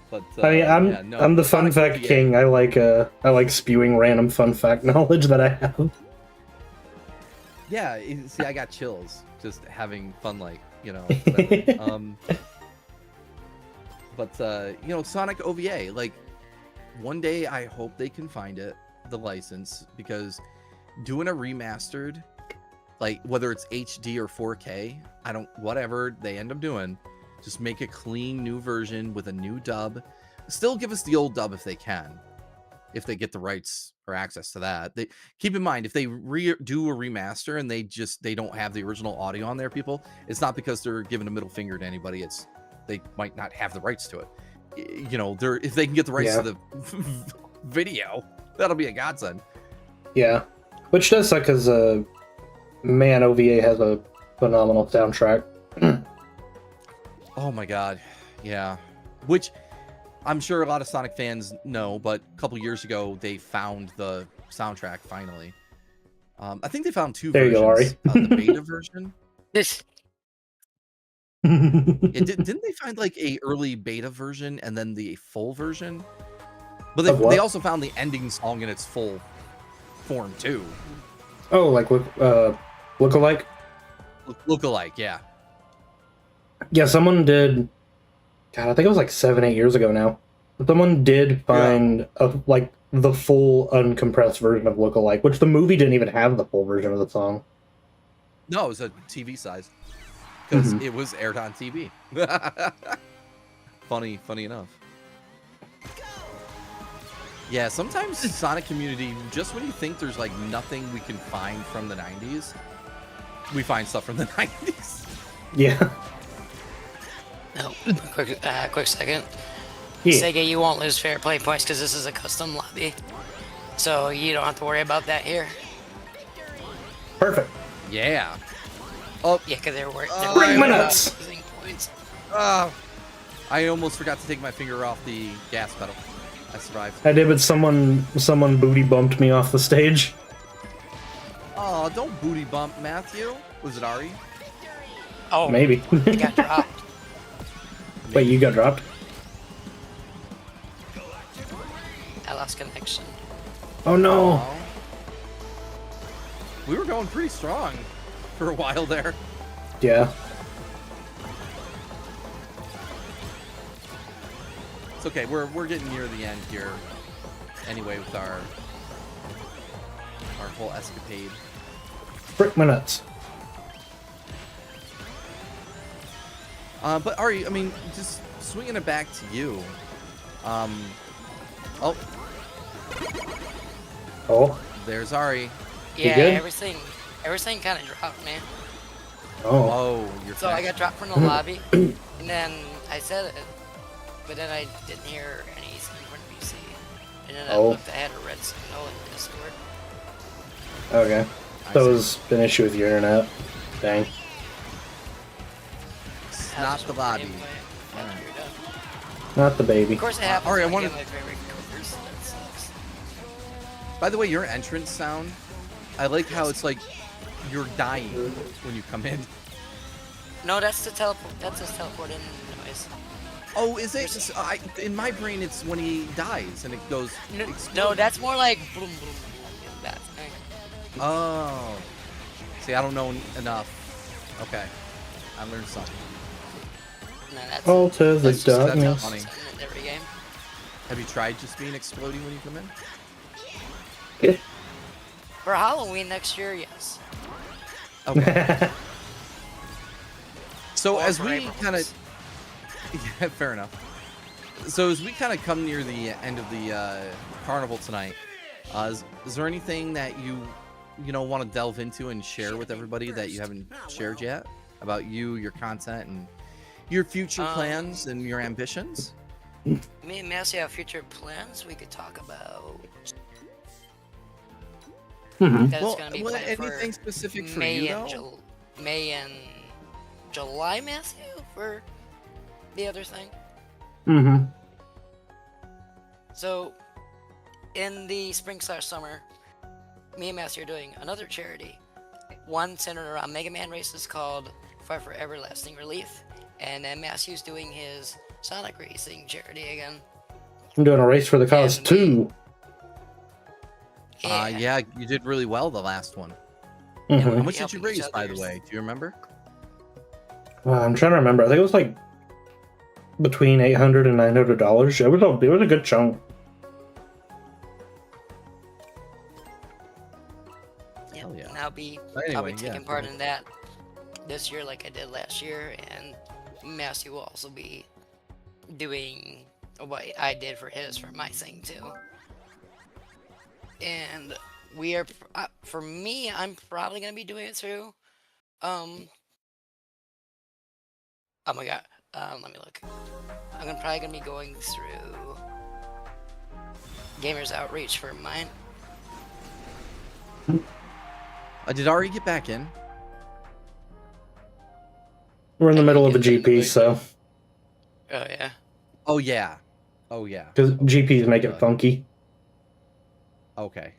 But I mean, I'm the fun fact king. I like spewing random fun fact knowledge that I have. Yeah, see, I got chills just having fun, like, you know. But you know, Sonic OVA, like, one day I hope they can find it, the license, because doing a remastered, like whether it's HD or 4K, whatever they end up doing, Just make a clean new version with a new dub. Still give us the old dub if they can, if they get the rights or access to that. They keep in mind, if they do a remaster and they don't have the original audio on there, people, it's not because they're giving a middle finger to anybody. It's they might not have the rights to it. You know, if they can get the rights to the video, that'll be a godsend. Yeah, which does suck because man, OVA has a phenomenal soundtrack. Oh my god, yeah. Which I'm sure a lot of Sonic fans know, but a couple years ago they found the soundtrack finally. I think they found two There versions. you go, Ari. The beta version. This. Yeah, didn't they find like a early beta version and then the full version? But they also found the ending song in its full form too. Oh, like look-alike? Look-alike, yeah. Yeah, someone did. God, I think it was like 7-8 years ago now. Someone did find like the full uncompressed version of Look-alike, which the movie didn't even have the full version of the song. No, it was a TV size because it was aired on TV. Funny enough. Yeah, sometimes the Sonic community, just when you think there's like nothing we can find from the 90s, we find stuff from the 90s. Yeah. No, quick second. Yeah. Sega, you won't lose fair play points because this is a custom lobby. So you don't have to worry about that here. Perfect. Yeah. Oh, yeah, because they're working. Bring my nuts. Points. I almost forgot to take my finger off the gas pedal. I survived. I did, but someone booty bumped me off the stage. Oh, don't booty bump, Matthew. Was it Ari? Oh, Maybe. It got dropped. Wait, you got dropped? I lost connection. Oh no. Aw. We were going pretty strong for a while there. Yeah. It's okay. We're getting near the end here. Anyway, with our whole escapade. Frick my nuts. But Ari, I mean, just swinging it back to you. Oh, Oh. there's Ari. Yeah, good? everything kind of dropped, man. Oh. Oh, you're So I got dropped from the lobby, and then I said it, but then I didn't hear anything from BC. And then I looked, I had a red signal in Discord. Okay. That was an issue with your internet. Dang. It's not the lobby. After you're done. Not the baby. Of course it happens. Alright, I when wanted- get my favorite colors, so that sucks. By the way, your entrance sound, I like how it's like you're dying when you come in. No, that's the teleport. That's his teleport in noise. Oh, is it? In my brain, it's when he dies and it goes. No, that's more like boom, boom, boom. That thing. Oh. See, I don't know enough. Okay, I learned something. No, that's All to the that's just- that's darkness. funny. in every game. Have you tried just being exploding when you come in? For Halloween next year, yes. Okay. So Or as for we April kind of, Fools. yeah, fair enough. So as we kind of come near the end of the carnival tonight, is there anything that you want to delve into and share with everybody that you haven't shared yet about you, your content, and your future plans and your ambitions? Me and Massey have future plans we could talk about. Mhm. That it's Well, gonna be well, planned anything for specific for May you and though? May and July, Matthew, for the other thing. Mm-hmm. So, in the spring/summer, me and Matthew are doing another charity. One centered around Mega Man races called Fight for Everlasting Relief, and then Matthew's doing his Sonic Racing charity again. I'm doing a race for the cause And we- too. Yeah, you did really well the last one. Mhm. How We'll much be did you helping each raise, by the other's- way? Do you remember? I'm trying to remember. I think it was like between $800 and $900. It was a good chunk. Hell yeah. And I'll be Anyway, taking part in that this year like I did last year, and Matthew will also be doing what I did for his for my thing too. And we are, for me, I'm probably gonna be doing it through. Oh my god. Let me look. Probably gonna be going through Gamers Outreach for mine. Did Ari get back in? We're in the middle of a Get in the GP, mood. so Oh yeah. Oh yeah. Oh yeah. because GPs make it funky. Okay.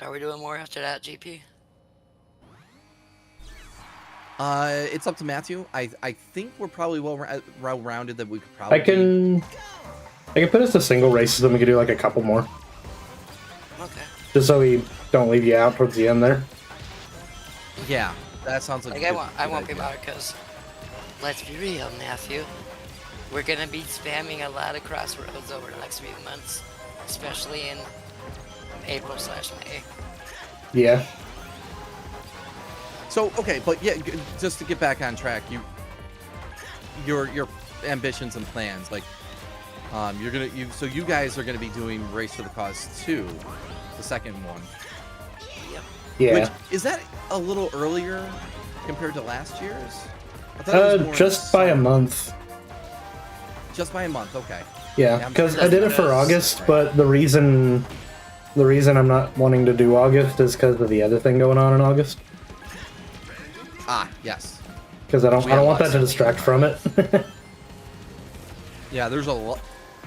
Are we doing more after that, GP? It's up to Matthew. I think we're probably well rounded that we could probably. I can put us to single races, then we could do like a couple more, Okay. just so we don't leave you out towards the end there. Yeah, that sounds like. Like I won't be bothered because, let's be real, Matthew. We're gonna be spamming a lot of Crossworlds over the next few months, especially in April/May. Yeah. So okay, but yeah, just to get back on track, your ambitions and plans, like, so you guys are gonna be doing Race for the Cause 2, the second one. Yep. Yeah. Which, is that a little earlier compared to last year's? I thought it was more in Just the by a summer. month. Just by a month, okay. Yeah, I'm because sure I did it that's- for August, right. but the reason I'm not wanting to do August is because of the other thing going on in August. Ah, yes. Because I don't want that to lots. distract from it. Yeah, there's a lot.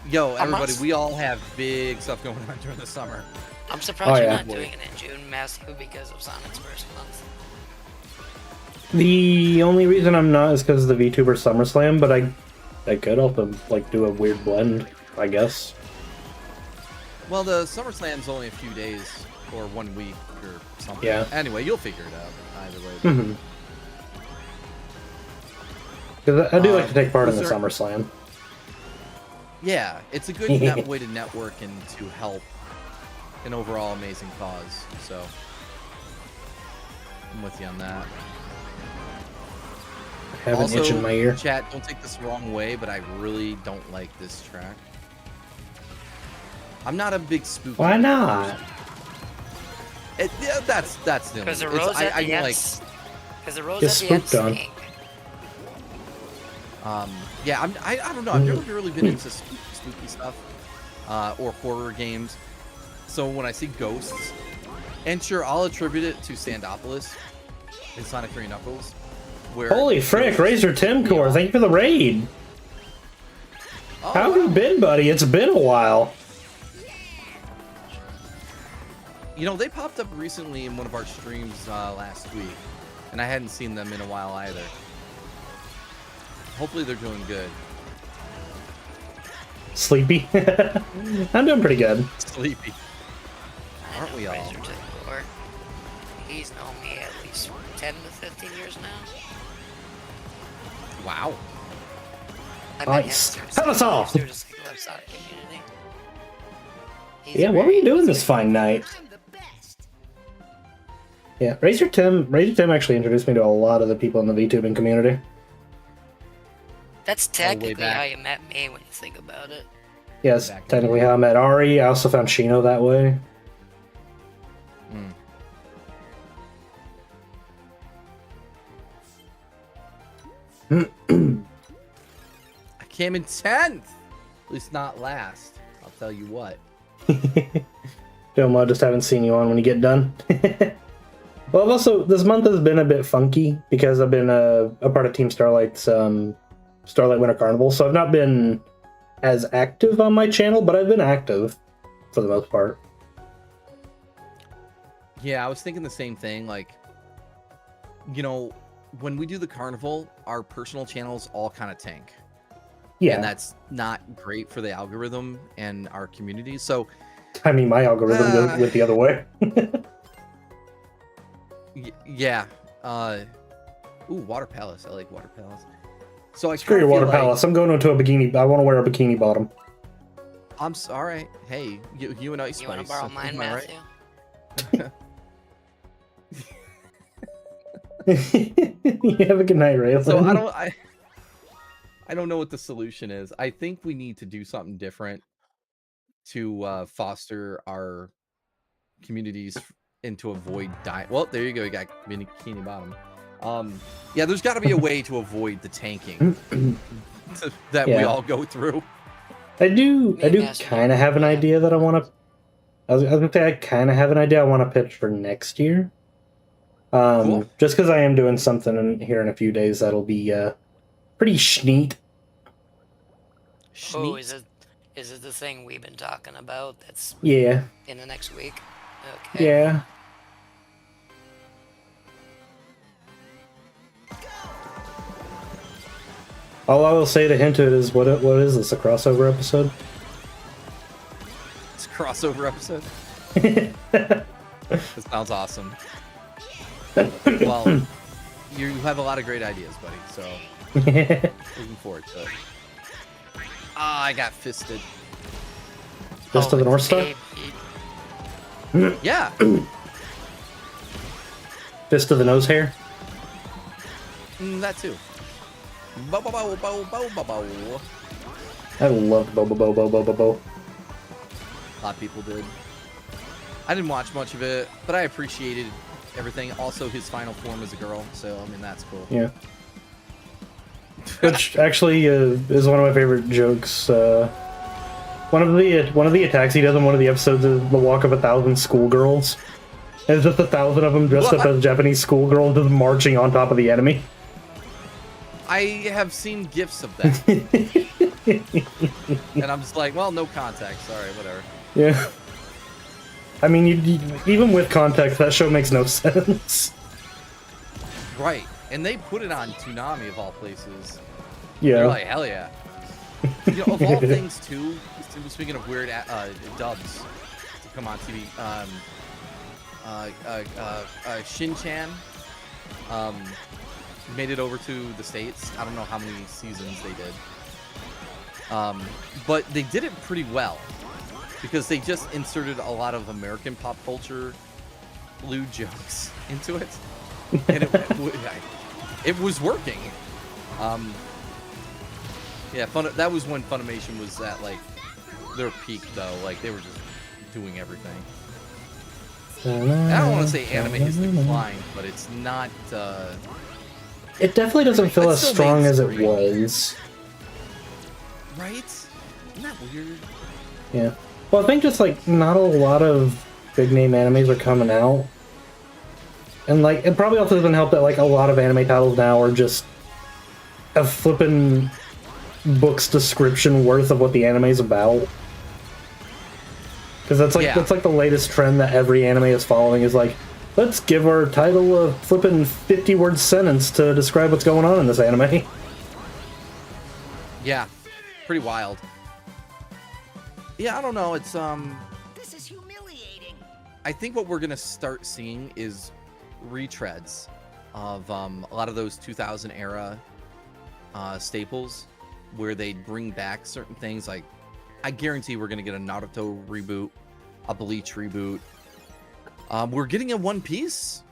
Yo, everybody, not- we all have big stuff going on during the summer. I'm surprised Oh, you're yeah. not doing it in June, Matthew, because of Sonic's first month. The only reason I'm not is because of the VTuber SummerSlam, but I could help them like do a weird blend, I guess. Well, the SummerSlam's only a few days or 1 week or something. Yeah. Anyway, you'll figure it out either way. Mm-hmm. Because I do like to take part in the was there- SummerSlam. Yeah, it's a good way to network and to help an overall amazing cause. So I'm with you on that. I have an itch in my ear. Chat, don't take this the wrong way, but I really don't like this track. I'm not a big spooky. Why not? person. Yeah, that's the Because the only- rose at I the end. like. Because the rose Get at the end spooked on. stink. Yeah, I don't know. I've never really been into spooky stuff or horror games. So when I see ghosts, and sure, I'll attribute it to Sandopolis in Sonic 3 Knuckles. Where Holy frick, ghosts- Razor Timcore, thank you for the raid. Oh, How have you wow. been, buddy? It's been a while. You know, they popped up recently in one of our streams last week, and I hadn't seen them in a while either. Hopefully they're doing good. Sleepy? I'm doing pretty good. Sleepy. Aren't we all? Razor Timcore. He's known me at least 10 to 15 years now. Wow. I Nice. met him Tell us all. through the Single Life Sonic community. He's Yeah, what were very- you doing this fine night? I'm the best. Yeah, Razor Tim actually introduced me to a lot of the people in the VTubing community. That's way technically back. how you met me when you think about it. Yes, Back in the technically day. how I met Ari. I also found Shino that way. I came in 10th! At least not last. I'll tell you what. Domo, just haven't seen you on when you get done. Well, I've also, this month has been a bit funky because I've been a part of Team Starlight's Starlight Winter Carnival, so I've not been as active on my channel, but I've been active for the most part. Yeah, I was thinking the same thing. Like, you know, when we do the carnival, our personal channels all kind of tank. Yeah, And that's not great for the algorithm and our community. So, I mean, my algorithm goes with the other way. yeah. Ooh, Water Palace. I like Water Palace. So I Screw your kinda water feel like- palace. I'm going into a bikini. I want to wear a bikini bottom. all right. Hey, you and Ice You want to Spice. borrow mine, Am I right? Matthew? You have a good night, Raylan. So I don't know what the solution is. I think we need to do something different to foster our communities and to avoid dying. Well, there you go. You got Bikini Bottom. Yeah, there's got to be a way to avoid the tanking that we all go through. I do kind of have an idea that I want to. I was gonna say I kind of have an idea I want to pitch for next year. Cool. Just because I am doing something here in a few days that'll be pretty schneat. Oh, is it the thing we've been talking about? That's Yeah. in the next week. Okay. Yeah. All I will say to hint to it is, what is this, a crossover episode? It's a crossover episode. That sounds awesome. Well, you have a lot of great ideas, buddy. So looking forward to it. Ah, I got fisted. Fist of the North Star? Yeah. Fist of the nose hair? That too. Bo bo bo bo bo bo bo. I loved Bo Bo Bo Bo Bo Bo Bo. A lot of people did. I didn't watch much of it, but I appreciated everything. Also, his final form as a girl, so I mean that's cool. Yeah. Which actually is one of my favorite jokes. One of the attacks he does in one of the episodes is the Walk of 1,000 Schoolgirls. And it's just 1,000 of them dressed up as Japanese schoolgirls just marching on top of the enemy. I have seen GIFs of that. And I'm just like, well, no context. Sorry, whatever. Yeah. I mean, even with context, that show makes no sense. Right. And they put it on Toonami, of all places. Yeah. They're like, hell yeah. You know, of all things, too, speaking of weird dubs to come on TV, Shin-Chan made it over to the States. I don't know how many seasons they did. But they did it pretty well because they just inserted a lot of American pop culture lewd jokes into it. And it was working. Yeah, that was when Funimation was at like their peak, though. Like they were just doing everything. I don't want to say anime has declined, but it's not. It definitely doesn't feel as strong as it was. Right? Isn't that weird? Yeah. Well, I think just like not a lot of big name animes are coming out. And like it probably also doesn't help that like a lot of anime titles now are just a flippin' book's description worth of what the anime's about. Because that's like the latest trend that every anime is following is like, let's give our title a flippin' 50-word sentence to describe what's going on in this anime. Yeah, pretty wild. Yeah, I don't know. It's This is humiliating. I think what we're gonna start seeing is retreads of a lot of those 2000 era staples where they bring back certain things. Like I guarantee we're gonna get a Naruto reboot, a Bleach reboot. We're getting a One Piece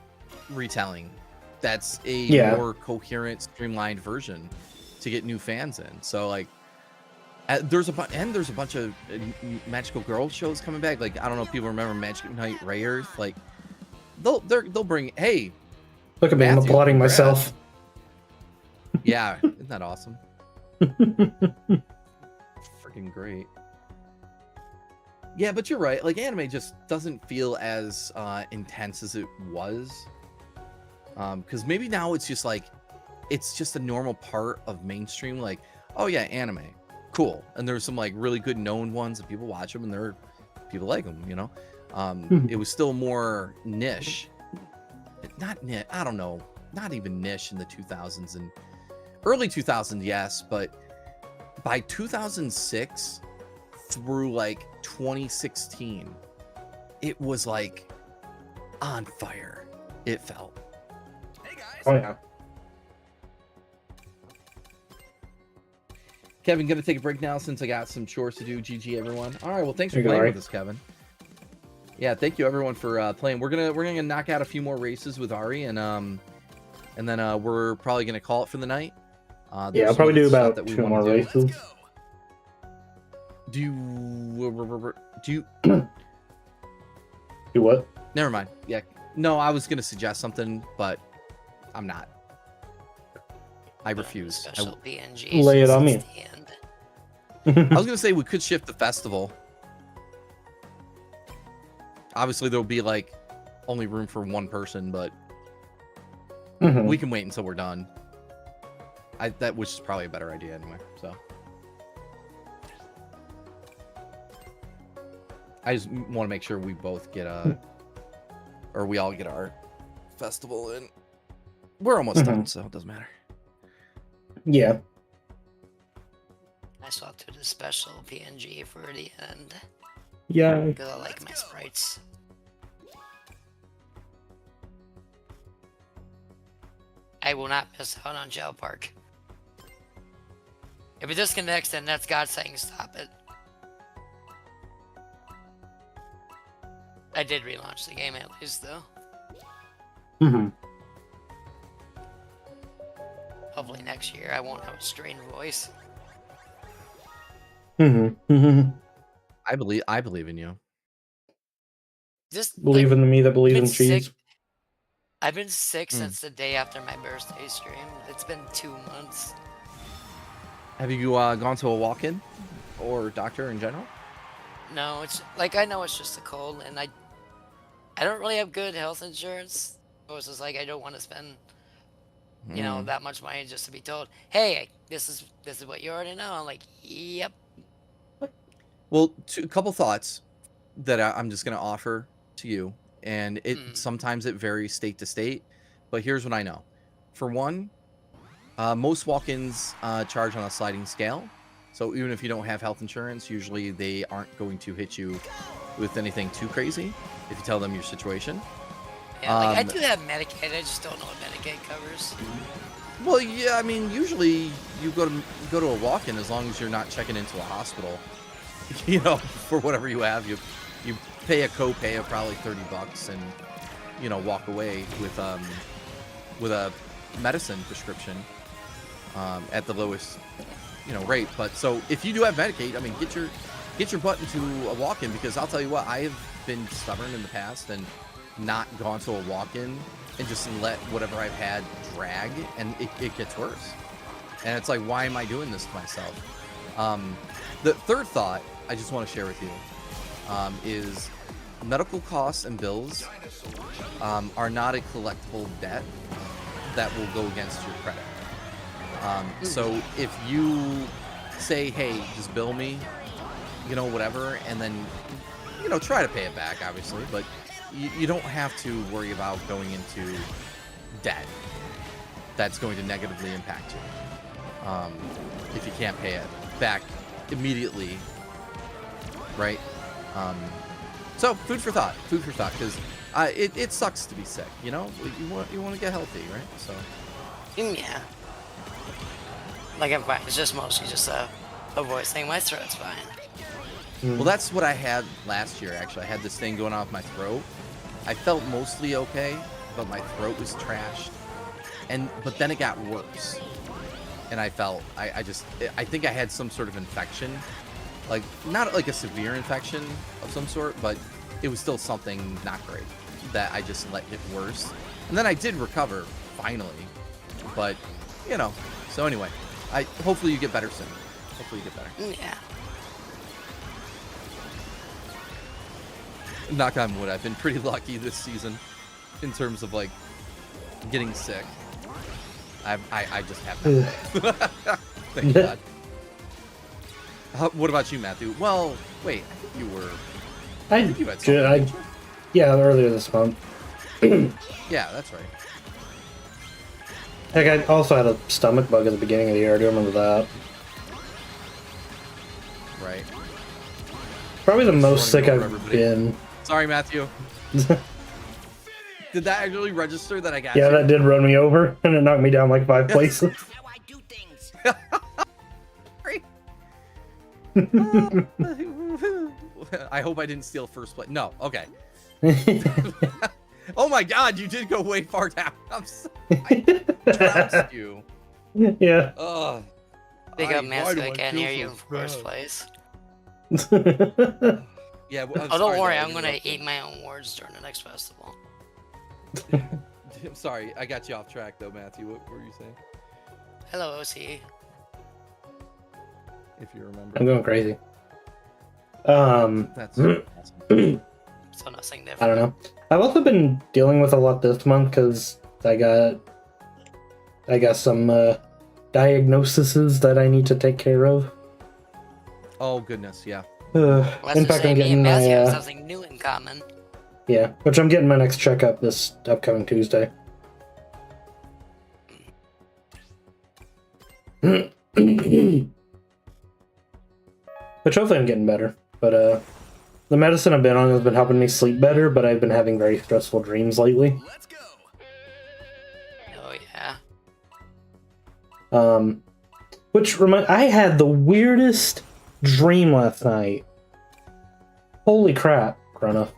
retelling that's a more coherent, streamlined version to get new fans in. So like there's a bunch of magical girl shows coming back. Like I don't know if people remember Magic Knight Rayearth. Like they'll bring, hey, look at me, I'm applauding myself. Yeah, isn't that awesome? Freaking great. Yeah, but you're right. Like anime just doesn't feel as intense as it was. Because maybe now it's just like it's just a normal part of mainstream. Like, oh yeah, anime, cool. And there's some like really good known ones that people watch them and people like them. You know, it was still more niche. Not niche. I don't know. Not even niche in the 2000s and early 2000s, yes, but by 2006 through like 2016, it was like on fire. It felt. Hey guys. Oh yeah. Kevin, gonna take a break now since I got some chores to do. GG everyone. All right, well thanks for playing with us, Kevin. Yeah, thank you everyone for playing. We're gonna knock out a few more races with Ari, and and then we're probably gonna call it for the night. Yeah, There's I'll probably some do stuff about that we 2 wanna more do. races. Do you? Do what? Never mind. Yeah. No, I was gonna suggest something, but I'm not. I refuse. Special PNG. Lay it on me. since the end. I was gonna say we could shift the festival. Obviously, there'll be like only room for one person, but Mhm. we can wait until we're done. Which is probably a better idea anyway. So I just want to make sure we both get or we all get our festival in. We're almost done, so it doesn't matter. Yeah. I swapped to the special PNG for the end Yeah. because I like my sprites. I will not miss out on Gel Park. If it disconnects, then that's God saying stop it. I did relaunch the game at least, though. Mhm. Hopefully next year I won't have a strained voice. Mhm. Mhm. I believe in you. Just Believe in the me that believes been in cheese. sick. I've been sick Mm. since the day after my birthday stream. It's been 2 months. Have you gone to a walk-in or doctor in general? No, it's like I know it's just a cold, and I don't really have good health insurance. So it's just like I don't want to spend, you know, that much money just to be told, "Hey, this is what you already know." I'm like, "Yep." Well, a couple thoughts that I'm just going to offer to you, and sometimes it varies state to state, but here's what I know. For one, most walk-ins charge on a sliding scale, so even if you don't have health insurance, usually they aren't going to hit you with anything too crazy if you tell them your situation. Yeah, like I do have Medicaid. I just don't know what Medicaid covers. Well, yeah, I mean, usually you go to a walk-in as long as you're not checking into a hospital. You know, for whatever you have, you pay a copay of probably $30 and you know walk away with a medicine prescription at the lowest rate. But so if you do have Medicaid, I mean, get your butt into a walk-in, because I'll tell you what, I have been stubborn in the past and not gone to a walk-in and just let whatever I've had drag, and it gets worse. And it's like, why am I doing this to myself? The third thought I just want to share with you is medical costs and bills are not a collectible debt that will go against your credit. So if you say, hey, just bill me, whatever, and then, try to pay it back, obviously, but you don't have to worry about going into debt that's going to negatively impact you if you can't pay it back immediately, right? So food for thought, because it sucks to be sick, you want to get healthy, right? So Yeah. Like I'm fine. It's just mostly just a voice thing. My throat's fine. well, that's what I had last year. Actually, I had this thing going on with my throat. I felt mostly okay, but my throat was trashed, but then it got worse, and I felt I think I had some sort of infection, like not like a severe infection of some sort, but it was still something not great that I just let get worse, and then I did recover finally, but so anyway, hopefully you get better soon. Hopefully you get better. Yeah. Knock on wood, I've been pretty lucky this season in terms of like getting sick. I just haven't. Thank God. What about you, Matthew? Well, wait, I think you were. You had something, Yeah, earlier this month. yeah, that's right. Heck, I also had a stomach bug at the beginning of the year. I do remember that. Right. Probably the most sick running over I've everybody. been. Sorry, Matthew. Did that actually register that I got Yeah, you? that did run me over, and it knocked me down like 5 places. How I do things. I hope I didn't steal first place. No, okay. Oh my God, you did go way far down. I trounced you. Yeah. Ugh. Big up, man, Why so do I I can't feel hear so you in first bad? place. Yeah. Well, I'm Oh, don't sorry worry, that I I'm gonna interrupted. eat my own words during the next festival. I'm sorry, I got you off track though, Matthew. What were you saying? Hello, OC. If you remember. I'm going crazy. That's awesome. So nothing different. I don't know. I've also been dealing with a lot this month because I got some diagnoses that I need to take care of. Oh goodness, yeah. Let's In just fact, say I'm me getting and Matthew have my something new in common. yeah, which I'm getting my next checkup this upcoming Tuesday. Which hopefully I'm getting better, but the medicine I've been on has been helping me sleep better, but I've been having very stressful dreams lately. Let's go. Oh yeah. I had the weirdest dream last night. Holy crap, Grana.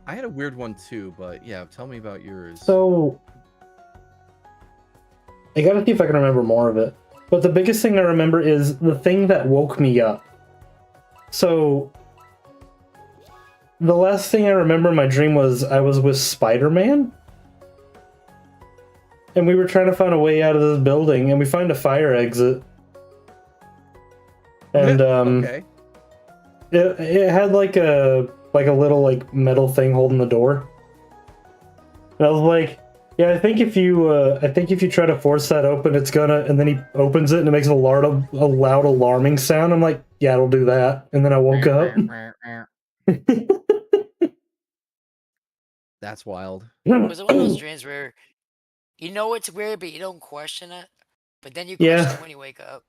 I had a weird one too, but yeah, tell me about yours. So, I gotta see if I can remember more of it. But the biggest thing I remember is the thing that woke me up. So, the last thing I remember in my dream was I was with Spider-Man. And we were trying to find a way out of this building, and we find a fire exit. And, okay. it had like a little like metal thing holding the door. And I was like, yeah, I think if you try to force that open, it's gonna. And then he opens it and it makes a loud alarming sound. I'm like, yeah, it'll do that. And then I woke up. That's wild. Was it one of those dreams where you know it's weird, but you don't question it, but then you question Yeah. it when you wake up?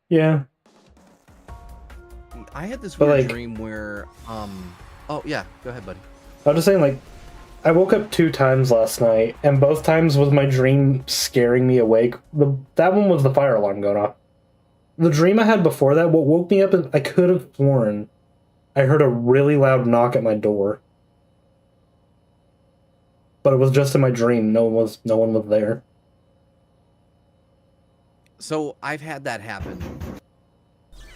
Yeah. I had this But, weird like- dream where oh yeah, go ahead, buddy. I was just saying, like, I woke up 2 times last night, and both times was my dream scaring me awake. That one was the fire alarm going off. The dream I had before that, what woke me up is I could have sworn I heard a really loud knock at my door. But it was just in my dream. No one was there. So I've had that happen.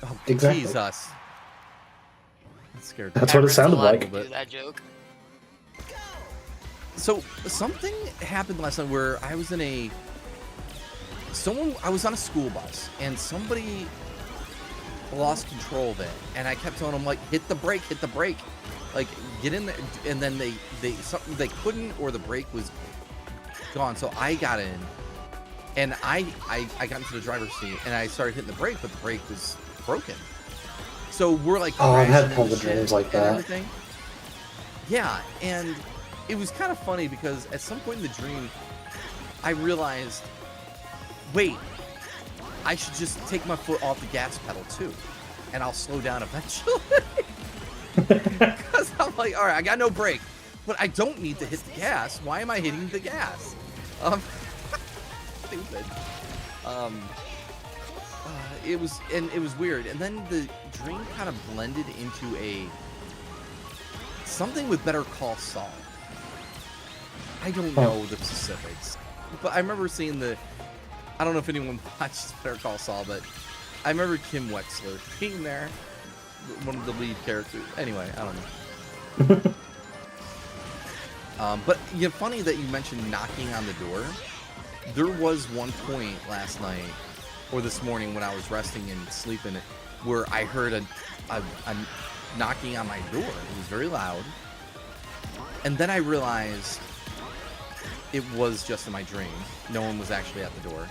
Oh, Exactly. Jesus. That scared me. That's what it Everett's sounded allowed like. to do that joke. So something happened last night where I was I was on a school bus and somebody lost control of it, and I kept telling them, like, hit the brake, like, get in there. And then they couldn't, or the brake was gone. So I got in, and I got into the driver's seat, and I started hitting the brake, but the brake was broken. So we're like, Oh, I've had crashing tons into of dreams shit like and that. everything. Yeah, and it was kind of funny because at some point in the dream, I realized, wait, I should just take my foot off the gas pedal too, and I'll slow down eventually. Because I'm like, all right, I got no brake, but I don't need to hit the gas. Why am I hitting the gas? Stupid. It was weird, and then the dream kind of blended into something with Better Call Saul. I don't know the specifics, but I remember seeing I don't know if anyone watched Better Call Saul, but I remember Kim Wexler being there, one of the lead characters. Anyway, I don't know. But yeah, funny that you mentioned knocking on the door. There was one point last night, or this morning when I was resting and sleeping, where I heard a knocking on my door. It was very loud. And then I realized it was just in my dream. No one was actually at the door.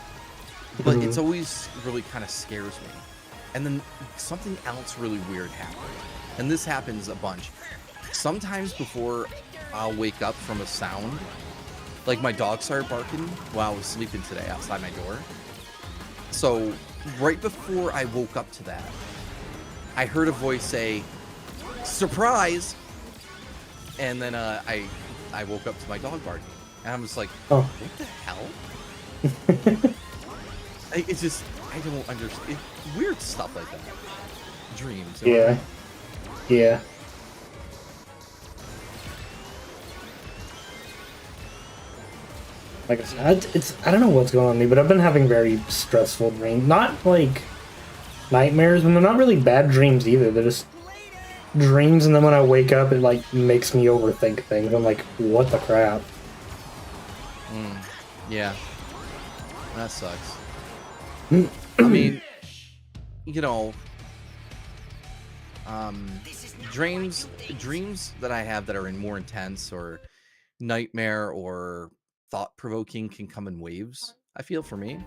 But it's always really kind of scares me. And then something else really weird happened. And this happens a bunch. Sometimes before I'll wake up from a sound, like my dog started barking while I was sleeping today outside my door. So right before I woke up to that, I heard a voice say, "Surprise!" And then I woke up to my dog barking. And I'm just like, Oh. what the hell? It's just, I don't understand. Weird stuff like that. Dreams. you know? Yeah. Yeah. Like I said, I don't know what's going on with me, but I've been having very stressful dreams. Not like nightmares, and they're not really bad dreams either. They're just dreams, and then when I wake up, it like makes me overthink things. I'm like, what the crap? Yeah, that sucks. I mean, you know, dreams that I have that are more intense or nightmare or thought-provoking can come in waves. I feel for me.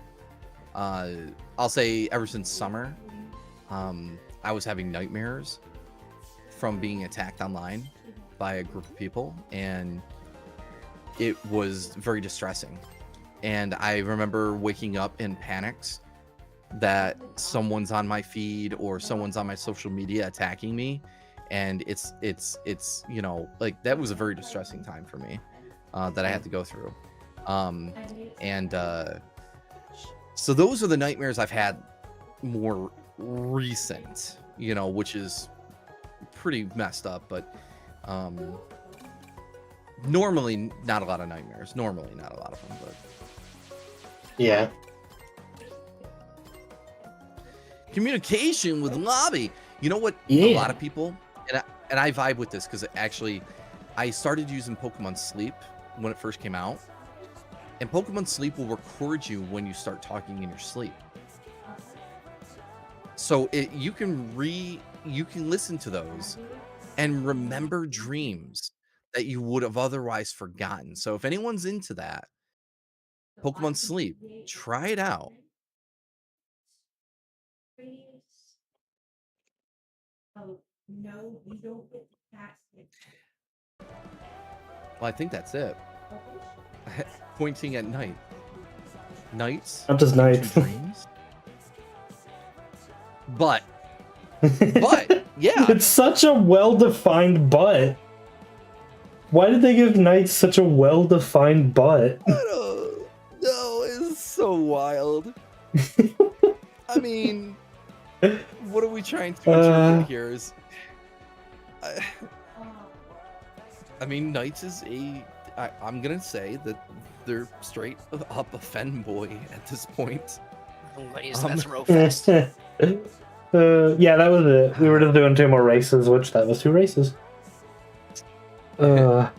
I'll say ever since summer, I was having nightmares from being attacked online by a group of people, and it was very distressing. And I remember waking up in panics that someone's on my feed or someone's on my social media attacking me, and it's you know, like, that was a very distressing time for me that I had to go through. So those are the nightmares I've had more recent, you know, which is pretty messed up, but normally not a lot of nightmares. Normally not a lot of them, but Yeah. communication with lobby. You know what? Yeah. A lot of people, and I vibe with this because actually I started using Pokemon Sleep when it first came out, and Pokemon Sleep will record you when you start talking in your sleep. So you can listen to those and remember dreams that you would have otherwise forgotten. So if anyone's into that, Pokemon Sleep, try it out. Well, I think that's it. Pointing at night. Nights. Not just into nights. dreams. But yeah, It's such a well-defined butt. Why did they give knights such a well-defined butt? I don't know. It's so wild. I mean, what are we trying to interpret here? Is I mean, Knights is I'm gonna say that they're straight up a femboy at this point. What is that's real fast. Yeah, that was it. We were just doing 2 more races, which that was 2 races. Ayo.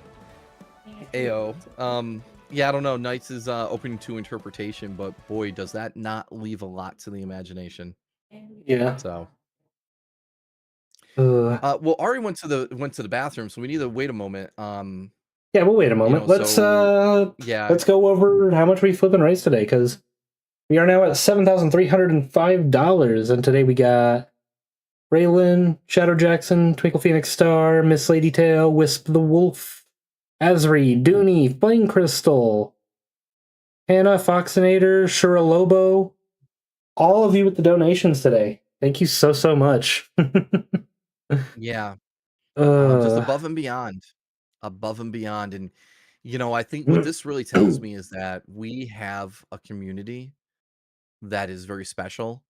Yeah, I don't know. Knights is open to interpretation, but boy, does that not leave a lot to the imagination. Yeah. So. Well, Ari went to the bathroom, so we need to wait a moment. Yeah, we'll wait a moment. know, Let's yeah. let's go over how much we flip and race today, because we are now at $7,305, and today we got Raylan, Shadow Jackson, Twinkle Phoenix Star, Miss Lady Tail, Wisp the Wolf, Azri, Dooney, Flame Crystal, Hannah, Foxinator, Shura Lobo. All of you with the donations today. Thank you so much. Yeah. Just above and beyond. And you know, I think what this really tells me is that we have a community that is very special,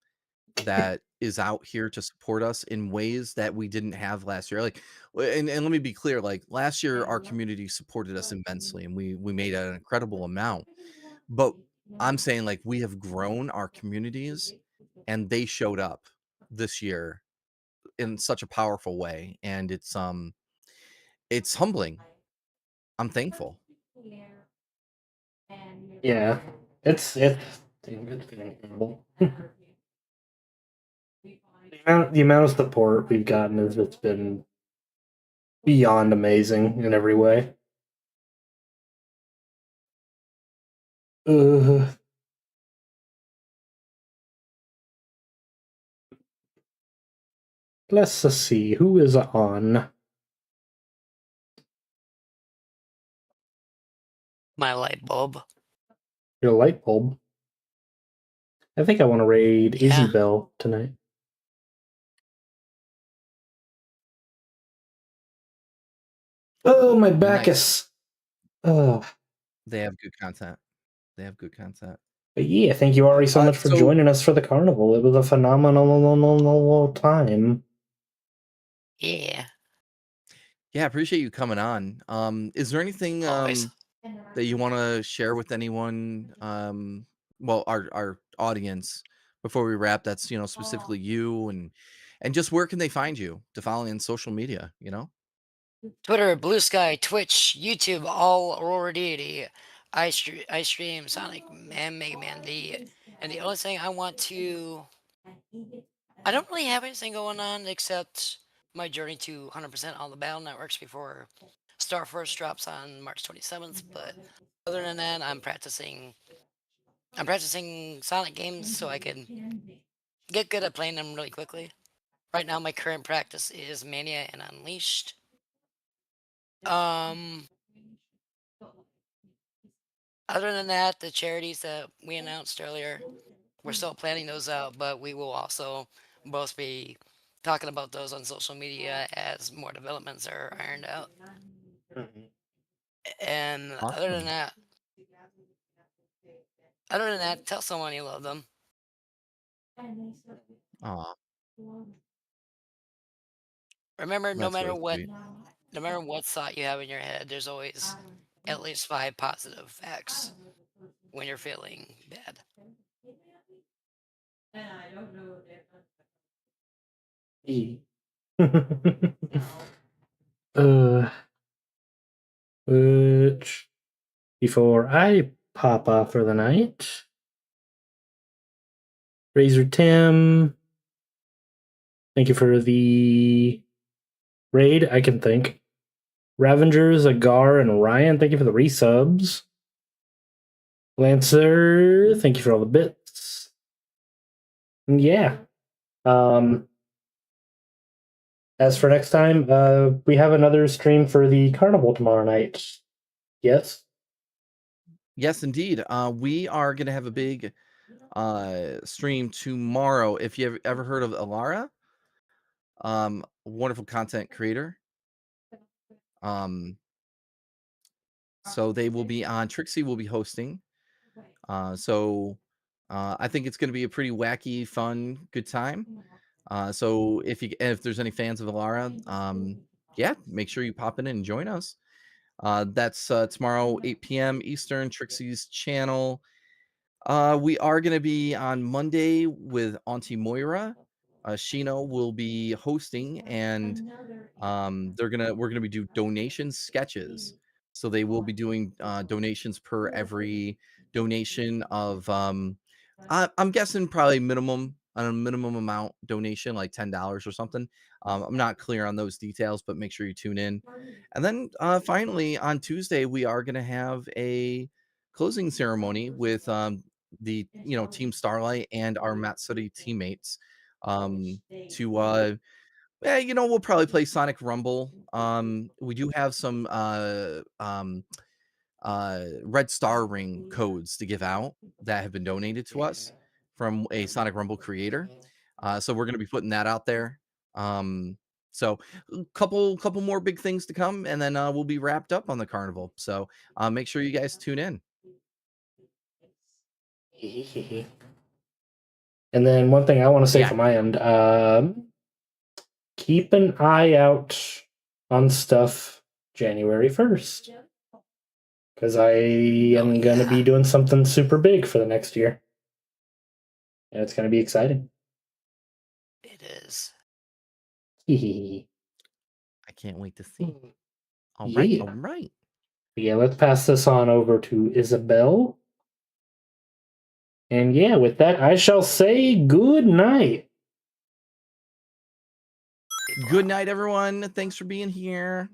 that is out here to support us in ways that we didn't have last year. Like, and let me be clear, like, last year our community supported us immensely, and we made an incredible amount. But I'm saying, like, we have grown our communities, and they showed up this year in such a powerful way, and it's humbling. I'm thankful. Yeah, it's incredible. The amount of support we've gotten has just been beyond amazing in every way. Let's see who is on. My light bulb. Your light bulb. I think I want to raid Yeah. Isabel tonight. Oh, my Bacchus. Oh. They have good content. But yeah, thank you, Ari, so much for joining us for the carnival. It was a phenomenal time. Yeah. Yeah, I appreciate you coming on. Is there anything Always. that you want to share with anyone? Well, our audience before we wrap. That's specifically you and just where can they find you to follow in social media? Twitter, Blue Sky, Twitch, YouTube, all AuroraDeity. I stream Sonic and Mega Man. And the only thing I don't really have anything going on except my journey to 100% all the battle networks before Star Force drops on March 27th. But other than that, I'm practicing Sonic games so I can get good at playing them really quickly. Right now, my current practice is Mania and Unleashed. Other than that, the charities that we announced earlier, we're still planning those out, but we will also both be talking about those on social media as more developments are ironed out. And Awesome. other than that, tell someone you love them. Aw, Remember, that's really sweet. no matter what thought you have in your head, there's always at least 5 positive facts when you're feeling bad. uh, which before I pop off for the night, Razor Tim, thank you for the raid. I can think. Ravengers, Agar, and Ryan, thank you for the resubs. Lancer, thank you for all the bits. And yeah. As for next time, we have another stream for the Carnival tomorrow night. Yes? Yes, indeed. We are going to have a big stream tomorrow. If you ever heard of Alara, wonderful content creator. So they will be on. Trixie will be hosting. So I think it's going to be a pretty wacky, fun, good time. So if there's any fans of Alara, yeah, make sure you pop in and join us. That's tomorrow, 8 p.m. Eastern, Trixie's channel. We are going to be on Monday with Auntie Moira. Shino will be hosting, and we're gonna be doing donation sketches. So they will be doing donations per every donation of I'm guessing probably a minimum amount donation, like $10 or something. I'm not clear on those details, but make sure you tune in. And then finally on Tuesday we are going to have a closing ceremony with the Team Starlight and our Matsuri teammates to we'll probably play Sonic Rumble. We do have some red star ring codes to give out that have been donated to us from a Sonic Rumble creator. So we're going to be putting that out there. So a couple more big things to come, and then we'll be wrapped up on the carnival. So make sure you guys tune in. And then one thing I want to say Yeah. from my end, keep an eye out on stuff January 1st. Because I am going to be doing something super big for the next year. And it's going to be exciting. It is. I can't wait to see. All Yeah. right. Yeah, let's pass this on over to Isabel. And yeah, with that, I shall say good night. Good night, everyone. Thanks for being here.